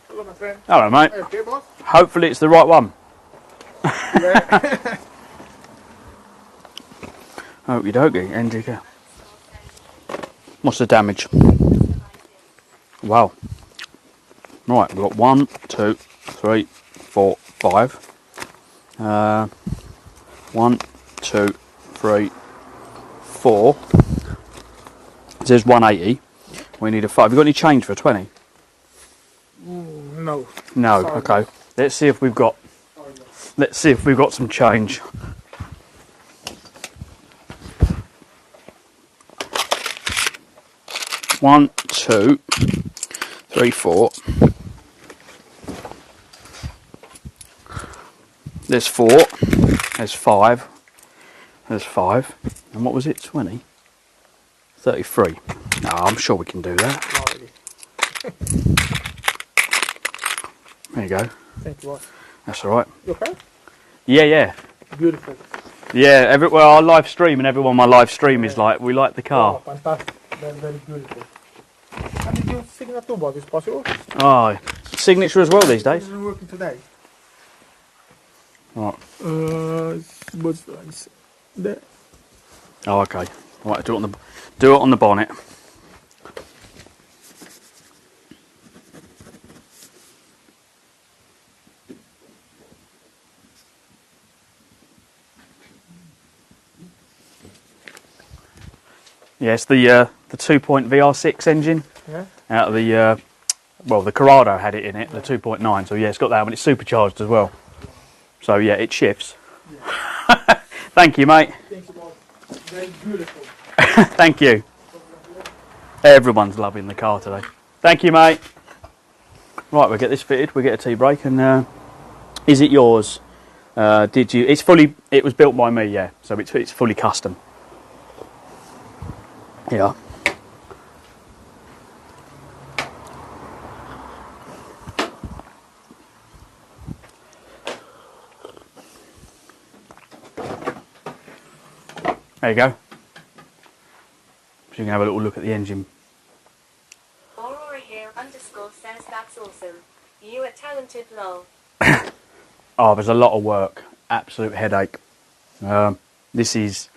Hello, my friend. Hello, mate. Okay, boss? Hopefully it's the right one. Okie dokie, NGK. What's the damage? Wow. Right, we've got 1, 2, 3, 4, 5. 1, 2, 3, 4. There's 180. We need a 5. Have you got any change for a 20? No. No. Sorry. Okay. Let's see if we've got. Let's see if we've got some change. One, 2, 3, 4. There's 4. There's 5. There's 5. And what was it? 20? 33. No, I'm sure we can do that. There you go. Thank you, boss. That's all right. You okay? Yeah. Beautiful. Yeah, well, I live stream and everyone on my live stream is like, we like the car. Oh, fantastic. Very, very beautiful. And did you signature, boss? Is possible? Oh, signature as well these days. It's working today. Right. What's this? There. Oh, okay. Right, do it on the bonnet. Yes, the 2-point VR6 engine. Yeah. Out of the well, the Corrado had it in it, the 2.9. So yeah, it's got that one. It's supercharged as well. So yeah, it shifts. Yeah. Thank you, mate. Thank you, boss. Very beautiful. Thank you. Everyone's loving the car today. Thank you, mate. Right, we'll get this fitted. We'll get a tea break. And is it yours? Did you? It's fully. It was built by me. Yeah. So it's fully custom. Yeah. There you go. So you can have a little look at the engine. Aurora here _ says that's awesome. You a talented lol. Oh, there's a lot of work. Absolute headache. This is,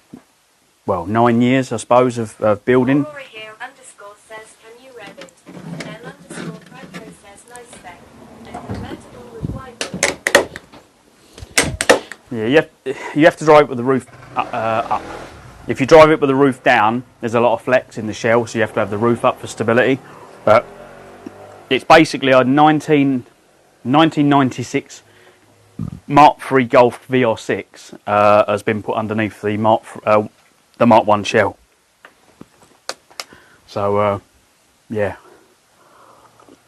well, 9 years, I suppose, of building. Aurora here _ says, can you rev it? L_Pranko says, nice spec. And convertible with wide. Yeah, you have to drive with the roof up. If you drive it with the roof down, there's a lot of flex in the shell, so you have to have the roof up for stability. But it's basically a 1996 Mark III Golf VR6 has been put underneath the Mark 1 shell. So yeah.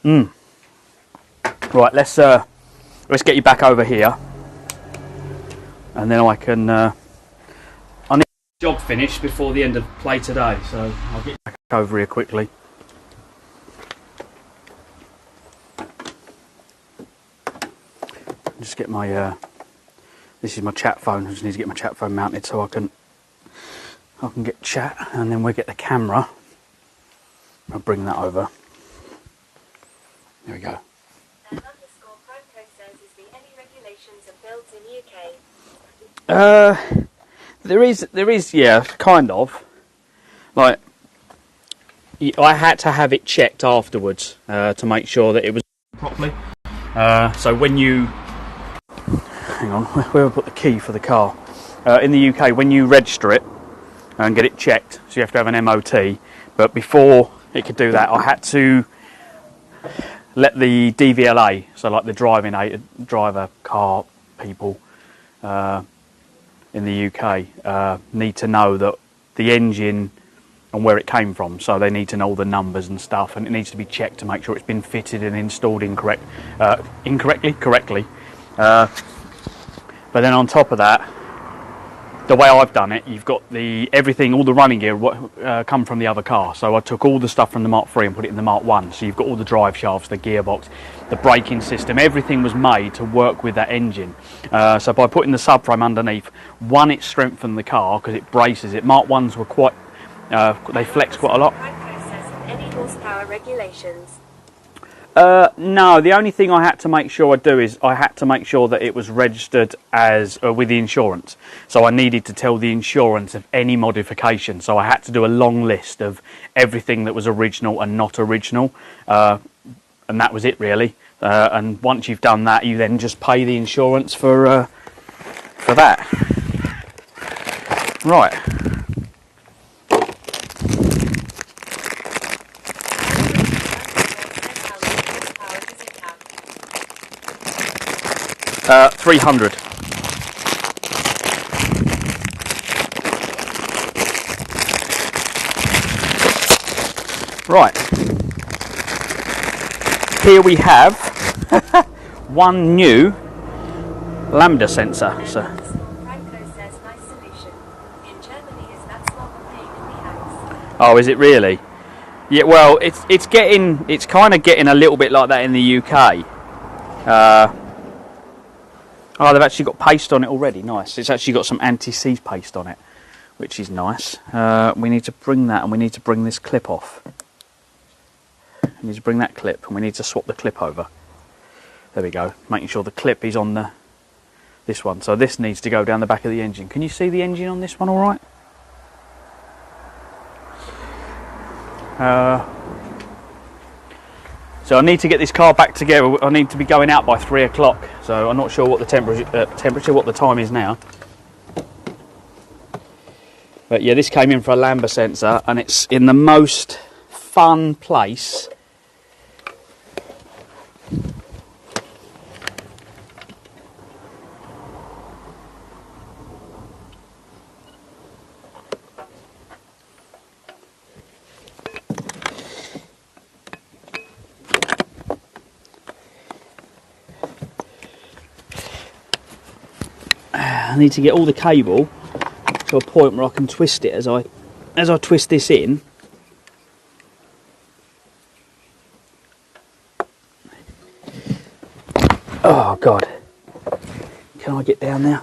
Right, let's get you back over here, and then I can. I need the job finished before the end of play today, so I'll get back over here quickly. Just get my. This is my chat phone. I just need to get my chat phone mounted so I can get chat, and then we'll get the camera. I'll bring that over. There we go. There is, yeah, kind of. Like, I had to have it checked afterwards to make sure that it was properly. So when you, hang on, where have I put the key for the car? In the UK, when you register it and get it checked, so you have to have an MOT. But before it could do that, I had to let the DVLA, so like the driver car people in the UK, need to know that the engine and where it came from. So they need to know all the numbers and stuff, and it needs to be checked to make sure it's been fitted and installed correctly. But then on top of that, the way I've done it, you've got everything, all the running gear come from the other car. So I took all the stuff from the Mark III and put it in the Mark 1. So you've got all the drive shafts, the gearbox, the braking system, everything was made to work with that engine. So by putting the subframe underneath, one, it strengthened the car because it braces it. Mark 1s were quite, they flex quite a lot. Any horsepower regulations? No, the only thing I had to make sure I do is I had to make sure that it was registered as with the insurance. So I needed to tell the insurance of any modification. So I had to do a long list of everything that was original and not original, and that was it really. And once you've done that, you then just pay the insurance for that. Right. Uh, 300. Right. Here we have one new Lambda sensor. So. Oh, is it really? Yeah. Well, it's kind of getting a little bit like that in the UK. Oh, they've actually got paste on it already. Nice. It's actually got some anti-seize paste on it, which is nice. We need to bring that, and we need to bring this clip off. We need to bring that clip, and we need to swap the clip over. There we go. Making sure the clip is on this one. So this needs to go down the back of the engine. Can you see the engine on this one all right? So I need to get this car back together. I need to be going out by 3 o'clock. So I'm not sure what the temperature, what the time is now. But yeah, this came in for a Lambda sensor, and it's in the most fun place. I need to get all the cable to a point where I can twist it as I twist this in. Oh God, can I get down there?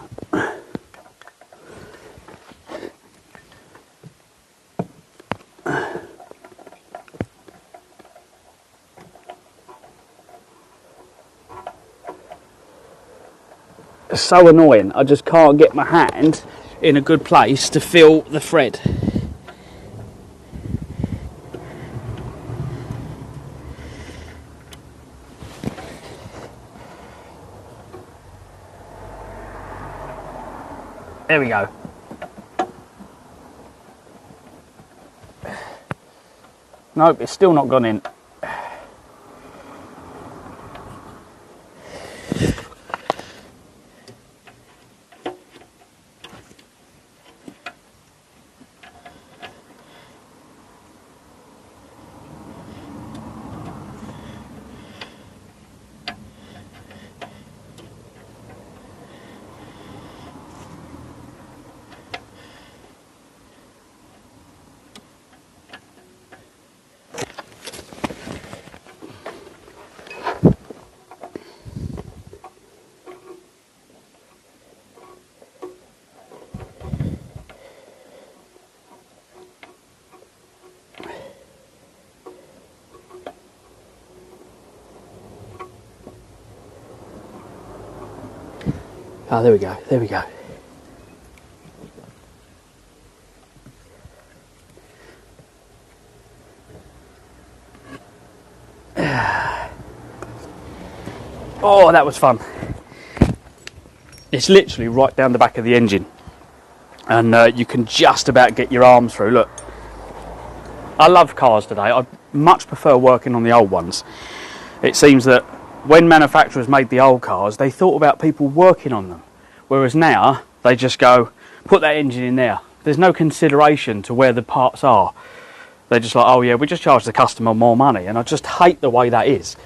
It's so annoying. I just can't get my hand in a good place to feel the thread. There we go. Nope, it's still not gone in. Oh, there we go, there we go. Oh, that was fun. It's literally right down the back of the engine. And you can just about get your arms through. Look, I love cars today. I much prefer working on the old ones. It seems that when manufacturers made the old cars, they thought about people working on them. Whereas now, they just go, put that engine in there. There's no consideration to where the parts are. They're just like, oh yeah, we just charge the customer more money. And I just hate the way that is.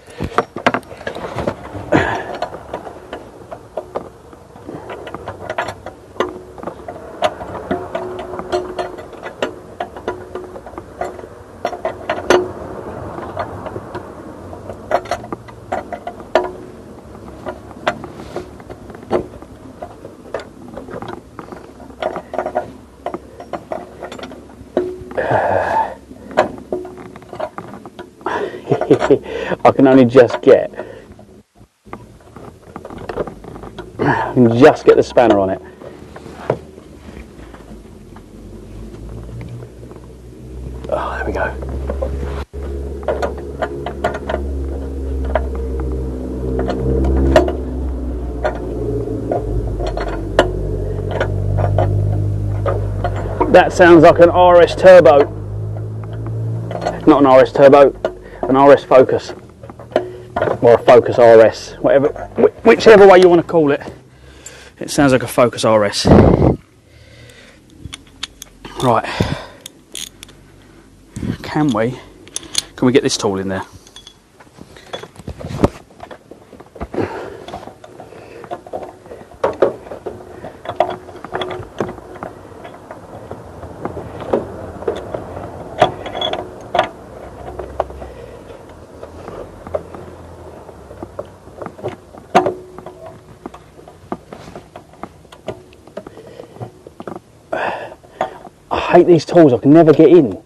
I can only just get the spanner on it. Oh, there we go. That sounds like an RS Turbo. Not an RS Turbo, an RS Focus. Or a Focus RS, whatever, whichever way you want to call it. It sounds like a Focus RS. Right. Can we get this tool in there? I hate these tools, I can never get in.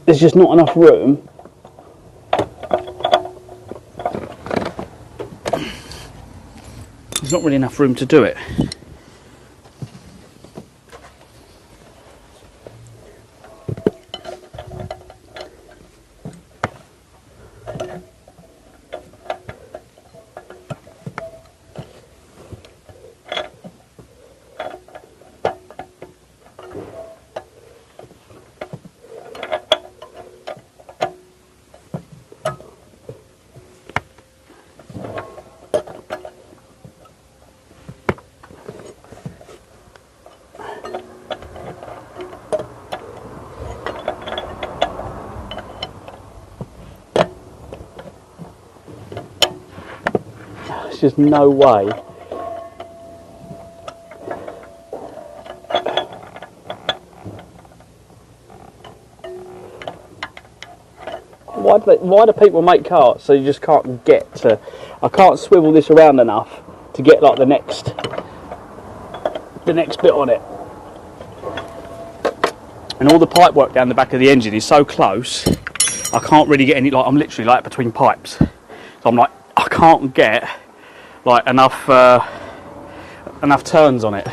There's just not enough room. There's not really enough room to do it. There's just no way. Why do people make carts so you just can't get to... I can't swivel this around enough to get like the next bit on it. And all the pipe work down the back of the engine is so close, I can't really get any, like I'm literally like between pipes. So I'm like, I can't get like enough turns on it.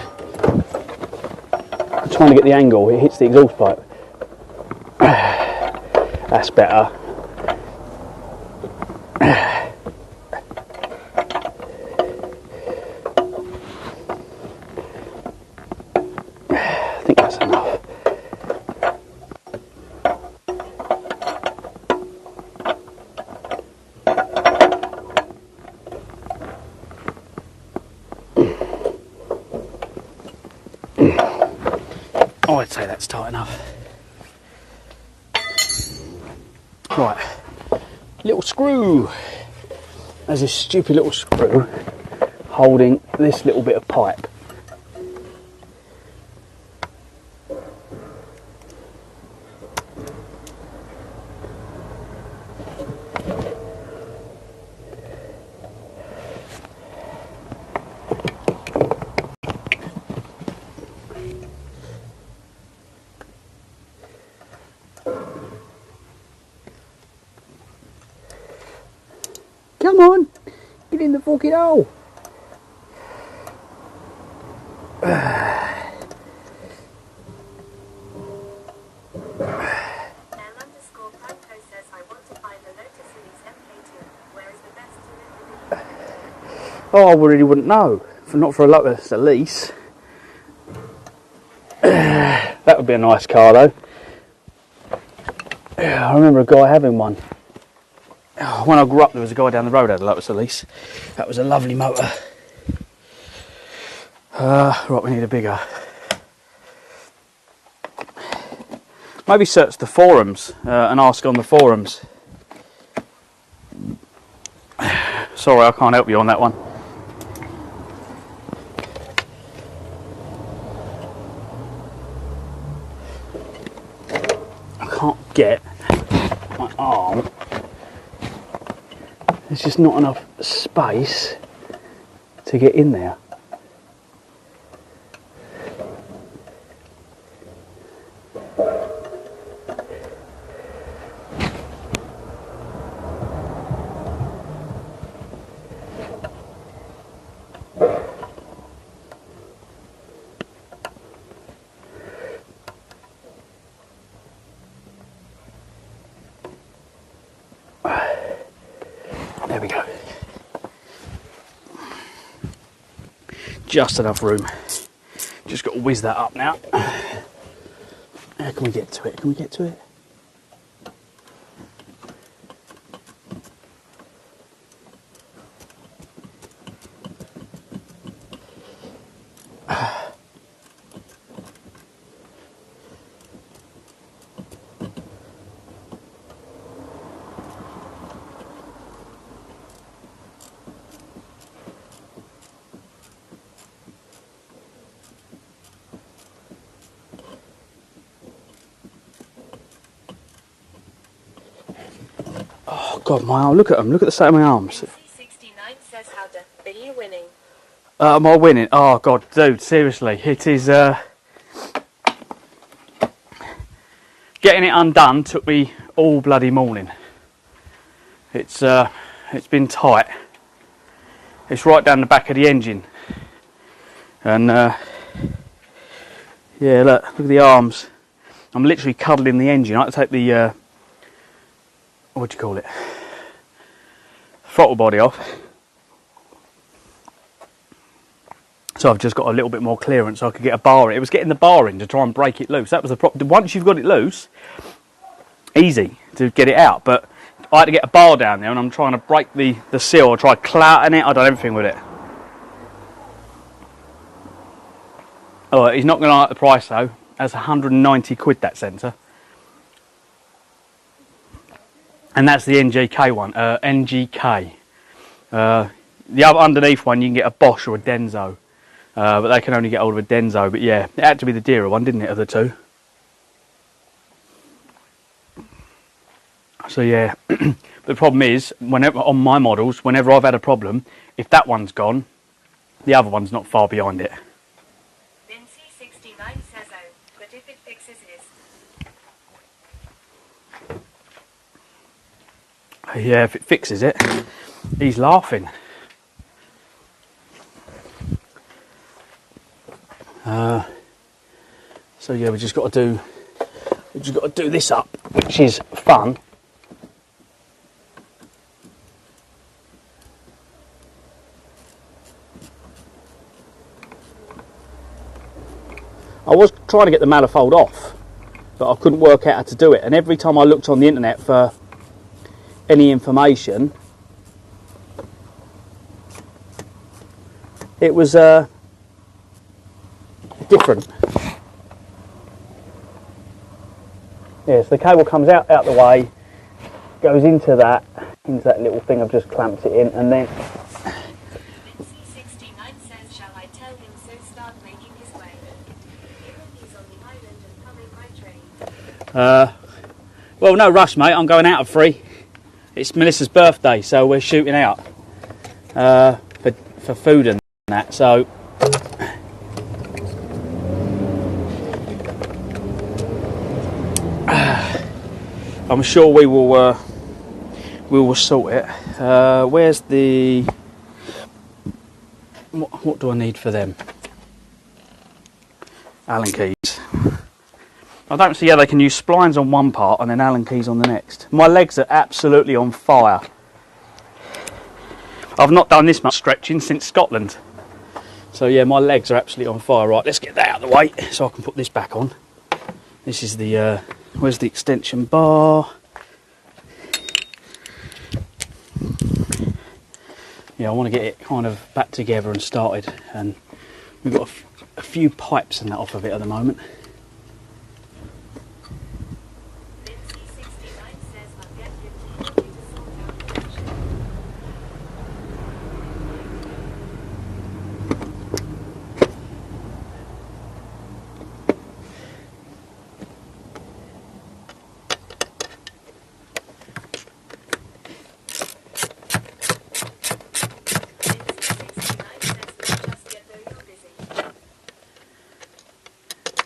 I'm trying to get the angle, it hits the exhaust pipe. That's better. I think that's enough. I'd say that's tight enough. Right, little screw. There's this stupid little screw holding this little bit of pipe. Come on, get in the fucking hole. Oh, I really wouldn't know. Not for a lease. That would be a nice car though. I remember a guy having one. When I grew up, there was a guy down the road who had a Lotus Elise. That was a lovely motor. Right, we need a bigger. Maybe search the forums and ask on the forums. Sorry, I can't help you on that one. I can't get my arm. There's just not enough space to get in there. There we go. Just enough room. Just got to whiz that up now. How can we get to it? Can we get to it? Oh God, my arm! Look at them! Look at the state of my arms. 69 says how the are you winning? Am I winning? Oh God, dude, seriously, it is. Getting it undone took me all bloody morning. It's been tight. It's right down the back of the engine, and yeah, look at the arms. I'm literally cuddling the engine. I had to take the what do you call it? Throttle body off. So I've just got a little bit more clearance so I could get a bar in. It was getting the bar in to try and break it loose. That was the problem. Once you've got it loose, easy to get it out. But I had to get a bar down there and I'm trying to break the seal. I tried clouting it. I done everything with it. Oh, he's not going to like the price though. That's 190 quid, that sensor. And that's the NGK one, NGK. The other underneath one, you can get a Bosch or a Denso. But they can only get hold of a Denso. But yeah, it had to be the dearer one, didn't it, of the two? So yeah, but the problem is, whenever on my models, whenever I've had a problem, if that one's gone, the other one's not far behind it. Then C69 says so, but if it fixes this. Yeah, if it fixes it, he's laughing. So yeah, we just got to do this up, which is fun. I was trying to get the manifold off, but I couldn't work out how to do it. And every time I looked on the internet for any information, it was different. Yeah, so the cable comes out the way, goes into that little thing I've just clamped it in, and then C69 says, shall I tell him so start making his way? Given he's on the island and coming by train. Well, no rush, mate. I'm going out at 3. It's Melissa's birthday, so we're shooting out for food and that. So I'm sure we will sort it. Where's the what do I need for them? Allen keys. I don't see how they can use splines on one part and then Allen keys on the next. My legs are absolutely on fire. I've not done this much stretching since Scotland. So yeah, my legs are absolutely on fire. Right, let's get that out of the way so I can put this back on. This is the, where's the extension bar? Yeah, I want to get it kind of back together and started. And we've got a few pipes and that off of it at the moment.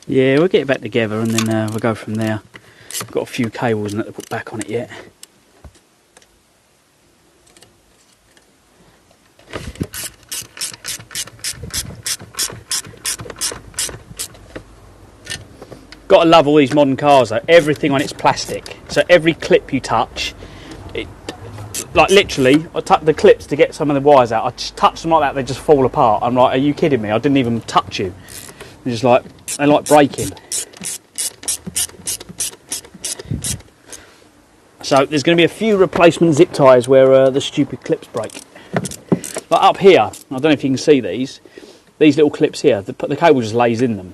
Yeah, we'll get it back together and then we'll go from there. I've got a few cables and that to put back on it yet. Gotta love all these modern cars though. Everything on it's plastic. So every clip you touch, like literally, I touch the clips to get some of the wires out. I just touch them like that, they just fall apart. I'm like, are you kidding me? I didn't even touch you. They're just like, they like breaking. So there's going to be a few replacement zip ties where the stupid clips break. But up here, I don't know if you can see these little clips here, the cable just lays in them.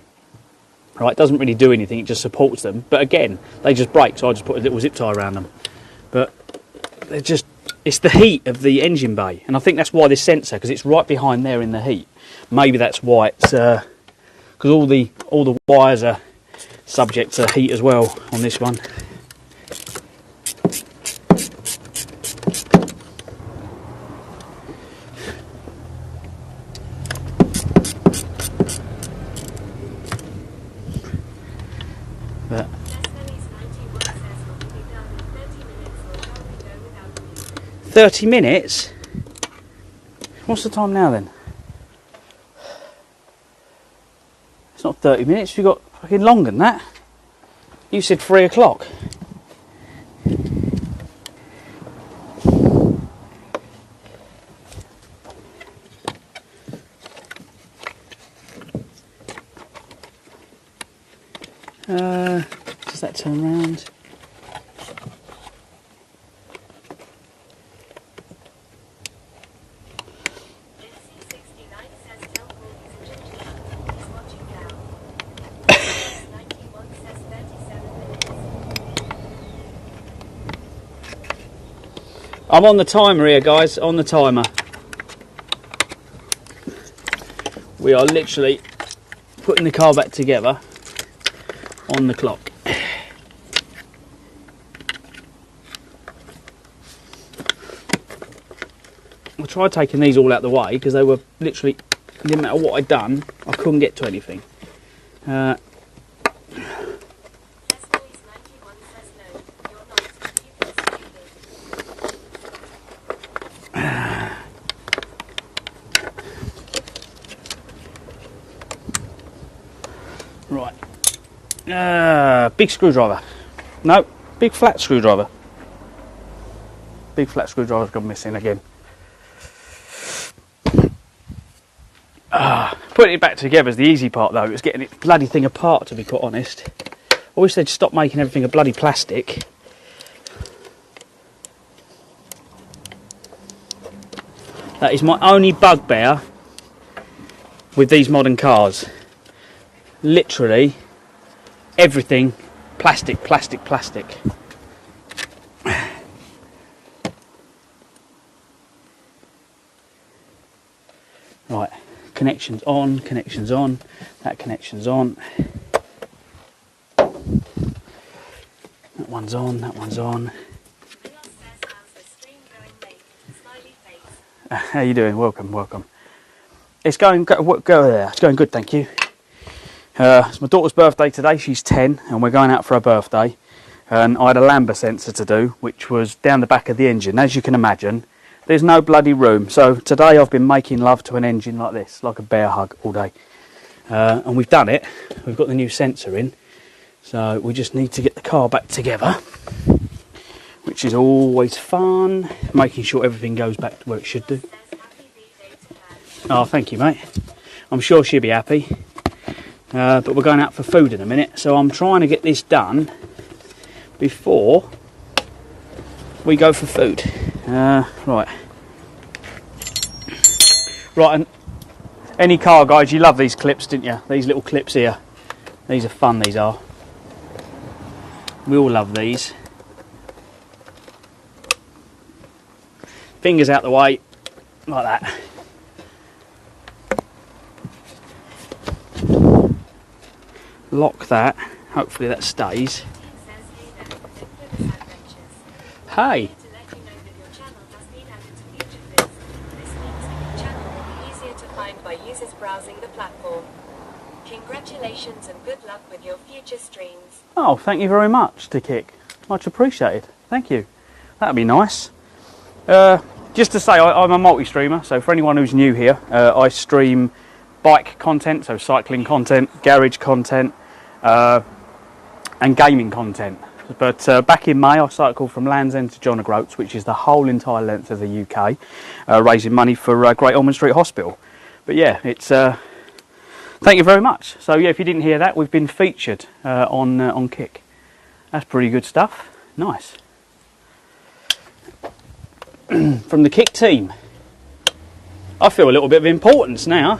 Right, it doesn't really do anything, it just supports them. But again, they just break, so I just put a little zip tie around them. But they're just, it's the heat of the engine bay. And I think that's why this sensor, because it's right behind there in the heat. Maybe that's why it's, because all the wires are subject to heat as well on this one. But 30 minutes? What's the time now then? It's not 30 minutes, we've got fucking longer than that. You said 3 o'clock. Does that turn round? I'm on the timer here, guys, on the timer. We are literally putting the car back together on the clock. I tried taking these all out the way because they were literally, it didn't matter what I'd done, I couldn't get to anything. Right. Big screwdriver. No, big flat screwdriver. Big flat screwdriver's gone missing again. Putting it back together is the easy part though. It's getting it bloody thing apart, to be quite honest. I wish they'd stop making everything a bloody plastic. That is my only bugbear with these modern cars. Literally everything plastic. Right, connections on, that connection's on. That one's on. How you doing? Welcome. It's going there. It's going good, thank you. It's my daughter's birthday today. She's 10, and we're going out for her birthday. And I had a Lambda sensor to do, which was down the back of the engine. As you can imagine, there's no bloody room. So today I've been making love to an engine like this, like a bear hug all day. And we've done it. We've got the new sensor in. So we just need to get the car back together, which is always fun. Making sure everything goes back to where it should do. Oh, thank you, mate. I'm sure she'll be happy. But we're going out for food in a minute, so I'm trying to get this done before we go for food. Right, and any car guys, you love these clips, didn't you? These little clips here. These are fun, these are. We all love these. Fingers out the way, like that. Lock that, hopefully that stays. Hey! By users browsing the platform. Congratulations and good luck with your future streams. Oh, thank you very much, Kick. Much appreciated. Thank you. That'd be nice. Just to say, I'm a multi-streamer, so for anyone who's new here, I stream bike content, so cycling content, garage content, and gaming content. But back in May I cycled from Land's End to John O'Groats, which is the whole entire length of the UK, raising money for Great Ormond Street Hospital. But yeah, it's thank you very much. So yeah, if you didn't hear that, we've been featured on Kick. That's pretty good stuff. Nice. From the Kick team. I feel a little bit of importance now.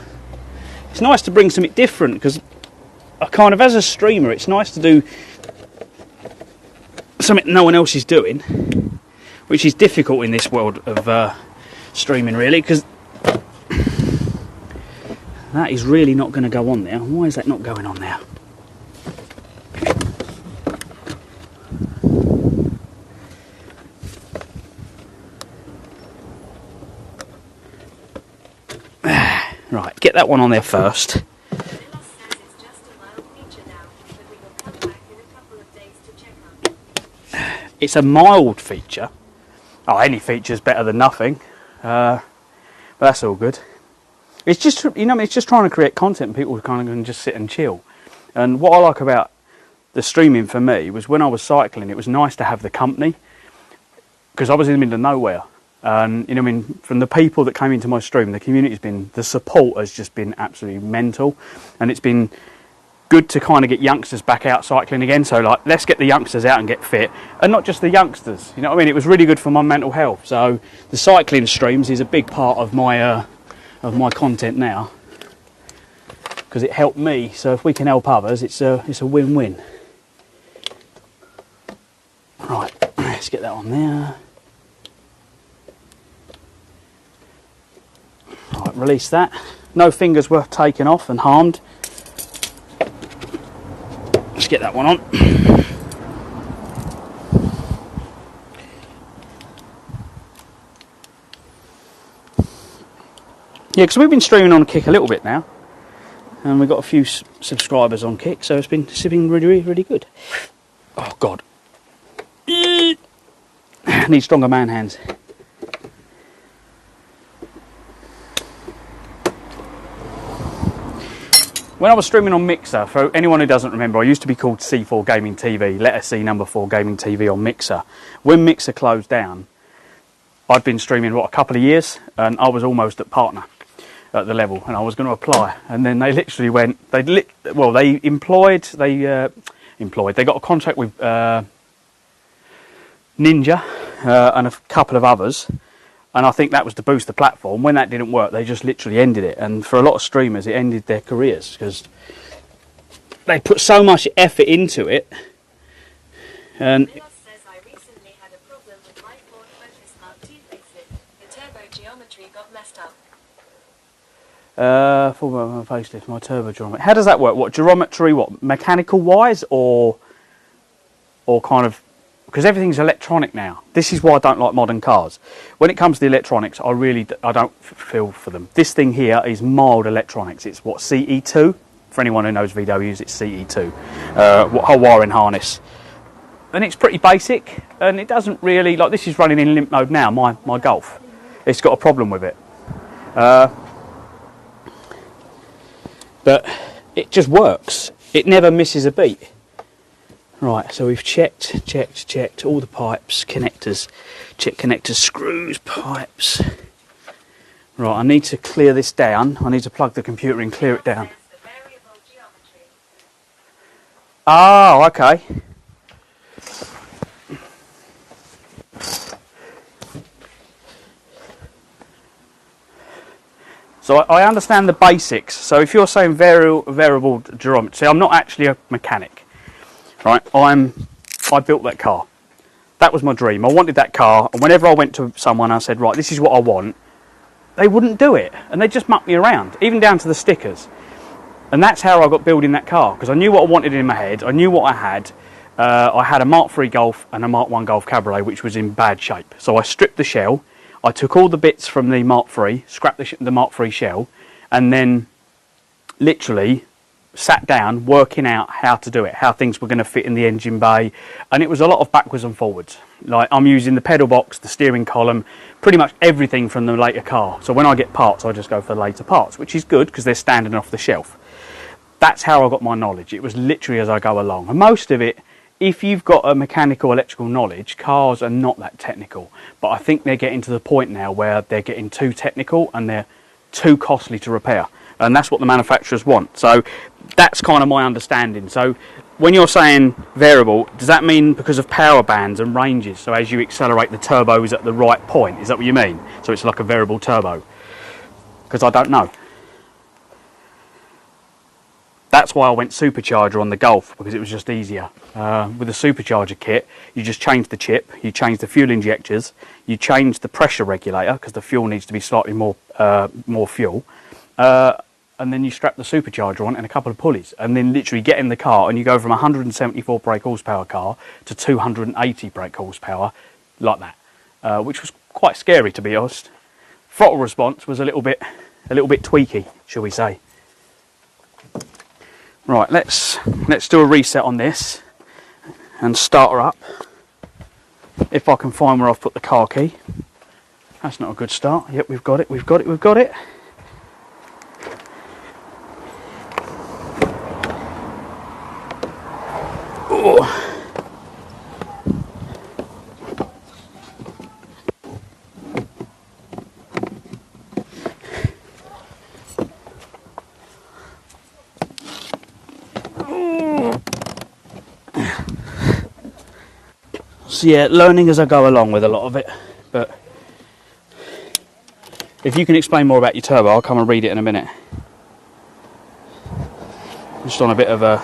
It's nice to bring something different, because I kind of, as a streamer, it's nice to do something no one else is doing, which is difficult in this world of streaming, really, because that is really not going to go on there. Why is that not going on there? Right, get that one on there first. It's a mild feature. Oh, any feature's better than nothing. But that's all good. It's just, you know, it's just trying to create content and people kind of can just sit and chill. And what I like about the streaming for me was when I was cycling, it was nice to have the company, because I was in the middle of nowhere. And, you know, I mean, from the people that came into my stream, the support has just been absolutely mental. And it's been good to kind of get youngsters back out cycling again. So, like, let's get the youngsters out and get fit. And not just the youngsters, you know what I mean? It was really good for my mental health. So the cycling streams is a big part of my content now, because it helped me. So if we can help others, it's a win-win. Right, let's get that on there. Right, release that. No fingers were taken off and harmed. Let's get that one on. Yeah, because we've been streaming on Kick a little bit now, and we've got a few subscribers on Kick, so it's been really, really good. Oh God, need stronger man hands. When I was streaming on Mixer, for anyone who doesn't remember, I used to be called C4 Gaming TV, letter C number 4 Gaming TV on Mixer. When Mixer closed down, I'd been streaming, what, a couple of years, and I was almost at partner at the level, and I was going to apply, and then they literally went, they got a contract with Ninja and a couple of others, and I think that was to boost the platform. When that didn't work, they just literally ended it, and for a lot of streamers, it ended their careers, because they put so much effort into it, And Milos says I recently had a problem with my Ford Focus Mark II facelift. The turbo geometry got messed up. For my facelift, my turbo geometry. How does that work? What geometry? What mechanical wise, or kind of? Because everything's electronic now. This is why I don't like modern cars. When it comes to the electronics, I don't feel for them. This thing here is mild electronics. It's what, CE2? For anyone who knows VWs, it's CE2. Whole wiring harness. And it's pretty basic, and it doesn't really, like this is running in limp mode now, my Golf. It's got a problem with it. But it just works. It never misses a beat. Right, so we've checked all the pipes, connectors. Check connectors, screws, pipes. Right, I need to clear this down. I need to plug the computer in, clear it down. Oh, okay. So I understand the basics. So if you're saying variable geometry, see, I'm not actually a mechanic, right? I built that car. That was my dream. I wanted that car, and whenever I went to someone, I said, right, this is what I want. They wouldn't do it, and they just mucked me around, even down to the stickers. And that's how I got building that car, because I knew what I wanted in my head. I knew what I had. I had a Mark III Golf and a Mark I Golf Cabriolet, which was in bad shape. So I stripped the shell. I took all the bits from the Mark III, scrapped the Mark III shell, and then literally sat down working out how to do it, how things were going to fit in the engine bay. And it was a lot of backwards and forwards. Like, I'm using the pedal box, the steering column, pretty much everything from the later car. So when I get parts, I just go for the later parts, which is good because they're standing off the shelf. That's how I got my knowledge. It was literally as I go along. And most of it, if you've got a mechanical, electrical knowledge, cars are not that technical. But I think they're getting to the point now where they're getting too technical and they're too costly to repair. And that's what the manufacturers want. So that's kind of my understanding. So when you're saying variable, does that mean because of power bands and ranges? So as you accelerate, the turbo is at the right point. Is that what you mean? So it's like a variable turbo? Because I don't know. That's why I went supercharger on the Golf, because it was just easier. With the supercharger kit, you just change the chip, you change the fuel injectors, you change the pressure regulator, because the fuel needs to be slightly more fuel, and then you strap the supercharger on and a couple of pulleys, and then literally get in the car and you go from 174 brake horsepower car to 280 brake horsepower, like that, which was quite scary, to be honest. Throttle response was a little bit tweaky, shall we say. Right, let's do a reset on this and start her up. If I can find where I've put the car key. That's not a good start. Yep, we've got it. Oh. So yeah, learning as I go along with a lot of it, but if you can explain more about your turbo, I'll come and read it in a minute. Just on a bit of a...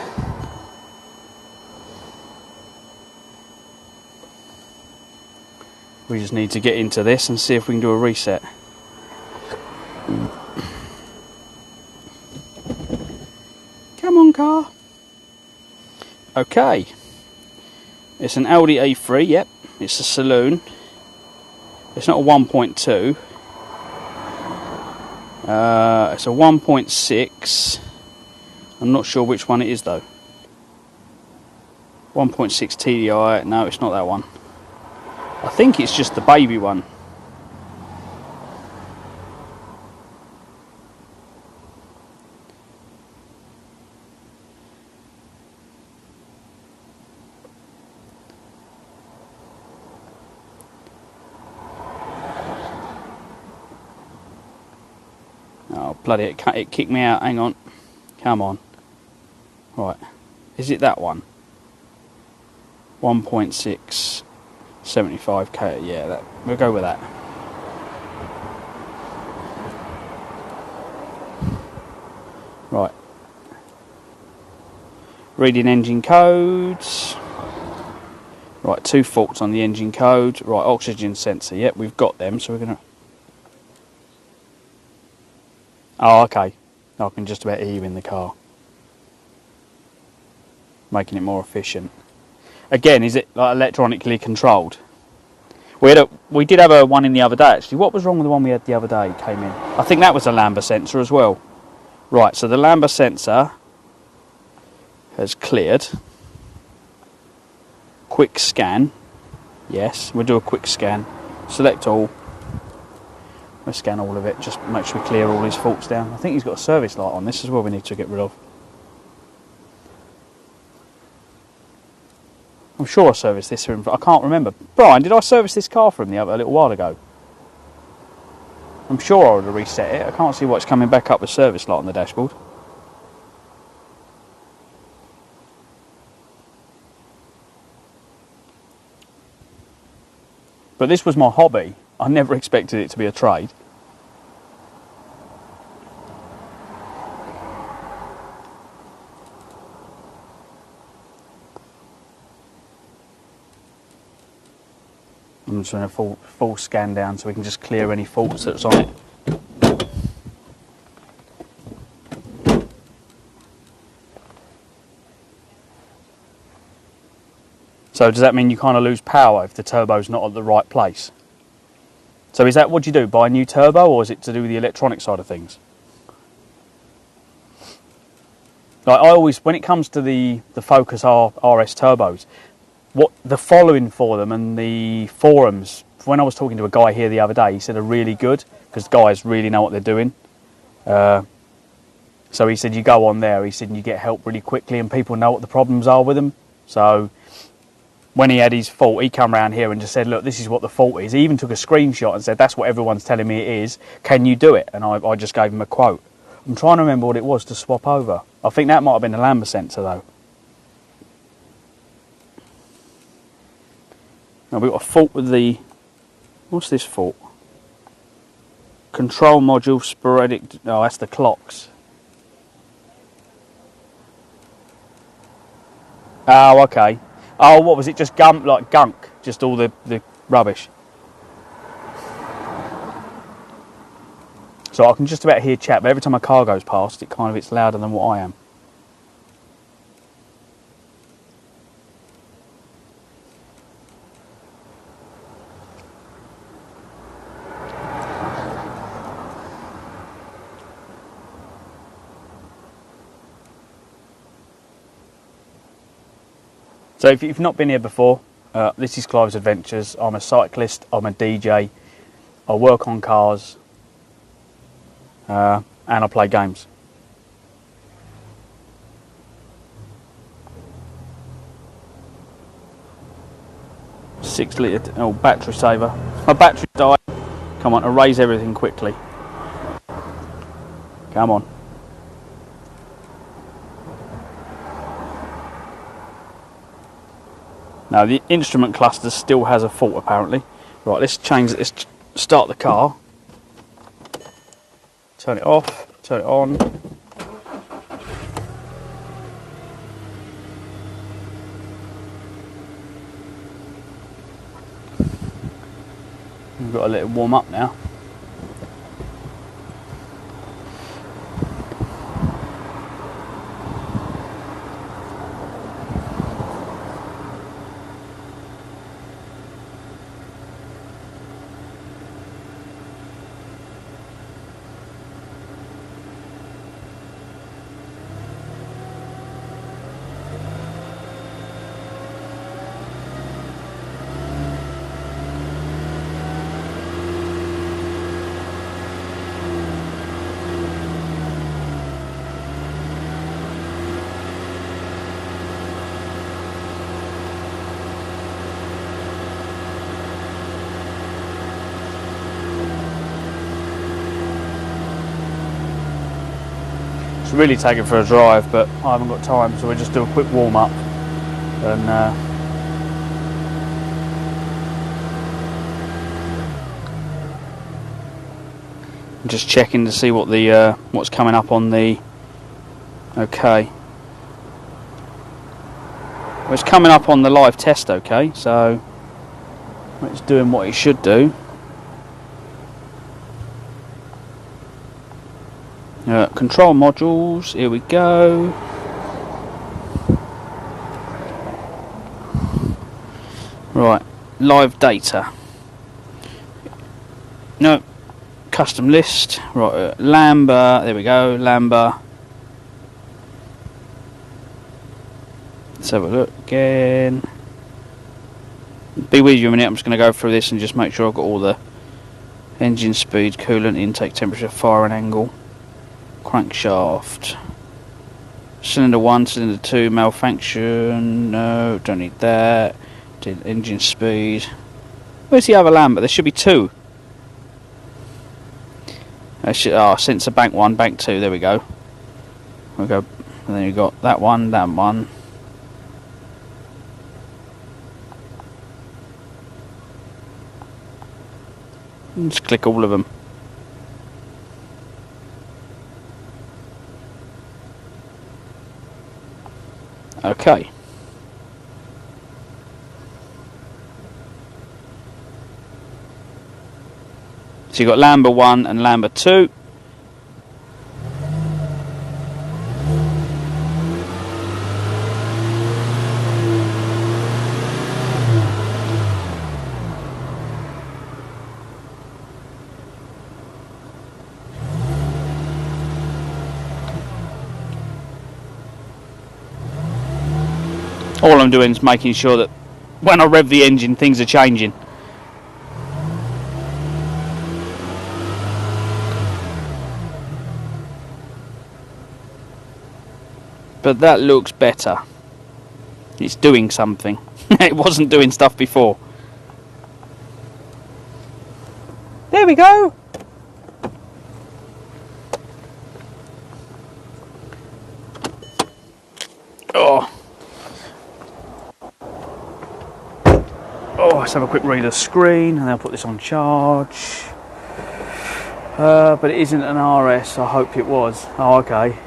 We just need to get into this and see if we can do a reset. Come on, car. Okay. It's an Audi A3, yep. It's a saloon. It's not a 1.2. It's a 1.6. I'm not sure which one it is though. 1.6 TDI. No, it's not that one. I think it's just the baby one. Oh, bloody, it kicked me out. Hang on. Come on. Right. Is it that one? 1.6 75k. Yeah, we'll go with that. Right. Reading engine codes. Right, 2 faults on the engine code. Right, oxygen sensor. Yep, we've got them, so we're going to... Oh, okay. I can just about hear you in the car. Making it more efficient. Again, is it like electronically controlled? We did have one in the other day, actually. What was wrong with the one we had the other day? Came in. I think that was a Lambda sensor as well. Right, so the Lambda sensor has cleared. Quick scan. Yes, we'll do a quick scan. Select all. We'll scan all of it, just make sure we clear all his faults down. I think he's got a service light on this as well we need to get rid of. I'm sure I serviced this for him. I can't remember. Brian, did I service this car for him a little while ago? I'm sure I would have reset it. I can't see why it's coming back up with service light on the dashboard. But this was my hobby. I never expected it to be a trade. I'm just doing a full scan down so we can just clear any faults that's on it. So does that mean you kind of lose power if the turbo's not at the right place? So is that what you do? Buy a new turbo, or is it to do with the electronic side of things? Like I always, when it comes to the Focus RS turbos, what the following for them and the forums, when I was talking to a guy here the other day, he said are really good because guys really know what they're doing. So he said you go on there, he said, and you get help really quickly and people know what the problems are with them. So when he had his fault, he come around here and just said, look, this is what the fault is. He even took a screenshot and said, that's what everyone's telling me it is. Can you do it? And I just gave him a quote. I'm trying to remember what it was to swap over. I think that might have been a Lambda sensor though. Now we've got a fault with the... What's this fault? Control module sporadic... Oh, that's the clocks. Oh, okay. Oh, what was it? Just gunk? Just all the rubbish? So I can just about hear chat, but every time a car goes past, it's louder than what I am. So if you've not been here before, this is Clive's Adventures. I'm a cyclist, I'm a DJ, I work on cars, and I play games. Six litre, oh, battery saver. My battery died. Come on, erase everything quickly. Come on. Now the instrument cluster still has a fault apparently. Right, let's change it. Let's start the car. Turn it off. Turn it on. We've got to let it warm up now. Really take it for a drive, but I haven't got time, so we'll just do a quick warm up and just checking to see what the what's coming up on the. Okay, Well, it's coming up on the live test, okay, so it's doing what it should do. Control modules, here we go. Right, live data. No, custom list. Right, Lambda, there we go, Lambda. Let's have a look again. Be with you a minute, I'm just going to go through this and just make sure I've got all the engine speed, coolant, intake, temperature, firing angle, crankshaft, cylinder 1, cylinder 2, malfunction, no, don't need that, engine speed. Where's the other Lambda? There should be 2. Sensor bank 1, bank 2, there we go. And then you've got that one, that one. Just click all of them. Okay. So you've got Lambda 1 and Lambda 2. All I'm doing is making sure that when I rev the engine, things are changing. But that looks better. It's doing something. It wasn't doing stuff before. There we go. Oh. Let's have a quick read of the screen and then I'll put this on charge. But it isn't an RS, I hope it was. Oh, okay.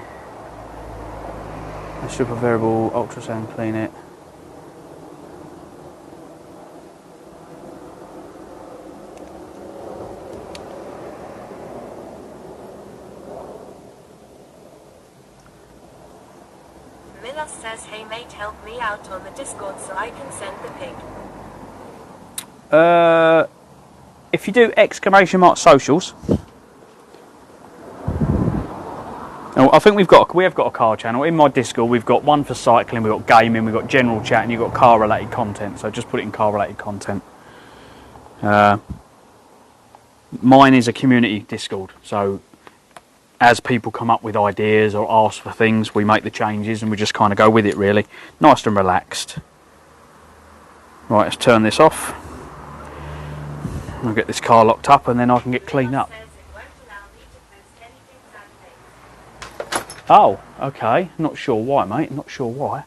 A super variable ultrasound, clean it. Miller says, hey mate, help me out on the Discord so I can send the pic. If you do exclamation mark socials. Oh, I think we have got a car channel. In my Discord we've got one for cycling, we've got gaming, we've got general chat, and you've got car related content, so just put it in car related content. Mine is a community Discord, so as people come up with ideas or ask for things, we make the changes and we just kind of go with it, really. Nice and relaxed. Right, let's turn this off. I'll get this car locked up and then I can get cleaned up. Oh, okay. Not sure why, mate. Not sure why.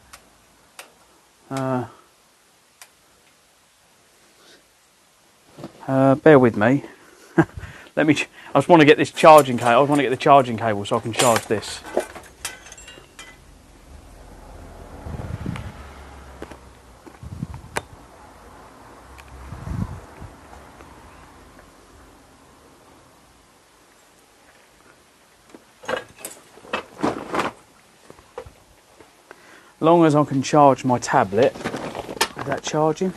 Bear with me. I just want to get this charging cable. I want to get the charging cable so I can charge this. Long as I can charge my tablet. Is that charging?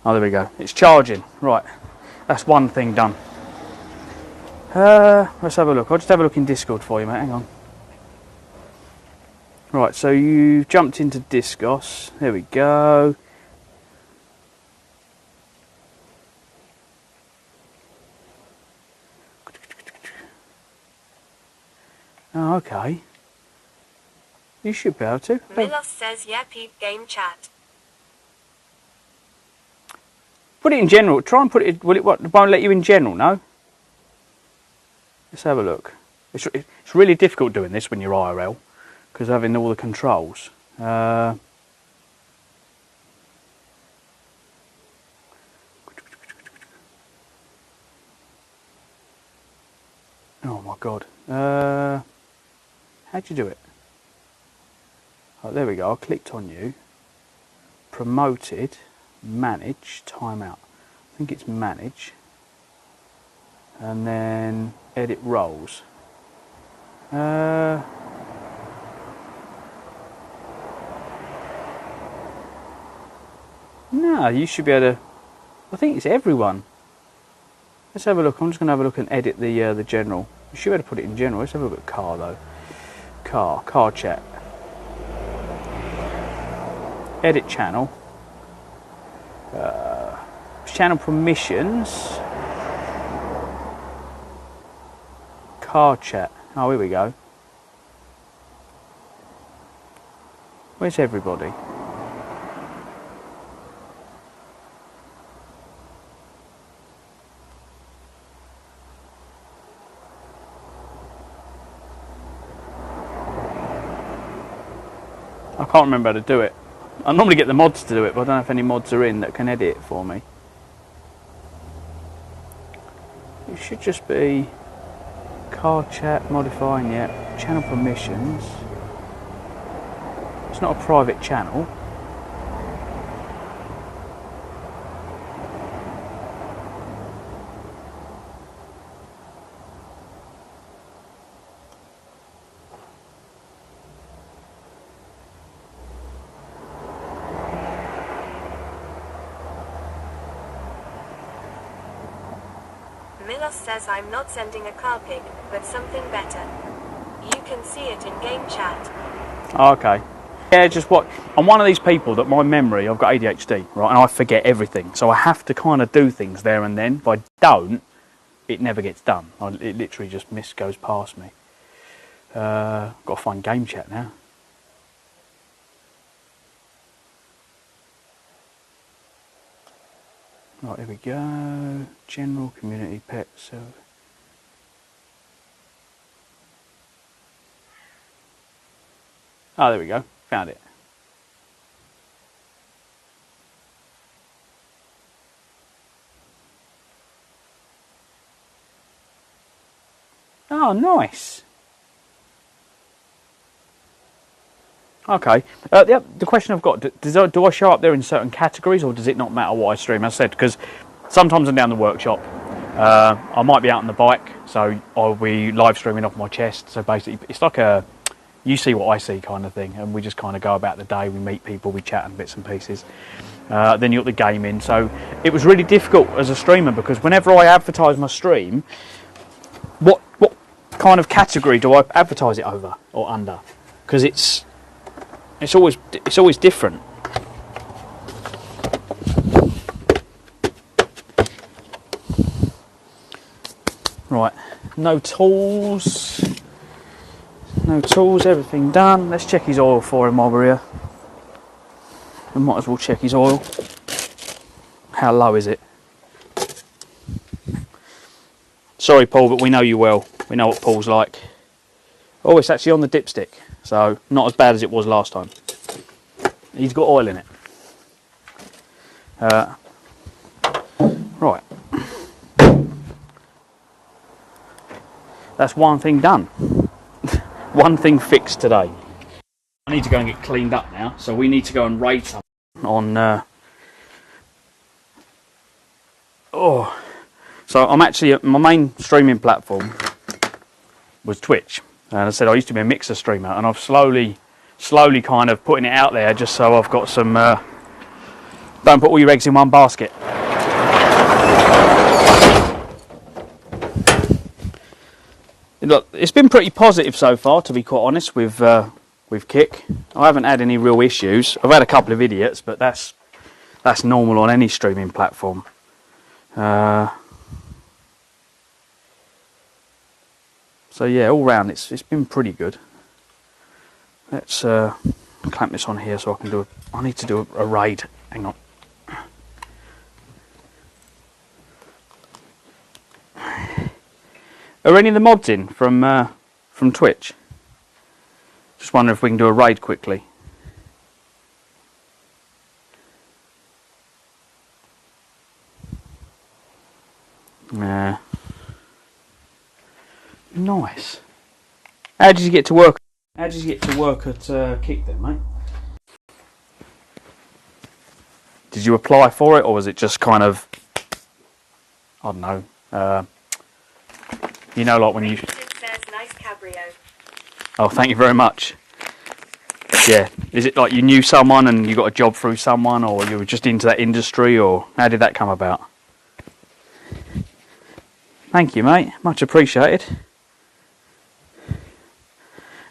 Oh, there we go. It's charging. Right. That's one thing done. Let's have a look. I'll just have a look in Discord for you, mate. Hang on. Right, so you jumped into Discos. There we go. Oh, okay. You should be able to. Milos says, yeah, peep game chat. Put it in general. Try and put it. Will it? What? Won't let you in general? No. Let's have a look. It's really difficult doing this when you're IRL because having all the controls. God. How'd you do it? Oh, there we go. I clicked on you. Promoted. Manage. Timeout. I think it's manage. And then edit roles. No, you should be able to. I think it's everyone. Let's have a look. I'm just going to have a look and edit the general. You should be able to put it in general. Let's have a look at car though. Car chat. Edit channel. Channel permissions. Car chat. Oh, here we go. Where's everybody? I can't remember how to do it. I normally get the mods to do it, but I don't know if any mods are in that can edit it for me. It should just be car chat, modifying, yeah, channel permissions. It's not a private channel. Milos says I'm not sending a car pic, but something better. You can see it in game chat. Okay. Yeah, just what I'm one of these people that my memory, I've got ADHD, right, and I forget everything. So I have to kind of do things there and then. If I don't, it never gets done. It literally just goes past me. Got to find game chat now. Right, here we go. General, community, pet, so. Oh, there we go. Found it. Oh, nice. Okay. The question I've got, do I show up there in certain categories, or does it not matter what I stream? As I said, because sometimes I'm down the workshop. I might be out on the bike, so I'll be live streaming off my chest. So basically, it's like a you see what I see kind of thing, and we just kind of go about the day. We meet people, we chat and bits and pieces. Then you got the gaming. So it was really difficult as a streamer, because whenever I advertise my stream, what kind of category do I advertise it over or under? Because it's always different. Right, no tools, everything done. Let's check his oil for him while we're here. We might as well check his oil. How low is it? Sorry, Paul, but we know you well. We know what Paul's like. Oh, it's actually on the dipstick, so not as bad as it was last time. He's got oil in it. Right. That's one thing done. One thing fixed today. I need to go and get cleaned up now, so we need to go and raid something on... So I'm actually... My main streaming platform was Twitch. And I said I used to be a mixer streamer, and I've slowly kind of putting it out there just so I've got some... don't put all your eggs in one basket. Look, it's been pretty positive so far, to be quite honest, with Kick. I haven't had any real issues. I've had a couple of idiots, but that's normal on any streaming platform. So yeah, all round it's been pretty good. Let's clamp this on here so I can do. I need to do a raid. Hang on. Are any of the mods in from Twitch? Just wondering if we can do a raid quickly. Nah. Nice. How did you get to work? How did you get to work at Kick then, mate? Did you apply for it, or was it just kind of, I don't know, you know, like when you... Nice cabrio. Oh, thank you very much. Yeah, is it like you knew someone and you got a job through someone, or you were just into that industry, or how did that come about? Thank you, mate. Much appreciated.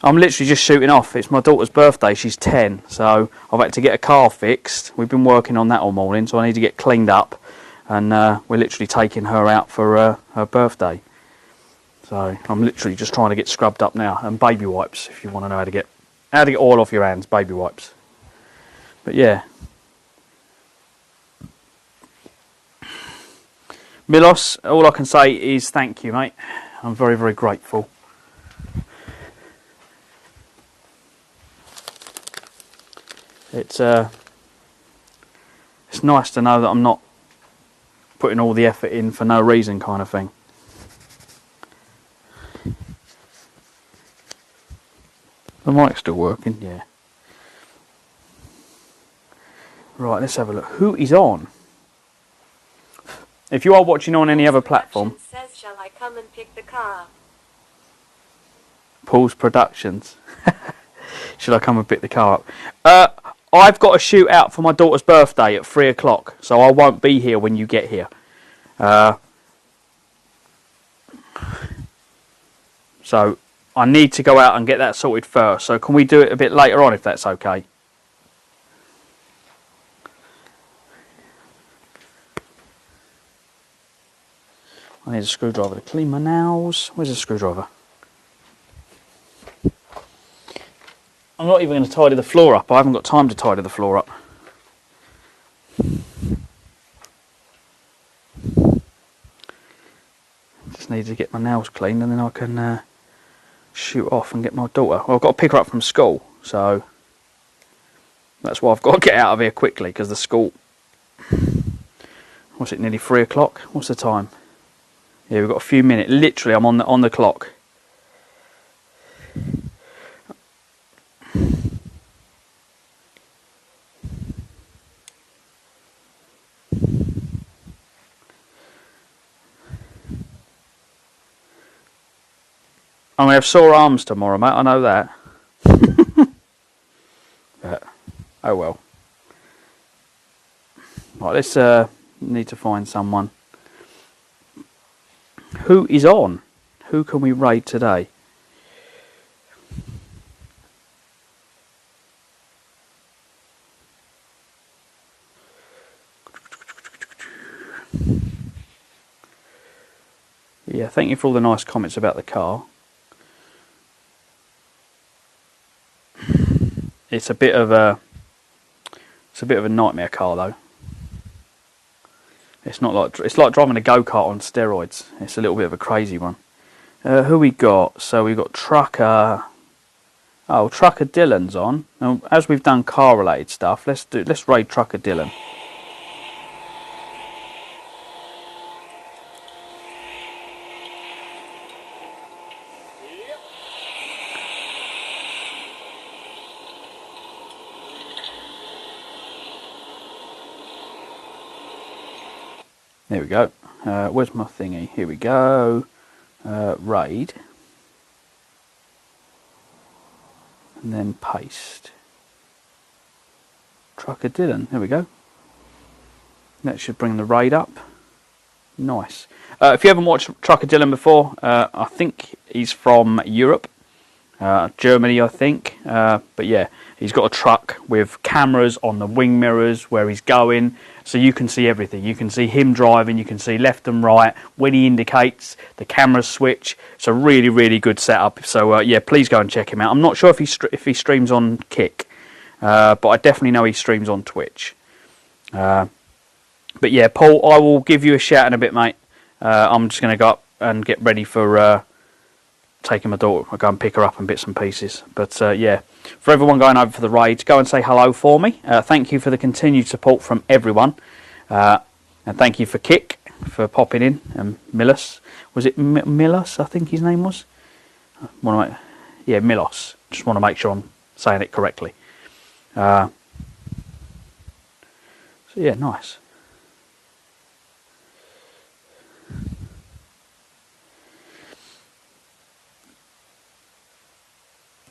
I'm literally just shooting off. It's my daughter's birthday. She's 10, so I've had to get a car fixed. We've been working on that all morning, so I need to get cleaned up, and we're literally taking her out for her birthday. So I'm literally just trying to get scrubbed up now, and baby wipes if you want to know how to get oil off your hands. Baby wipes. But yeah, Milos, all I can say is thank you, mate. I'm very, very grateful. It's nice to know that I'm not putting all the effort in for no reason, kind of thing. The mic's still working, yeah. Right, let's have a look. Who is on? If you are watching on any other platform... Says, shall I come and pick the car? Paul's Productions. Should I come and pick the car up? I've got a shoot out for my daughter's birthday at 3 o'clock, so I won't be here when you get here. So I need to go out and get that sorted first. So can we do it a bit later on, if that's okay? I need a screwdriver to clean my nails. Where's the screwdriver? I'm not even going to tidy the floor up. I haven't got time to tidy the floor up. Just need to get my nails cleaned, and then I can shoot off and get my daughter. Well, I've got to pick her up from school, so that's why I've got to get out of here quickly, because the school... What's it, nearly 3 o'clock? What's the time? Yeah, we've got a few minutes. Literally, I'm on the clock. I'm going to have sore arms tomorrow, mate. I know that. But, oh well. Right, let's need to find someone. Who is on? Who can we raid today? Yeah, thank you for all the nice comments about the car. It's a bit of a nightmare car though. It's like driving a go-kart on steroids. It's a little bit of a crazy one. Who we got? So we got Trucker. Oh, Trucker Dylan's on. Now, as we've done car-related stuff, let's raid Trucker Dylan. There we go. Where's my thingy? Here we go. Raid. And then paste. Trucker Dylan. There we go. That should bring the raid up. Nice. If you haven't watched Trucker Dylan before, I think he's from Europe. Germany, I think. But yeah, he's got a truck with cameras on the wing mirrors where he's going, so you can see everything. You can see him driving, you can see left and right. When he indicates, the cameras switch. It's a really, really good setup. So yeah, please go and check him out. I'm not sure if he streams on Kick, but I definitely know he streams on Twitch. But yeah, Paul, I will give you a shout in a bit, mate. I'm just going to go up and get ready for taking my daughter. I'll go and pick her up in bits and pieces. But yeah, for everyone going over for the raids, go and say hello for me. Thank you for the continued support from everyone. And thank you for Kick for popping in. And Milos. Was it Milos, I think his name was? Yeah, Milos. Just want to make sure I'm saying it correctly. So yeah, nice.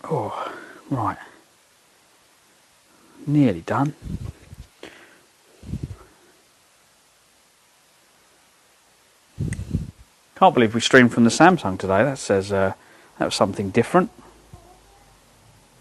Oh, right. Nearly done. Can't believe we streamed from the Samsung today. That says that was something different.